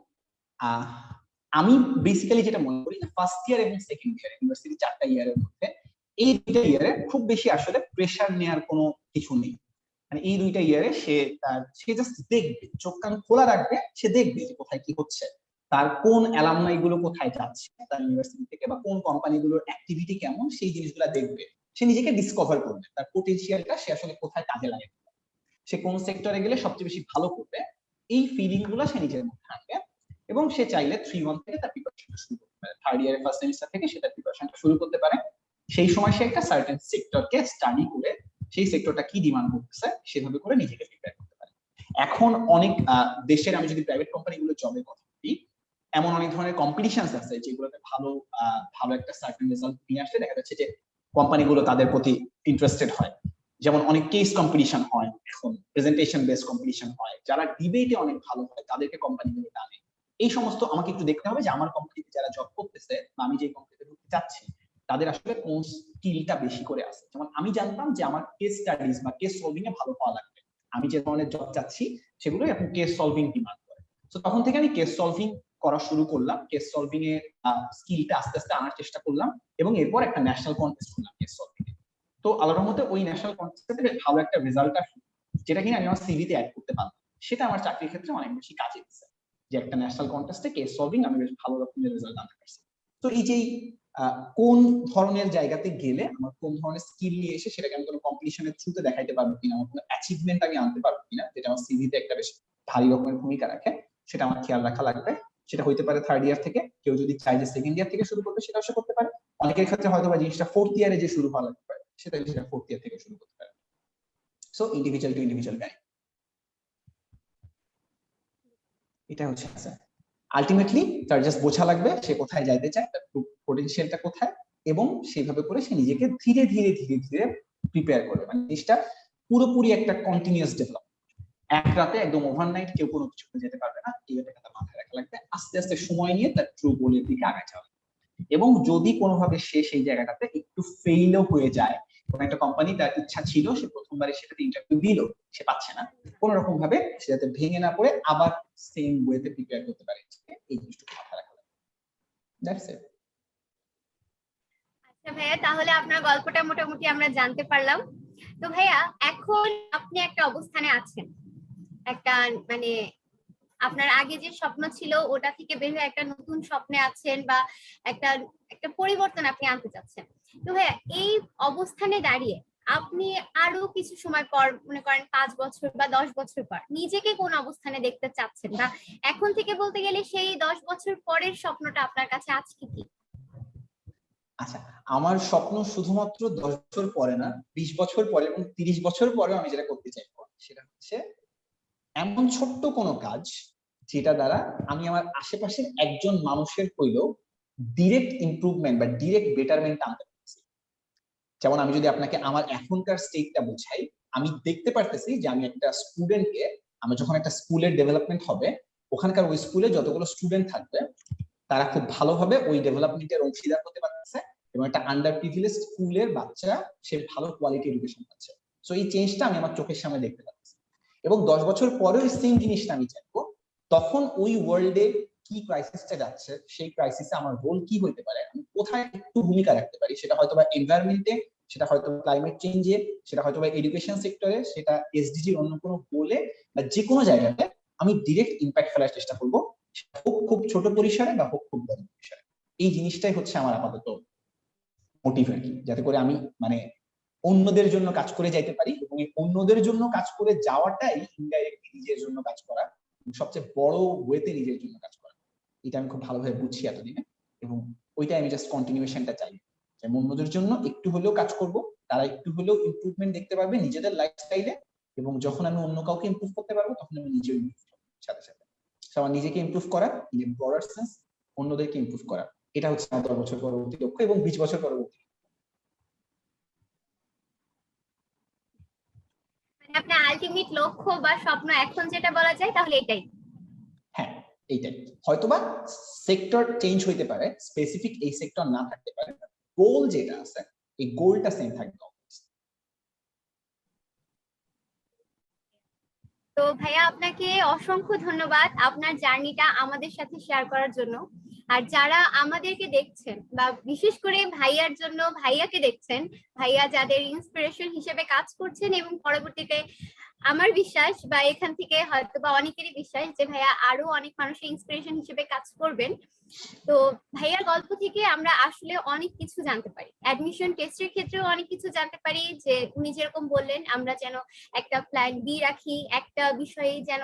আমি বেসিক্যালি যেটা মনে করি যে ফার্স্ট ইয়ার এবং সেকেন্ড ইয়ার ইউনিভার্সিটি 4টা ইয়ারের মধ্যে এই 2টা ইয়ারে খুব বেশি আসলে প্রেসার নেওয়ার কোনো কিছু নেই। মানে এই 2টা ইয়ারে সে জাস্ট দেখবে, চোখ কান খোলা রাখবে, সে দেখবে যে কোথায় কি হচ্ছে, তার কোন অ্যালামনাই গুলো কোথায় যাচ্ছে তার ইউনিভার্সিটি থেকে, বা কোন কোম্পানিগুলোর অ্যাক্টিভিটি কেমন, সেই জিনিসগুলো দেখবে। সে নিজেকে ডিসকভার করবে, তার পোটেনশিয়ালটা সে আসলে কোথায় কাজে লাগে, সে কোন সেক্টরে গেলে সবচেয়ে বেশি ভালো করবে, এই ফিলিং গুলো সে নিজের মধ্যে আনবে। এবং সে চাইলে 3-1 থেকে তার প্রিপারেশনটা শুরু করতে পারে, থার্ড ইয়ারের ফার্স্ট সেমিস্টার থেকে সে তার প্রিপারেশনটা শুরু করতে পারে। সেই সময় সে একটা সার্টেন সেক্টরকে স্টাডি করে সেই সেক্টরটা কি ডিমান্ড করতেছে সেভাবে করে নিজেকে প্রিপেয়ার করতে পারে। এখন অনেক দেশের, আমি যদি প্রাইভেট কোম্পানিগুলো জবের কথা বলি, এমন অনেক ধরনের কম্পিটিশনস আছে যেগুলোতে ভালো ভালো একটা সার্টেন রেজাল্ট নিয়ে আসলে দেখা যাচ্ছে যে কোম্পানিগুলো তাদের প্রতি ইন্টারেস্টেড হয়। যেমন অনেক কেস কম্পিটিশন হয়, এখন প্রেজেন্টেশন বেস কম্পিটিশন হয়, যারা ডিবেটে অনেক ভালো হয় তাদেরকে কোম্পানিগুলো টানে। এই সমস্ত আমাকে একটু দেখতে হবে যে আমার কোম্পানিতে যারা জব করতেছে বা আমি যে কোম্পানিতে ঢুকতে চাচ্ছি তাদের আসলে কোন স্কিলটা বেশি করে আছে। যেমন আমি জানতাম যে আমার কেস স্টাডিজ বা কেস সলভিং এ ভালো পাওয়া লাগবে, আমি যে ধরনের জব চাচ্ছি সেগুলো এখন কেস সলভিং ডিমান্ড করে। তো তখন থেকে আমি কেস সলভিং করা শুরু করলাম, কেস সলভিং এর স্কিলটা আস্তে আস্তে আনার চেষ্টা করলাম, এবং এরপর একটা ন্যাশনাল কন্টেস্ট করলাম কেস সলভিং এ। তো আল্লাহর রহমতে ওই ন্যাশনাল কন্টেস্টে ভালো একটা রেজাল্ট আসলো, যেটা কিনা আমি আমার সিভিতে অ্যাড করতে পারলাম। সেটা আমার চাকরির ক্ষেত্রে অনেক বেশি কাজে দিচ্ছে, যে একটা ন্যাশনাল কন্টেস্টে কেস সলভিং আমি বেশ ভালো রকমের রেজাল্ট আনতে পারছি। তো এই যে কোন ধরনের জায়গাতে গেলে আমার কোন ধরনের স্কিল নিয়ে এসে সেটাকে আমি কোনো কম্পিটিশনের থ্রুতে দেখাইতে পারবো কিনা, আমার কোনো অ্যাচিভমেন্ট আমি আনতে পারবো কিনা, যেটা আমার সিভিতে একটা বেশ ভারী রকমের ভূমিকা রাখে, সেটা আমার খেয়াল রাখা লাগবে। সেটা হইতে পারে থার্ড ইয়ার থেকে, কেউ যদি চায় যে সেকেন্ড ইয়ার থেকে শুরু করবে সেটাও সে করতে পারে। অনেকের ক্ষেত্রে হয়তো বা জিনিসটা ফোর্থ ইয়ারে যে শুরু হওয়া লাগতে পারে, সেটা ফোর্থ ইয়ার থেকে শুরু করতে পারে। So individual to individual guide, এটা হচ্ছে আলটিমেটলি তার জাস্ট বোঝা লাগবে সে কোথায় যাইতে চায়, তার পোটেনশিয়ালটা কোথায়, এবং সেইভাবে করে সে নিজেকে ধীরে ধীরে ধীরে ধীরে প্রিপেয়ার করবে। মানে জিনিসটা পুরোপুরি একটা কন্টিনিউয়াস ডেভেলপ, এক রাতে একদম ওভারনাইট কেউ কোনো কিছু করে যেতে পারবে না, এই ব্যাপারটা মাথায় রাখা লাগবে। আস্তে আস্তে সময় নিয়ে তার ট্রু গোলের দিকে আগায় যাওয়া। এবং যদি কোনোভাবে সে সেই জায়গাটাতে একটু ফেইলও হয়ে যায়, কোন একটা কোম্পানি তার ইচ্ছা ছিল সে প্রথমবারে সেটাতে ইন্টারভিউ দিল, সে পাচ্ছে না, কোন রকম ভাবে সে যাতে ভেঙে না পড়ে আবার সেম ওয়েতে প্রিপেয়ার করতে পারে, এই জিনিসটুকু মাথায় রাখা লাগবে। That's it. আচ্ছা ভাইয়া, তাহলে আপনার গল্পটা মোটামুটি আমরা জানতে পারলাম। তো ভাইয়া, এখন আপনি একটা অবস্থানে আছেন, একটা মানে আপনার আগে যে স্বপ্ন ছিল ওটা থেকে বের হয়ে একটা নতুন স্বপ্নে আছেন, বা একটা একটা পরিবর্তন আপনি আনতে চাচ্ছেন। তো ভাইয়া, এই অবস্থানে দাঁড়িয়ে আপনি আরো কিছু সময় পর, মনে করেন 5 বছর বা 10 বছর পর, নিজেকে কোন অবস্থানে দেখতে চাচ্ছেন, বা এখন থেকে বলতে গেলে সেই 10 বছর পরের স্বপ্নটা আপনার কাছে আজকে কি? আচ্ছা, আমার স্বপ্ন শুধুমাত্র 10 বছর পরে না, 20 বছর পরে এবং 30 বছর পরেও আমি যেটা করতে চাইবো সেটা হচ্ছে এমন ছোট্ট কোনো কাজ যেটা দ্বারা আমি আমার আশেপাশের একজন মানুষের হইলেও ডিরেক্ট ইমপ্রুভমেন্ট বা ডিরেক্ট বেটারমেন্ট আনতে পারছি। যেমন আমি যদি আপনাকে আমার এখনকার স্টেটটা বোঝাই, আমি দেখতে পারতেছি যে আমি একটা স্টুডেন্টকে, আমার যখন একটা স্কুলের ডেভেলপমেন্ট হবে, ওখানকার ওই স্কুলে যতগুলো স্টুডেন্ট থাকবে তারা খুব ভালোভাবে ওই ডেভেলপমেন্টের অংশীদার হতে পারতেছে এবং একটা আন্ডার প্রিভিলেজ স্কুলের বাচ্চা সে ভালো কোয়ালিটি এডুকেশন পাচ্ছে। সো এই চেঞ্জটা আমি আমার চোখের সামনে দেখতে পাচ্ছি এবং 10 বছর পরেও সেম জিনিসটা আমি চাইবো। তখন ওই ওয়ার্ল্ডে কি ক্রাইসিসটা যাচ্ছে, সেই ক্রাইসিসে আমার রোল কি হইতে পারে, আমি কোথায় একটু ভূমিকা রাখতে পারি, সেটা হয়তো বা এনভায়রনমেন্টে, সেটা হয়তো ক্লাইমেট চেঞ্জে, সেটা হয়তো বা এডুকেশন সেক্টরে, সেটা এসডিজির অন্য কোনো গোলে বা যে কোনো জায়গাতে আমি ডিরেক্ট ইম্প্যাক্ট ফেলার চেষ্টা করবো, হোক খুব ছোট পরিসরে বা হোক খুব বড় পরিসরে। এই জিনিসটাই হচ্ছে আমার আপাতত মোটিভ আর কি, যাতে করে আমি মানে অন্যদের জন্য কাজ করে যাইতে পারি এবং এই অন্যদের জন্য কাজ করে যাওয়াটাই ইনডাইরেক্টলি নিজের জন্য কাজ করা, সবচেয়ে বড় ওয়েতে নিজের জন্য কাজ করা। এটা আমি খুব ভালোভাবে বুঝছি এতদিনে এবং ওইটাই আমি জাস্ট কন্টিনিউশনটা চাই, যে অন্যদের জন্য একটু হলেও কাজ করব, তারা একটু হলেও ইমপ্রুভমেন্ট দেখতে পারবে নিজেদের লাইফস্টাইলে, এবং যখন আমি অন্য কাউকে ইমপ্রুভ করতে পারবো তখন আমি নিজেও ইমপ্রুভ করবো সাথে সাথে। আমার নিজেকে ইমপ্রুভ করা, ইন ব্রডার সেন্স অন্যদেরকে ইমপ্রুভ করা, এটা হচ্ছে আমার 10 বছর পরবর্তী লক্ষ্য এবং 20 বছর পরবর্তী। মানে আপনার আলটিমেট লক্ষ্য বা স্বপ্ন এখন যেটা বলা যায় তাহলে এটাই। হ্যাঁ, এইটাই। হয়তোবা সেক্টর চেঞ্জ হইতে পারে, স্পেসিফিক এই সেক্টর না থাকতে পারে, গোল যেটা আছে এই গোলটা সেম থাকবে। তো ভাইয়া আপনাকে অসংখ্য ধন্যবাদ আপনার জার্নিটা আমাদের সাথে শেয়ার করার জন্য। আর যারা আমাদেরকে দেখছেন বা বিশেষ করে ভাইয়ার জন্য ভাইয়াকে দেখছেন, ভাইয়া যাদের ইন্সপিরেশন হিসেবে কাজ করছেন এবং পরবর্তীতে আমার বিশ্বাস বা এখান থেকে হয়তো বা অনেকেরই বিশ্বাস যে ভাইয়া আরো অনেক মানুষের ইন্সপিরেশন হিসেবে কাজ করবেন। তো ভাইয়ার গল্প থেকে আমরা আসলে অনেক কিছু জানতে পারি, অ্যাডমিশন টেস্টের ক্ষেত্রেও অনেক কিছু জানতে পারি, যে উনি যেরকম বললেন আমরা যেন একটা প্ল্যান বি রাখি, একটা বিষয়ে যেন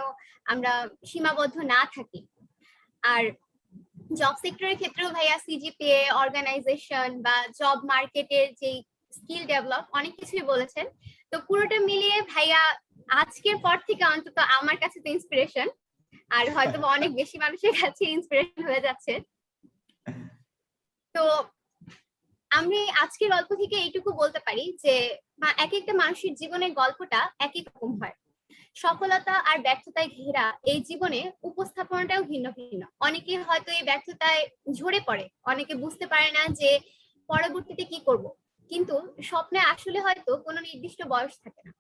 আমরা সীমাবদ্ধ না থাকি। আর জব সেক্টরের ক্ষেত্রেও ভাইয়া সিজিপিএ, অর্গানাইজেশন বা জব মার্কেটের যে স্কিল ডেভেলপ অনেক কিছুই বলেছেন। তো পুরোটা মিলিয়ে ভাইয়া আজকের পর থেকে অন্তত আমার কাছে তো ইন্সপিরেশন, আর হয়তো অনেক বেশি মানুষের কাছে ইন্সপিরেশন হয়ে যাচ্ছে। তো আমি আজকের গল্প থেকে এইটুকু বলতে পারি যে এক একটা মানুষের জীবনের গল্পটা এক এক রকম হয়। সফলতা আর ব্যর্থতায় ঘেরা এই জীবনে উপস্থাপনাটাও ভিন্ন ভিন্ন। অনেকে হয়তো এই ব্যর্থতায় ঝরে পড়ে, অনেকে বুঝতে পারে না যে পরবর্তীতে কি করব। কিন্তু স্বপ্নে আসলে হয়তো কোনো নির্দিষ্ট বয়স থাকে না,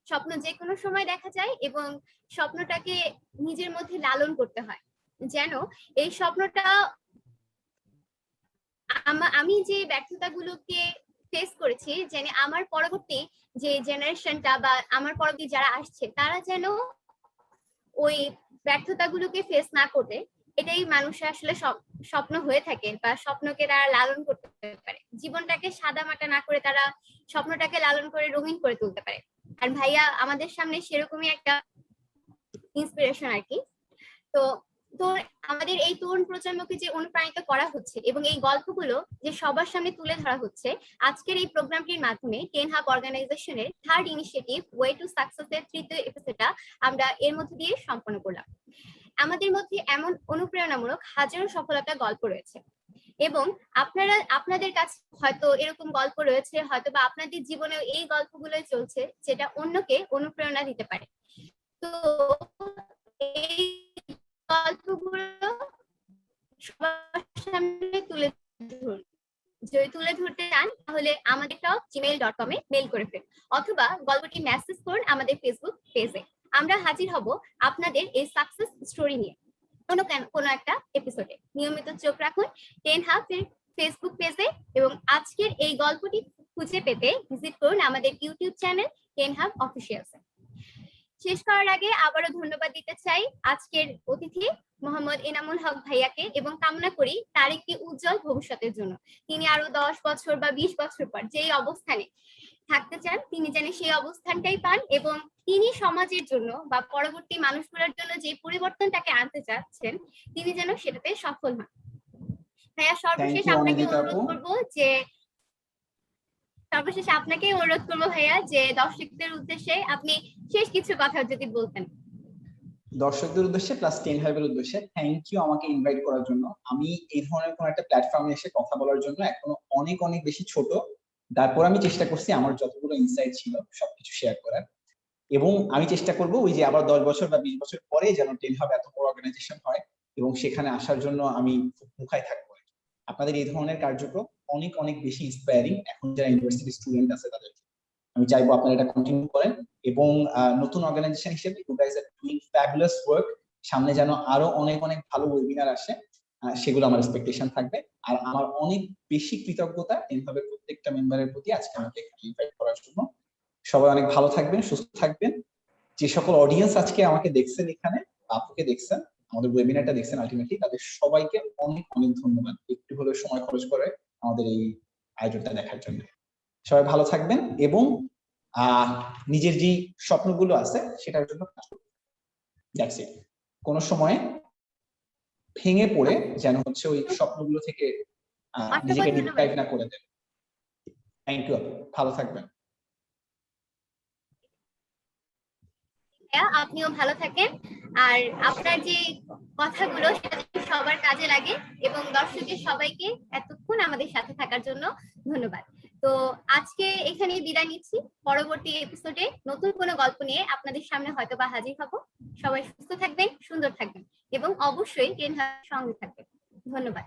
স্বপ্ন যে কোনো সময় দেখা যায় এবং স্বপ্নটাকে নিজের মধ্যে লালন করতে হয়, যেন এই স্বপ্নটা আমি যে ব্যর্থতাগুলোকে ফেস করেছি, যেন আমার পরবর্তী যে জেনারেশনটা বা আমার পরবর্তী যারা আসছে তারা যেন ওই ব্যর্থতাগুলোকে ফেস না করতে, এটাই মানুষের আসলে স্বপ্ন হয়ে থাকে বা স্বপ্নকে তারা লালন করতে পারে, জীবনটাকে সাদা মাটা না করে তারা স্বপ্নটাকে লালন করে রঙিন করে তুলতে পারে। আর ভাইয়া আমাদের সামনে সেরকমই একটা ইন্সপিরেশন আর কি। তো তো আমাদের এই তরুণ প্রজন্মকে যে অনুপ্রাণিত করা হচ্ছে এবং এই গল্পগুলো যে সবার সামনে তুলে ধরা হচ্ছে, আজকের এই প্রোগ্রামটির মাধ্যমে 10 হাব অর্গানাইজেশনের থার্ড ইনিশিয়েটিভ ওয়ে টু সাকসেসের তৃতীয় এপিসোডটা আমরা এর মধ্যে দিয়ে সম্পন্ন করলাম। আমাদের মধ্যে এমন অনুপ্রেরণামূলক হাজারো সফলতার গল্প রয়েছে এবং আপনাদের কাছে হয়তো এরকম গল্প রয়েছে, হয়তো বা আপনাদের জীবনেও এই গল্পগুলোই চলছে যেটা অন্যকে অনুপ্রেরণা দিতে পারে। তো এই গল্পগুলো সবার সামনে তুলে ধরুন। যদি তুলে ধরতে চান তাহলে আমাদের gmail.com এ মেল করে ফেলুন অথবা গল্পটি মেসেজ করুন আমাদের ফেসবুক পেজে। আমরা হাজির হব আপনাদের এই সাকসেস স্টোরি নিয়ে কোনো একটা এপিসোডে। নিয়মিত চোখ রাখুন 10 হাব এর ফেসবুক পেজে এবং আজকের এই গল্পটি খুঁজে পেতে ভিজিট করুন আমাদের ইউটিউব চ্যানেল 10 হাব অফিসিয়ালস। শেষ করার আগে আবারও ধন্যবাদ দিতে চাই আজকের অতিথি মোহাম্মদ এনামুল হক ভাইয়াকে এবং কামনা করি তার একটি উজ্জ্বল ভবিষ্যতের জন্য। তিনি আরো 10 বছর বা 20 বছর পর যেই অবস্থানে থাকতে চান তিনি যেন সেই অবস্থানটাই পান এবং তিনি সমাজের জন্য বা পরবর্তী মানুষগুলোর জন্য যে পরিবর্তনটাকে আনতে চাচ্ছেন তিনি যেন সেটাতে সফল হন। ভাইয়া থ্যাংক সর্বশেষ ইউ আপনাকে অনিন্দিতা আপু। অনুরোধ করবো যে দর্শকদের উদ্দেশ্যে আপনি শেষ কিছু কথা যদি বলতেন। দর্শকদের উদ্দেশ্যে প্লাস 10 হাইভের উদ্দেশ্যে থ্যাংক ইউ আমাকে ইনভাইট করার জন্য। আমি এই ধরনের কোন একটা প্ল্যাটফর্মে এসে কথা বলার জন্য এখনো অনেক অনেক বেশি ছোট, তারপর আমি চেষ্টা করছি আমার যতগুলো ইনসাইট ছিল সবকিছু শেয়ার করার, এবং আমি চেষ্টা করব ওই যে আবার 10 বছর বা 20 বছর পরে যেন 10 হাব এত বড় অর্গানাইজেশন হয় এবং সেখানে আসার জন্য আমি মুখায় থাকবো। আপনাদের এই ধরনের কার্যক্রম অনেক অনেক বেশি ইন্সপায়ারিং এখন যারা ইউনিভার্সিটি স্টুডেন্ট আছে তাদের। আমি চাইবো আপনারা এটা কন্টিনিউ করেন এবং নতুন অর্গানাইজেশন হিসেবে you guys are doing fabulous work. সামনে যেন আরো অনেক অনেক ভালো ওয়েবিনার আসে, সেগুলো আমার এক্সপেকটেশন থাকবে। আর আমার অনেক বেশি কৃতজ্ঞতা এইভাবে প্রত্যেকটা মেম্বারের প্রতি আজকে আমাকে এখানে ইনভাইট করার জন্য। সবাই অনেক ভালো থাকবেন, সুস্থ থাকবেন। যে সকল অডিয়েন্স আজকে আমাকে দেখছেন, এখানে আপুকে দেখছেন, আমাদের ওয়েবিনারটা দেখছেন, আলটিমেটলি তাদের সবাইকে অনেক অনেক ধন্যবাদ একটু হলেও সময় খরচ করে আমাদের এই আয়োজনটা দেখার জন্য। সবাই ভালো থাকবেন এবং নিজের যে স্বপ্নগুলো আছে সেটার জন্য কাজ করবেন। That's it. কোনো সময় ভেঙে পড়ে যেন হচ্ছে ওই স্বপ্নগুলো থেকে নিজেকে ডিপ্রাইভ না করে দেন। থ্যাংক ইউ, ভালো থাকবেন। আপনিও ভালো থাকেন, আর আপনার যে কথাগুলো সেটা সবার কাজে লাগে, এবং দর্শকের সবাইকে এতক্ষণ আমাদের সাথে থাকার জন্য ধন্যবাদ। তো আজকে এখানে বিদায় নিচ্ছি, পরবর্তী এপিসোডে নতুন কোনো গল্প নিয়ে আপনাদের সামনে হয়তো বা হাজির হব। সবাই সুস্থ থাকবেন, সুন্দর থাকবেন এবং অবশ্যই 10 হাব সঙ্গে থাকবেন। ধন্যবাদ।